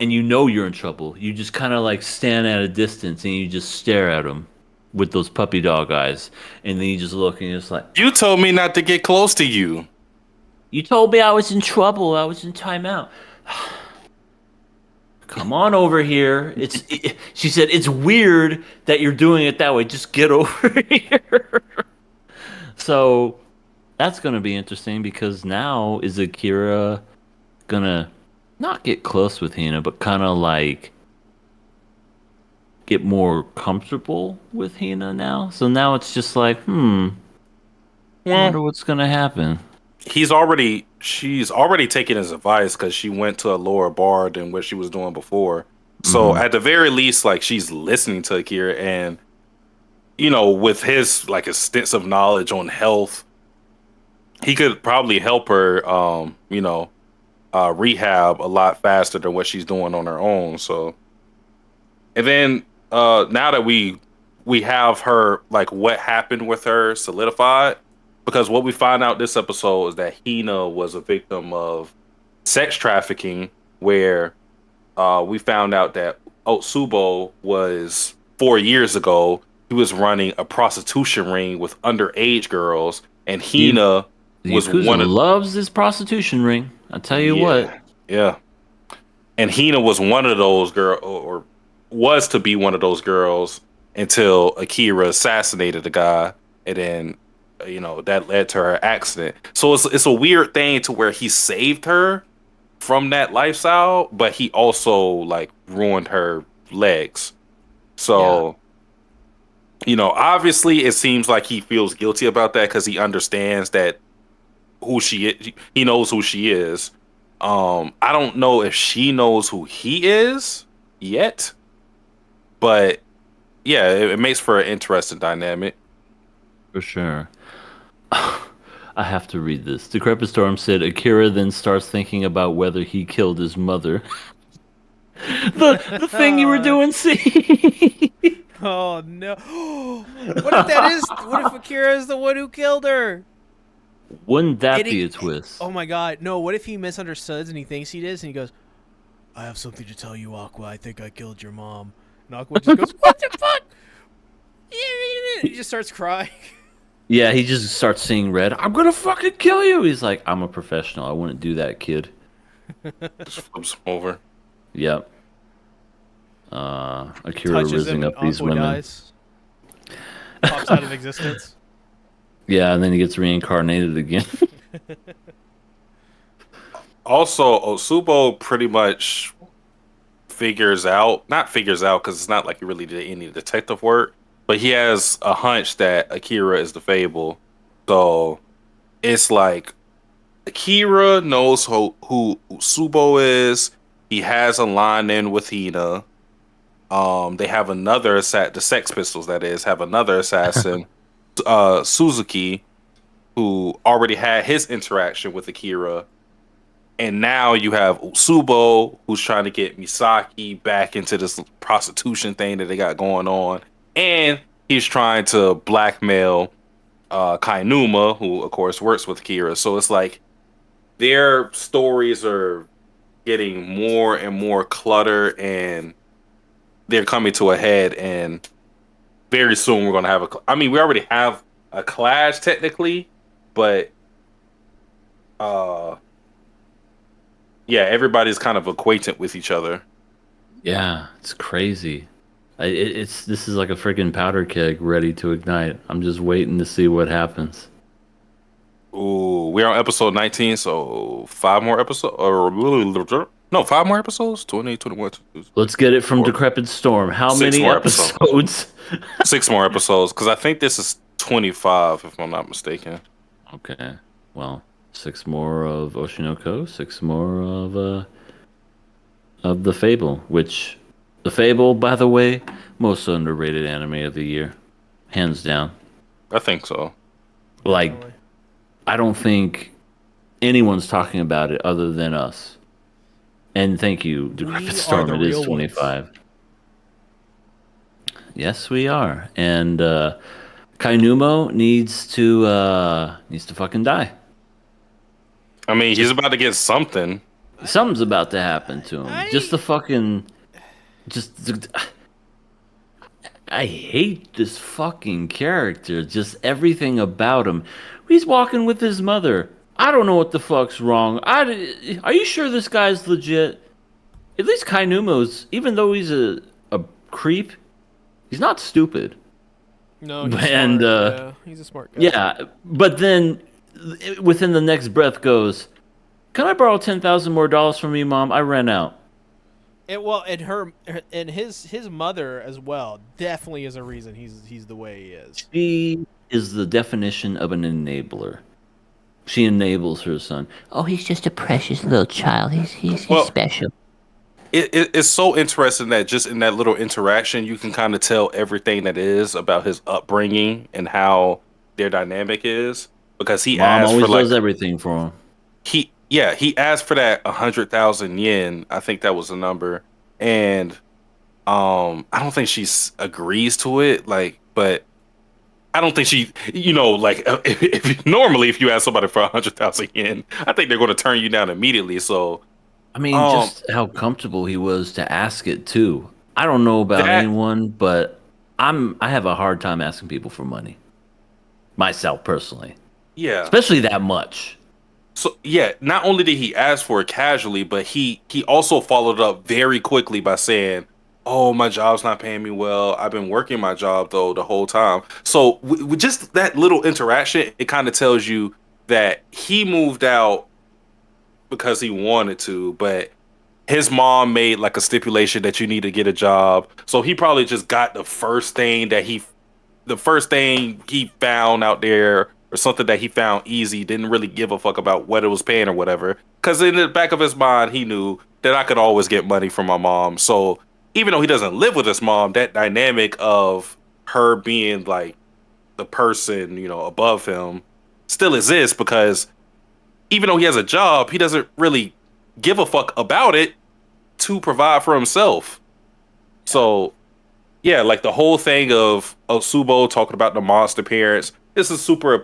and you know you're in trouble, you just kind of like stand at a distance and you just stare at them with those puppy dog eyes, and then you just look and you're just like, You told me not to get close to you. you told me I was in trouble, I was in timeout. Come on over here. She said, it's weird that you're doing it that way. Just get over here. So that's going to be interesting, because now is Akira going to not get close with Hina, but kind of like get more comfortable with Hina now? So now it's just like, I wonder what's going to happen. She's already taken his advice because she went to a lower bar than what she was doing before. So at the very least, like, she's listening to Akira, and with his like extensive knowledge on health, he could probably help her rehab a lot faster than what she's doing on her own. So, and then now that we have her, like, what happened with her solidified, because what we find out this episode is that Hina was a victim of sex trafficking, where we found out that Otsubo was 4 years ago. He was running a prostitution ring with underage girls, and Hina was Yakuza one of loves this prostitution ring. I tell you what. Yeah. And Hina was one of those girls, or was to be one of those girls, until Akira assassinated the guy, and then that led to her accident. So it's a weird thing to where he saved her from that lifestyle, but he also like ruined her legs. So obviously it seems like he feels guilty about that, because he understands that who she is. He knows who she is. I don't know if she knows who he is yet, but yeah, it makes for an interesting dynamic. For sure. I have to read this. Decrepit Storm said Akira then starts thinking about whether he killed his mother. the thing you were doing, see? Oh no! What if that is? What if Akira is the one who killed her? Wouldn't that And he- be a twist? Oh my god! No! What if he misunderstands and he thinks he does, and he goes, "I have something to tell you, Aqua. I think I killed your mom." And Aqua just goes, "What the fuck?" He just starts crying. Yeah, he just starts seeing red. I'm gonna fucking kill you. He's like, I'm a professional. I wouldn't do that, kid. Just flips him over. Yep. Akira Touches rising him, up and these Aqua women. dies. Pops out of existence. Yeah, and then he gets reincarnated again. Also, Osubo pretty much not figures out because it's not like he really did any detective work, but he has a hunch that Akira is the Fable. So it's like Akira knows who Osubo is. He has a line in with Hina. They have another the Sex Pistols, that is, have another assassin, Suzuki, who already had his interaction with Akira. And now you have Usubo, who's trying to get Misaki back into this prostitution thing that they got going on. And he's trying to blackmail Kainuma, who, of course, works with Kira. So it's like their stories are getting more and more cluttered, and they're coming to a head. And very soon we're going to have we already have a clash, technically, but... yeah, everybody's kind of acquainted with each other. Yeah, it's crazy. This is like a freaking powder keg ready to ignite. I'm just waiting to see what happens. Ooh, we're on episode 19, so 5 more episodes? Or no, 5 more episodes? 20, 21. Let's get it from Decrepit Storm. How 6 many more episodes? 6 more episodes, because I think this is 25, if I'm not mistaken. Okay, well, 6 more of Oshinoko, 6 more of the Fable, which the Fable, by the way, most underrated anime of the year, hands down. I think so. Like, I don't think anyone's talking about it other than us. And thank you, Decrepit Storm. It is 25. Yes, we are. And Kainumo needs to fucking die. I mean, he's about to get something. Something's about to happen to him. I hate this fucking character. Just everything about him. He's walking with his mother. I don't know what the fuck's wrong. Are you sure this guy's legit? At least Kainumo's, even though he's a creep, he's not stupid. No, he's smart. Yeah, he's a smart guy. Yeah, but then within the next breath goes, "Can I borrow $10,000 more from you, Mom? I ran out." And his mother as well definitely is a reason he's the way he is. She is the definition of an enabler. She enables her son. Oh, he's just a precious little child. He's special. It's so interesting that just in that little interaction, you can kind of tell everything that is about his upbringing and how their dynamic is. Because he Mom asked always for does everything for him. He asked for that 100,000 yen. I think that was the number, and I don't think she agrees to it. But I don't think she, normally if you ask somebody for 100,000 yen, I think they're going to turn you down immediately. So, I mean, just how comfortable he was to ask it too. I don't know about anyone, but I have a hard time asking people for money. Myself personally. Yeah. Especially that much. So yeah, not only did he ask for it casually, but he also followed up very quickly by saying, "Oh, my job's not paying me well. I've been working my job though the whole time." So with just that little interaction, it kind of tells you that he moved out because he wanted to, but his mom made like a stipulation that you need to get a job. So he probably just got the first thing he found out there, or something that he found easy, didn't really give a fuck about what it was paying or whatever. Because in the back of his mind, he knew that I could always get money from my mom. So even though he doesn't live with his mom, that dynamic of her being like the person, above him, still exists because even though he has a job, he doesn't really give a fuck about it to provide for himself. So, yeah, like the whole thing of Osubo talking about the monster parents, this is super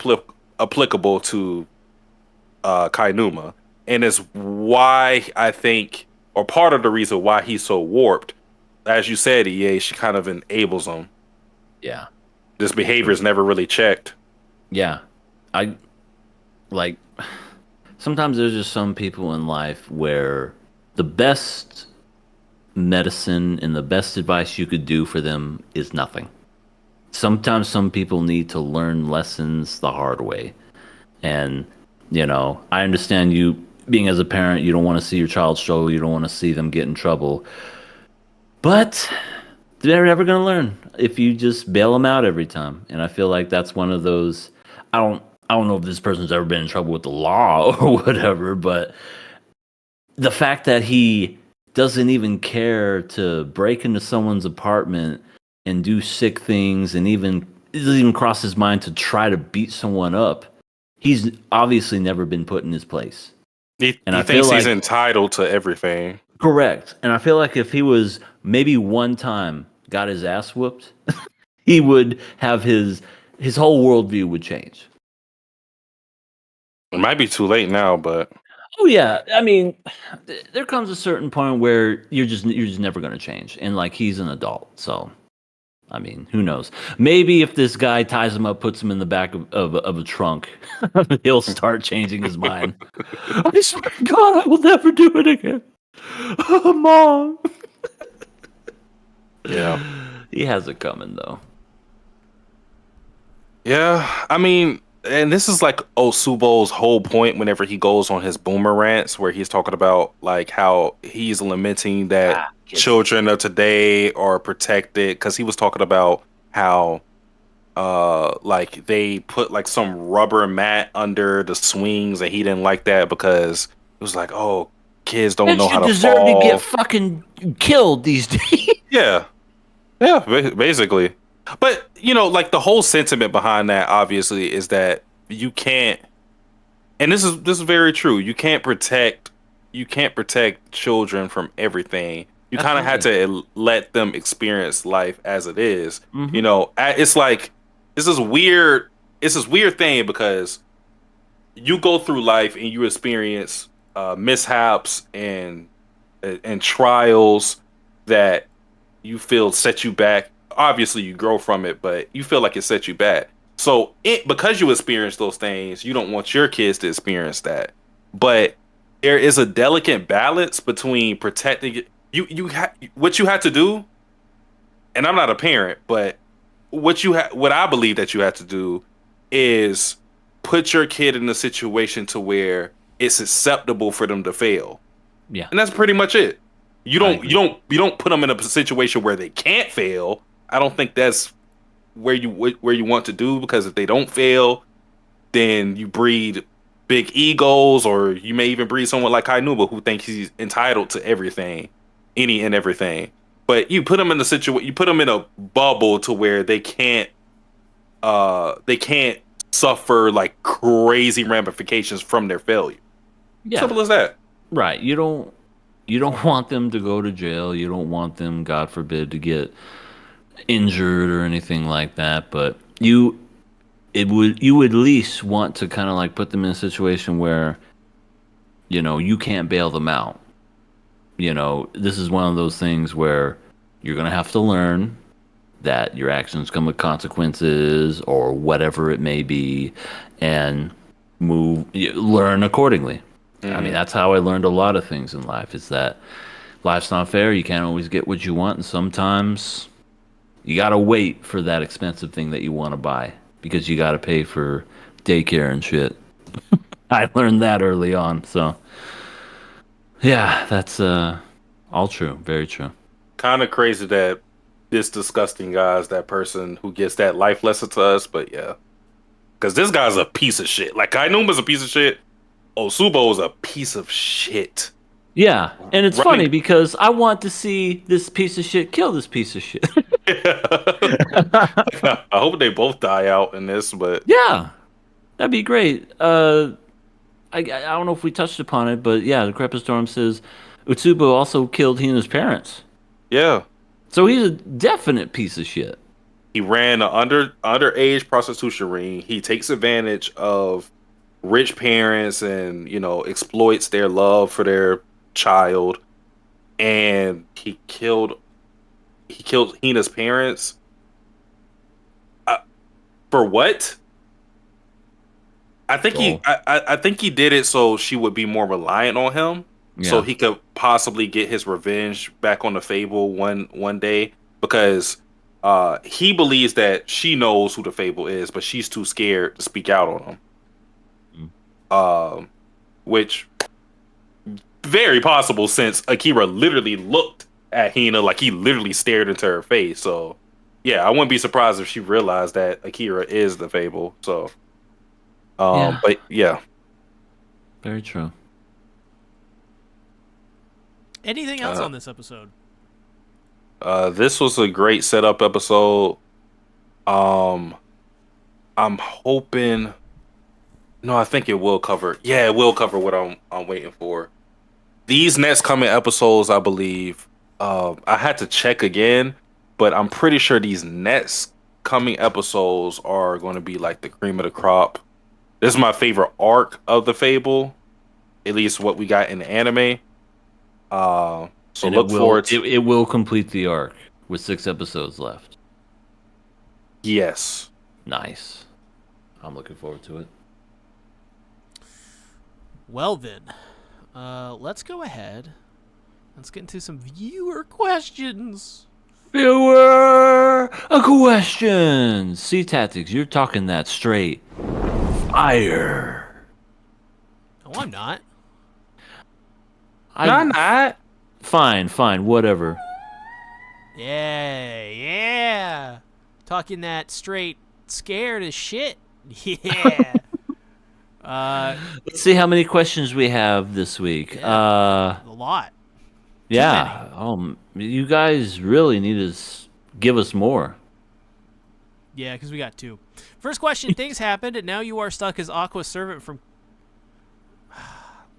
applicable to Kainuma. And it's why I think, or part of the reason why he's so warped. As you said, EA, she kind of enables him. Yeah. This behavior is never really checked. Yeah. I like sometimes there's just some people in life where the best medicine and the best advice you could do for them is nothing. Sometimes some people need to learn lessons the hard way. And, I understand you being as a parent, you don't want to see your child struggle, you don't want to see them get in trouble. But they're never going to learn if you just bail them out every time. And I feel like that's one of those I don't know if this person's ever been in trouble with the law or whatever, but the fact that he doesn't even care to break into someone's apartment and do sick things, and it doesn't even cross his mind to try to beat someone up, he's obviously never been put in his place. He thinks he's entitled to everything. Correct. And I feel like if he was maybe one time got his ass whooped, he would have his whole worldview would change. It might be too late now, but oh yeah, I mean, there comes a certain point where you're just never going to change, and like he's an adult, so I mean, who knows? Maybe if this guy ties him up, puts him in the back of a trunk, he'll start changing his mind. I swear to God, I will never do it again. Oh, Mom. Yeah, he has it coming though. Yeah, I mean, and this is like Osubo's whole point whenever he goes on his boomer rants, where he's talking about like how he's lamenting that children of today are protected, because he was talking about how like they put like some rubber mat under the swings, and he didn't like that because it was like, oh, kids don't know how to deserve fall. to get fucking killed these days. Yeah, basically. But like the whole sentiment behind that obviously is that you can't, and this is very true. You can't protect children from everything. You kind of have to let them experience life as it is. Mm-hmm. It's like it's this weird thing because you go through life and you experience mishaps and trials that you feel set you back. Obviously you grow from it, but you feel like it set you back. So because you experience those things, you don't want your kids to experience that. But there is a delicate balance between protecting what you have to do. And I'm not a parent, but what I believe that you have to do is put your kid in a situation to where it's acceptable for them to fail. Yeah. And that's pretty much it. You don't put them in a situation where they can't fail. I don't think that's where you want to do, because if they don't fail, then you breed big egos, or you may even breed someone like Kainuba who thinks he's entitled to everything, any and everything. But you put them in a situation, you put them in a bubble to where they can't suffer like crazy ramifications from their failure. Yeah. Simple as that. Right. You don't want them to go to jail. You don't want them, God forbid, to get injured or anything like that. But you would at least want to kind of like put them in a situation where, you can't bail them out. This is one of those things where you're going to have to learn that your actions come with consequences or whatever it may be, and learn accordingly. I mean, that's how I learned a lot of things in life, is that life's not fair. You can't always get what you want. And sometimes you got to wait for that expensive thing that you want to buy, because you got to pay for daycare and shit. I learned that early on. So, yeah, that's all true. Very true. Kind of crazy that this disgusting guy is that person who gets that life lesson to us. But yeah, because this guy's a piece of shit. Like, Kainuma's a piece of shit. Osubo is a piece of shit. Yeah, and it's funny because I want to see this piece of shit kill this piece of shit. I hope they both die out in this, but yeah, That'd be great. I don't know if we touched upon it, but yeah, the Crepa Storm says Utsubo also killed Hina's parents. Yeah. So he's a definite piece of shit. He ran an underage prostitution ring. He takes advantage of rich parents and, exploits their love for their child. And he killed Hina's parents. For what? I think I think he did it so she would be more reliant on him, so he could possibly get his revenge back on the Fable one day, because he believes that she knows who the Fable is, but she's too scared to speak out on him. Which very possible, since Akira literally looked at Hina like he literally stared into her face. So yeah, I wouldn't be surprised if she realized that Akira is the Fable. So. But yeah, very true. Anything else on this episode? This was a great setup episode. I'm hoping. No, I think it will cover. Yeah, it will cover what I'm waiting for. These next coming episodes, I believe. I had to check again, but I'm pretty sure these next coming episodes are going to be like the cream of the crop. This is my favorite arc of the Fable, at least what we got in the anime. So and look forward to it. Will complete the arc with 6 episodes left. Yes. Nice. I'm looking forward to it. Well then, let's go ahead. Let's get into some viewer questions. Viewer questions. C Tactics, you're talking that straight. Fire. No, I'm not. I'm not. Fine, whatever. Yeah. Talking that straight, scared as shit. Yeah. Let's see how many questions we have this week. A lot. Yeah. You guys really need to give us more. Yeah, because we got 2. First question: things happened, and now you are stuck as Aqua's servant from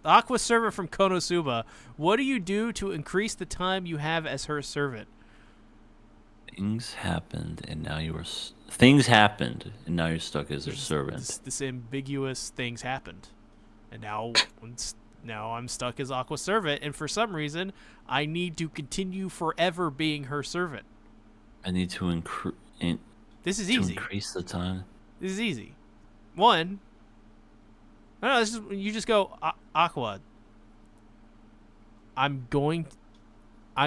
Konosuba. What do you do to increase the time you have as her servant? Things happened, and now you're stuck as her servant. This ambiguous things happened, and now I'm stuck as Aqua's servant, and for some reason, I need to continue forever being her servant. I need to increase. This is easy. Increase the time. This is easy. One. No, you just go, Aqua. I'm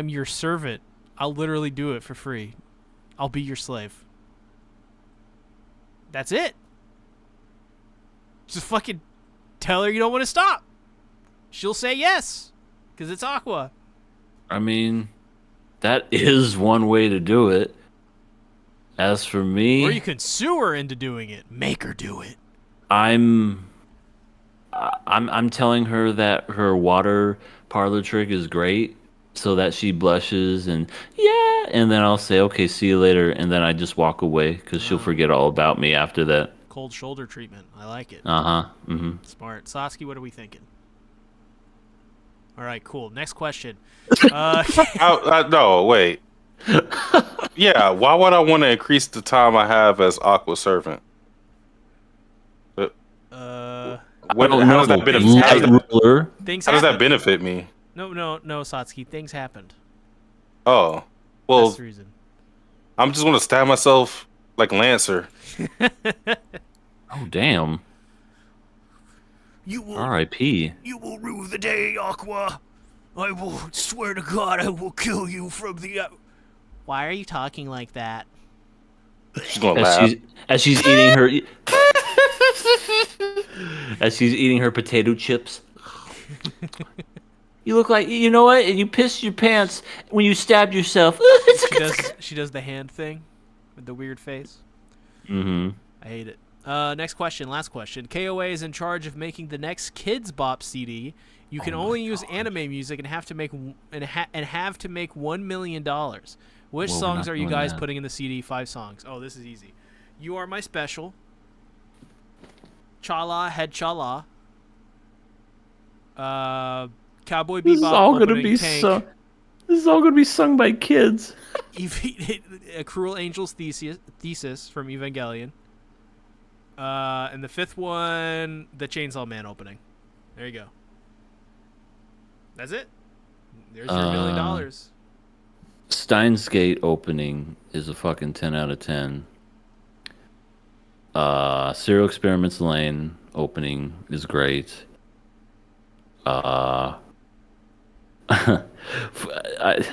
your servant. I'll literally do it for free. I'll be your slave. That's it. Just fucking tell her you don't want to stop. She'll say yes, because it's Aqua. I mean, that is one way to do it. As for me... Or you can sue her into doing it. Make her do it. I'm telling her that her water parlor trick is great, so that she blushes and then I'll say, okay, see you later, and then I just walk away because she'll forget all about me after that. Cold shoulder treatment. I like it. Mm-hmm. Smart. Sasuke, what are we thinking? All right, cool. Next question. No, wait. Yeah, why would I want to increase the time I have as Aqua's servant? How does that benefit me? No, Satsuki. Things happened. Oh, well, that's the reason. I'm just gonna stab myself like Lancer. Oh, damn. R.I.P. You will rue the day, Aqua. I will swear to God, I will kill you from the. Why are you talking like that? She's gonna laugh as she's eating her. As she's eating her potato chips. You look like, you know what? You pissed your pants when you stabbed yourself. She does the hand thing with the weird face. Mm-hmm. I hate it. Next question, last question. KOA is in charge of making the next Kids Bop CD. You can only use anime music and have to make $1 million. Which songs are you guys putting in the CD? 5 songs. Oh, this is easy. You Are My Special. Chala Head Chala. Cowboy This is Bebop all gonna opening be Tank. sung. This is all gonna be sung by kids. A Cruel Angel's Thesis from Evangelion. And the fifth one, the Chainsaw Man opening. There you go. That's it. There's your $1 million. Steins Gate opening is a fucking 10 out of 10. Serial Experiments Lane opening is great.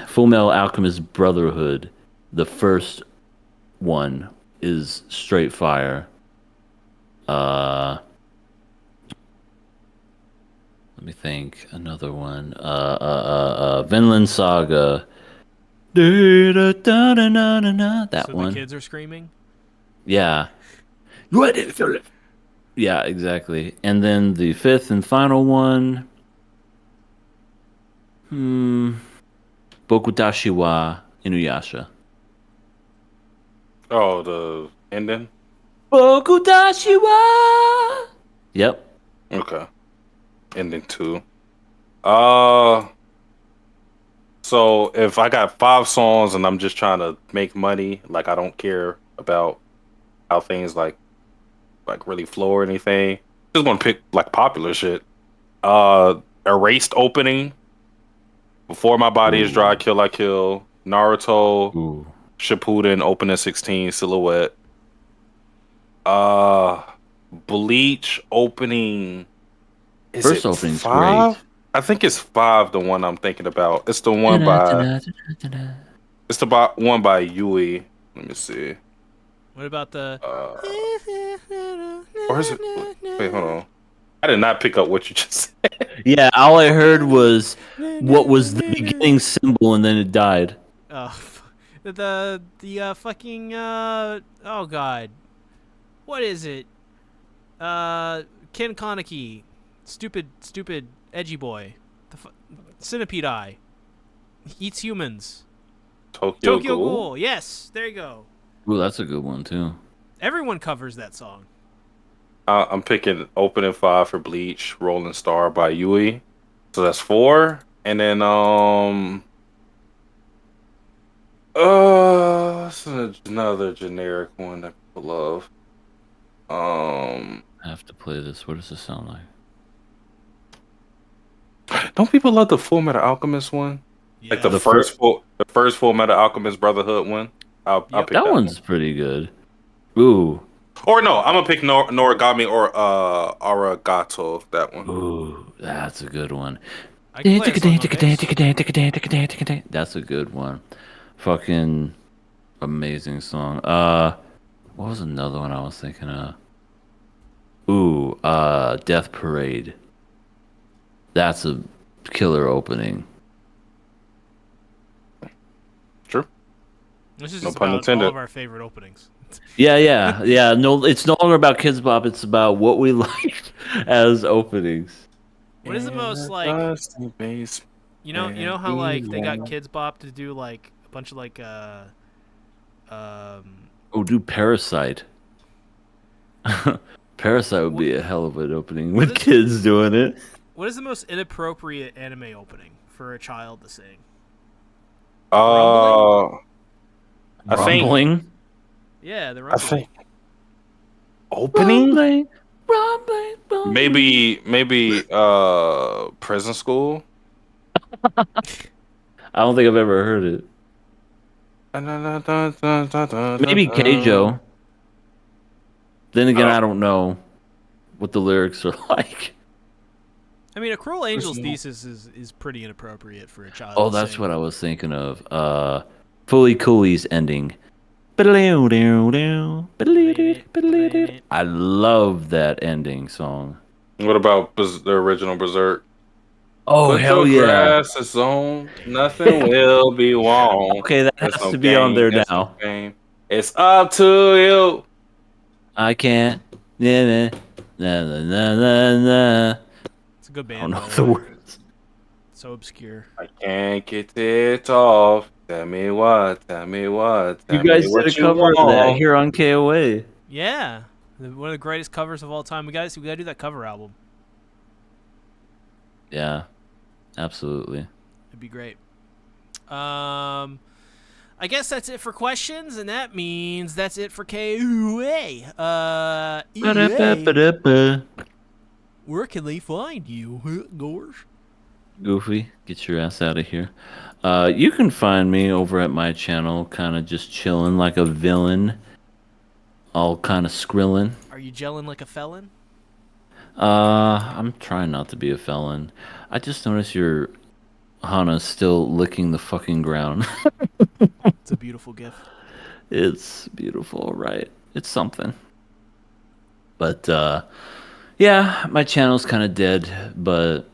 Full Metal Alchemist Brotherhood, the first one is straight fire. Let me think. Another one. Vinland Saga. That So one. the kids are screaming. Yeah. Yeah, exactly. And then the fifth and final one. Bokutashi wa Inuyasha. Oh, the ending. Bokutashi wa. Yep. Okay. Ending 2. So if I got 5 songs and I'm just trying to make money, like I don't care about how things like really flow or anything, just gonna pick like popular shit. Erased opening. Before My Body Is Dry, Kill I Kill. Naruto. Ooh. Shippuden opening 16 Silhouette. Bleach opening. Is First it opening's 5? great. I think it's 5. The one I'm thinking about. It's the one by. It's the one by Yui. Let me see. What about the? Or is it? Wait, hold on. I did not pick up what you just said. Yeah, all I heard was what was the beginning symbol and then it died. Oh, the fucking oh god, what is it? Ken Kaneki, stupid edgy boy, Centipede Eye, eats humans. Tokyo Ghoul. Yes, there you go. Ooh, that's a good one too. Everyone covers that song. I'm picking opening 5 for Bleach, Rolling Star by Yui. So that's 4. And then it's another generic one that people love. I have to play this. What does this sound like? Don't people love the Full Metal Alchemist one? Yeah. Like the The first Full Metal Alchemist Brotherhood one. I'll pick That that one's pretty good. Ooh. Or no, I'm gonna pick Noragami or Arigato. That one. Ooh, that's a good one. I can play a song on bass. That's a good one. Fucking amazing song. What was another one I was thinking of? Ooh, Death Parade. That's a killer opening. True. This is No just pun about intended. all of our favorite openings. Yeah. No, it's no longer about Kids Bop. It's about what we like as openings. What is the most like? You know how like they got Kids Bop to do like a bunch of like Oh, do Parasite. Parasite would be a hell of an opening with kids doing it. What is the most inappropriate anime opening for a child to sing? I think Rumbling. Yeah, the I Rumbling. think opening Rumbling. maybe Prison School. I don't think I've ever heard it. Maybe Keijo. Then again, I don't know what the lyrics are like. I mean, A Cruel Angel's Thesis is pretty inappropriate for a child. Oh, to that's sing. what I was thinking of. Fully Cooley's ending. I love that ending song. What about the original Berserk? Oh, Put hell your yeah. glasses on, nothing will be wrong. Okay, that There's has no to be on there there's no now. game. It's up to you. I can't. Nah, nah, nah, nah, nah, nah. It's a good I band. don't know by the the way. words. So obscure. I can't get it off. Tell me what. Tell You me guys did what a you cover of that want. here on KOA. Yeah, One of the greatest covers of all time. We gotta do that cover album. Yeah, absolutely. It'd be great. I guess that's it for questions, and that means that's it for KOA. EA, Ba-da-ba-ba-da-ba. where can they find you, Gorge? Goofy, get your ass out of here. You can find me over at my channel, kind of just chilling like a villain, all kind of skrilling. Are you gelling like a felon? I'm trying not to be a felon. I just noticed your Hana's still licking the fucking ground. It's a beautiful gift. It's beautiful, right? It's something. But yeah, my channel's kind of dead, but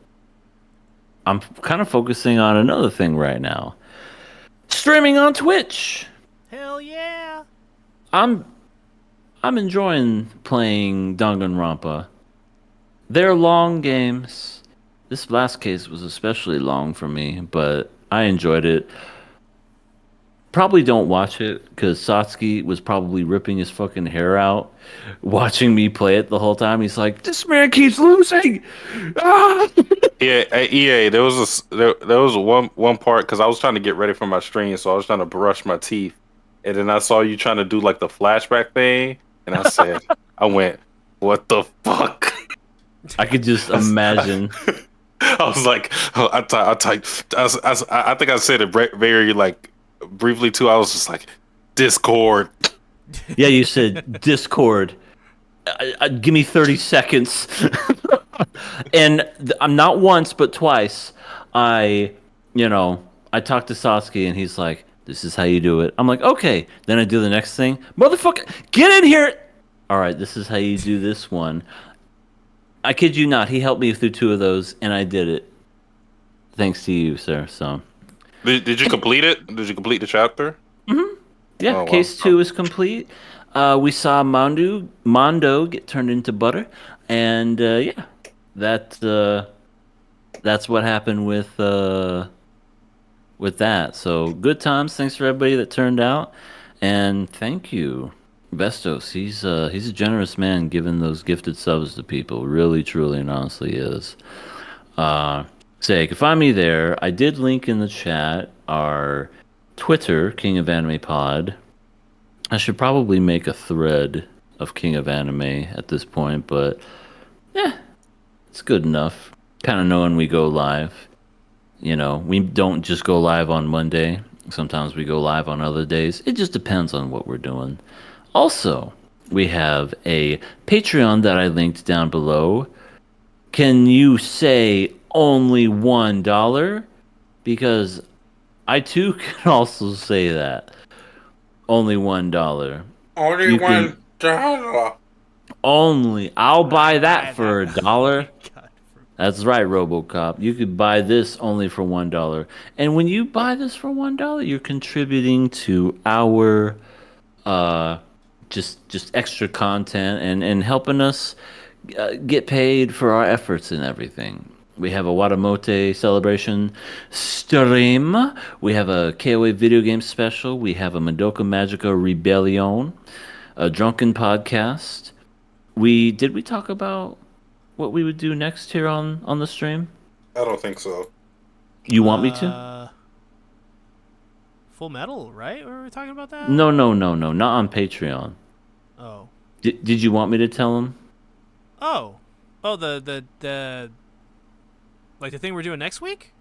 I'm kind of focusing on another thing right now. Streaming on Twitch. Hell yeah! I'm enjoying playing Danganronpa. They're long games. This last case was especially long for me, but I enjoyed it. Probably don't watch it because Satsuki was probably ripping his fucking hair out watching me play it the whole time. He's like, "This man keeps losing." Ah! Yeah, at EA, there was one part because I was trying to get ready for my stream, so I was trying to brush my teeth, and then I saw you trying to do like the flashback thing, and I said, I went, "What the fuck?" I could just imagine. I was like, I think I said it very like briefly too. I was just like, Discord. Yeah, you said Discord. Give me 30 seconds. And I'm not once, but twice. I talked to Sasuke, and he's like, "This is how you do it." I'm like, "Okay." Then I do the next thing. Motherfucker, get in here! All right, this is how you do this one. I kid you not. He helped me through 2 of those, and I did it. Thanks to you, sir. So. Did you complete it? Did you complete the chapter? Mm-hmm. Yeah, Oh, wow. case 2 is complete. We saw Mondo get turned into butter, and yeah, that's what happened with that. So good times. Thanks for everybody that turned out, and thank you, Vestos. He's a generous man, giving those gifted subs to people. Really, truly, and honestly is. So you can find me there. I did link in the chat our Twitter, King of Anime Pod. I should probably make a thread of King of Anime at this point, but yeah, it's good enough. Kind of knowing we go live. We don't just go live on Monday. Sometimes we go live on other days. It just depends on what we're doing. Also, we have a Patreon that I linked down below. Can you say only $1? Because I too can also say that. Only $1. Only $1. Only. I'll buy that for $1. That's right, RoboCop. You could buy this only for $1. And when you buy this for $1, you're contributing to our just extra content and helping us get paid for our efforts and everything. We have a Watamote celebration stream. We have a KOA video game special. We have a Madoka Magica Rebellion, a drunken podcast. We talk about what we would do next here on the stream? I don't think so. You want me to? Full Metal, right? Were we talking about that? No, not on Patreon. Oh. Did you want me to tell him? Oh, the like the thing we're doing next week?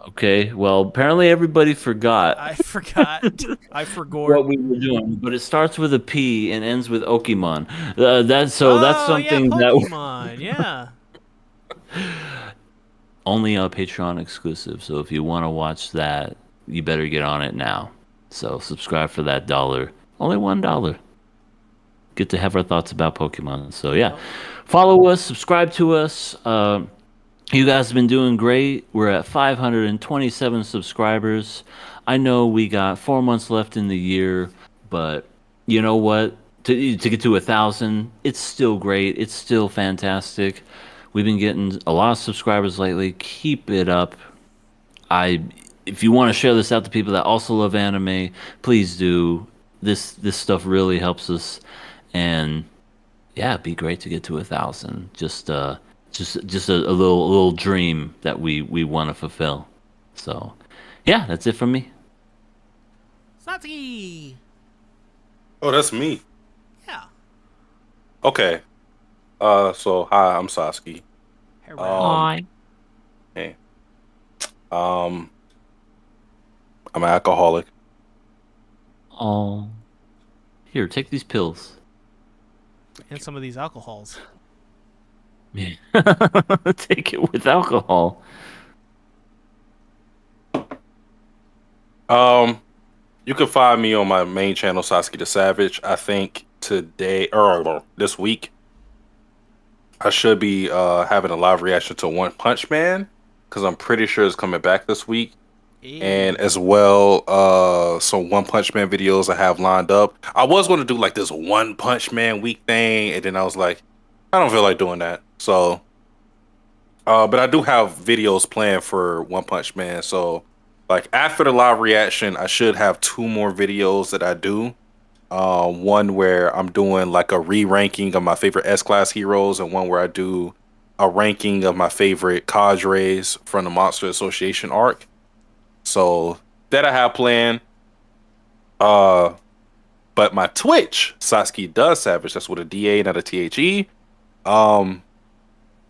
Okay, well, apparently everybody forgot. I forgot. I forgot what we were doing, but it starts with a P and ends with Okimon. That's something Pokemon, yeah. Only a Patreon exclusive. So if you want to watch that, you better get on it now. So subscribe for that $1. Only $1. Get to have our thoughts about Pokemon. So yeah, follow us, subscribe to us. You guys have been doing great. We're at 527 subscribers. I know we got 4 months left in the year, but you know what? To get to 1,000, it's still great. It's still fantastic. We've been getting a lot of subscribers lately. Keep it up. If you want to share this out to people that also love anime, please do. this stuff really helps us, and yeah, it'd be great to get to 1,000. Just a little dream that we want to fulfill. So, yeah, that's it from me. Satsuki. Oh, that's me. Yeah. Okay. So hi, I'm Sasuke. Hello. Hey. Um, I'm an alcoholic. Oh, here, take these pills. And some of these alcohols. Yeah. Take it with alcohol. You can find me on my main channel, Sasuke the Savage. I think today or this week, I should be having a live reaction to One Punch Man because I'm pretty sure it's coming back this week. And as well, some One Punch Man videos I have lined up. I was going to do like this One Punch Man week thing, and then I was like, I don't feel like doing that. So, but I do have videos planned for One Punch Man. So, like after the live reaction, I should have 2 more videos that I do. One where I'm doing like a re-ranking of my favorite S-class heroes, and one where I do a ranking of my favorite cadres from the Monster Association arc. So that I have planned. But my Twitch, Sasuke Does Savage, that's with a DA, not a THE.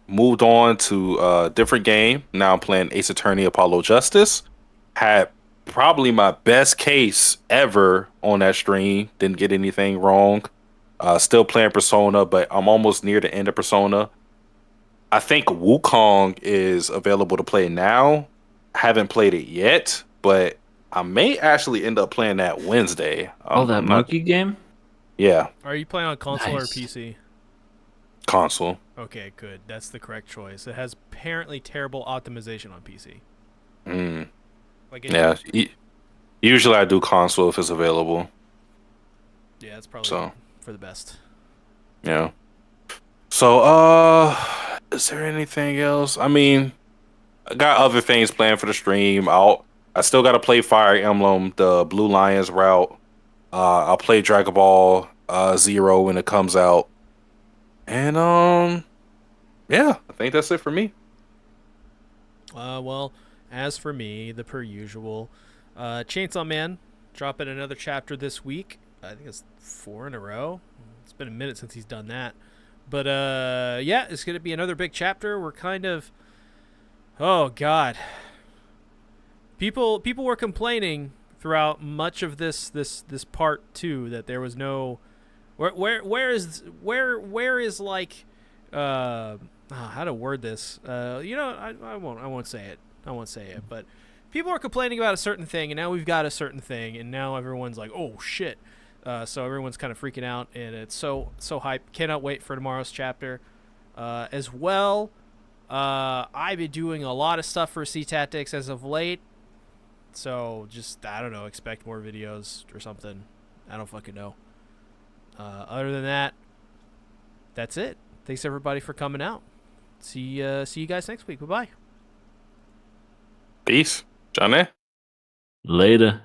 Moved on to a different game. Now I'm playing Ace Attorney Apollo Justice. Had probably my best case ever on that stream. Didn't get anything wrong. Still playing Persona, but I'm almost near the end of Persona. I think Wukong is available to play now. Haven't played it yet, but I may actually end up playing that Wednesday. Oh, that I'm not. monkey game? Yeah, Are you playing on console Nice. or PC? console. Okay, good. That's the correct choice. It has apparently terrible optimization on PC. Mm, Like, yeah. Usually I do console if it's available. Yeah, it's probably So for the best. yeah. So is there anything else? I mean, I got other things planned for the stream. I still got to play Fire Emblem, the Blue Lions route. I'll play Dragon Ball Zero when it comes out. And yeah, I think that's it for me. Well, as for me, the per usual, Chainsaw Man dropping another chapter this week. I think it's 4 in a row. It's been a minute since he's done that. But yeah, it's gonna be another big chapter. We're kind of, oh god, people were complaining throughout much of this part 2 that there was no, where is like, how to word this? I won't say it. But people are complaining about a certain thing, and now we've got a certain thing, and now everyone's like, oh shit. So everyone's kind of freaking out, and it's so hype. Cannot wait for tomorrow's chapter. As well, I've been doing a lot of stuff for C Tactics as of late. So just, I don't know, expect more videos or something. I don't fucking know. Other than that, that's it. Thanks everybody for coming out. See you guys next week. Bye-bye. Peace. Johnny. Later.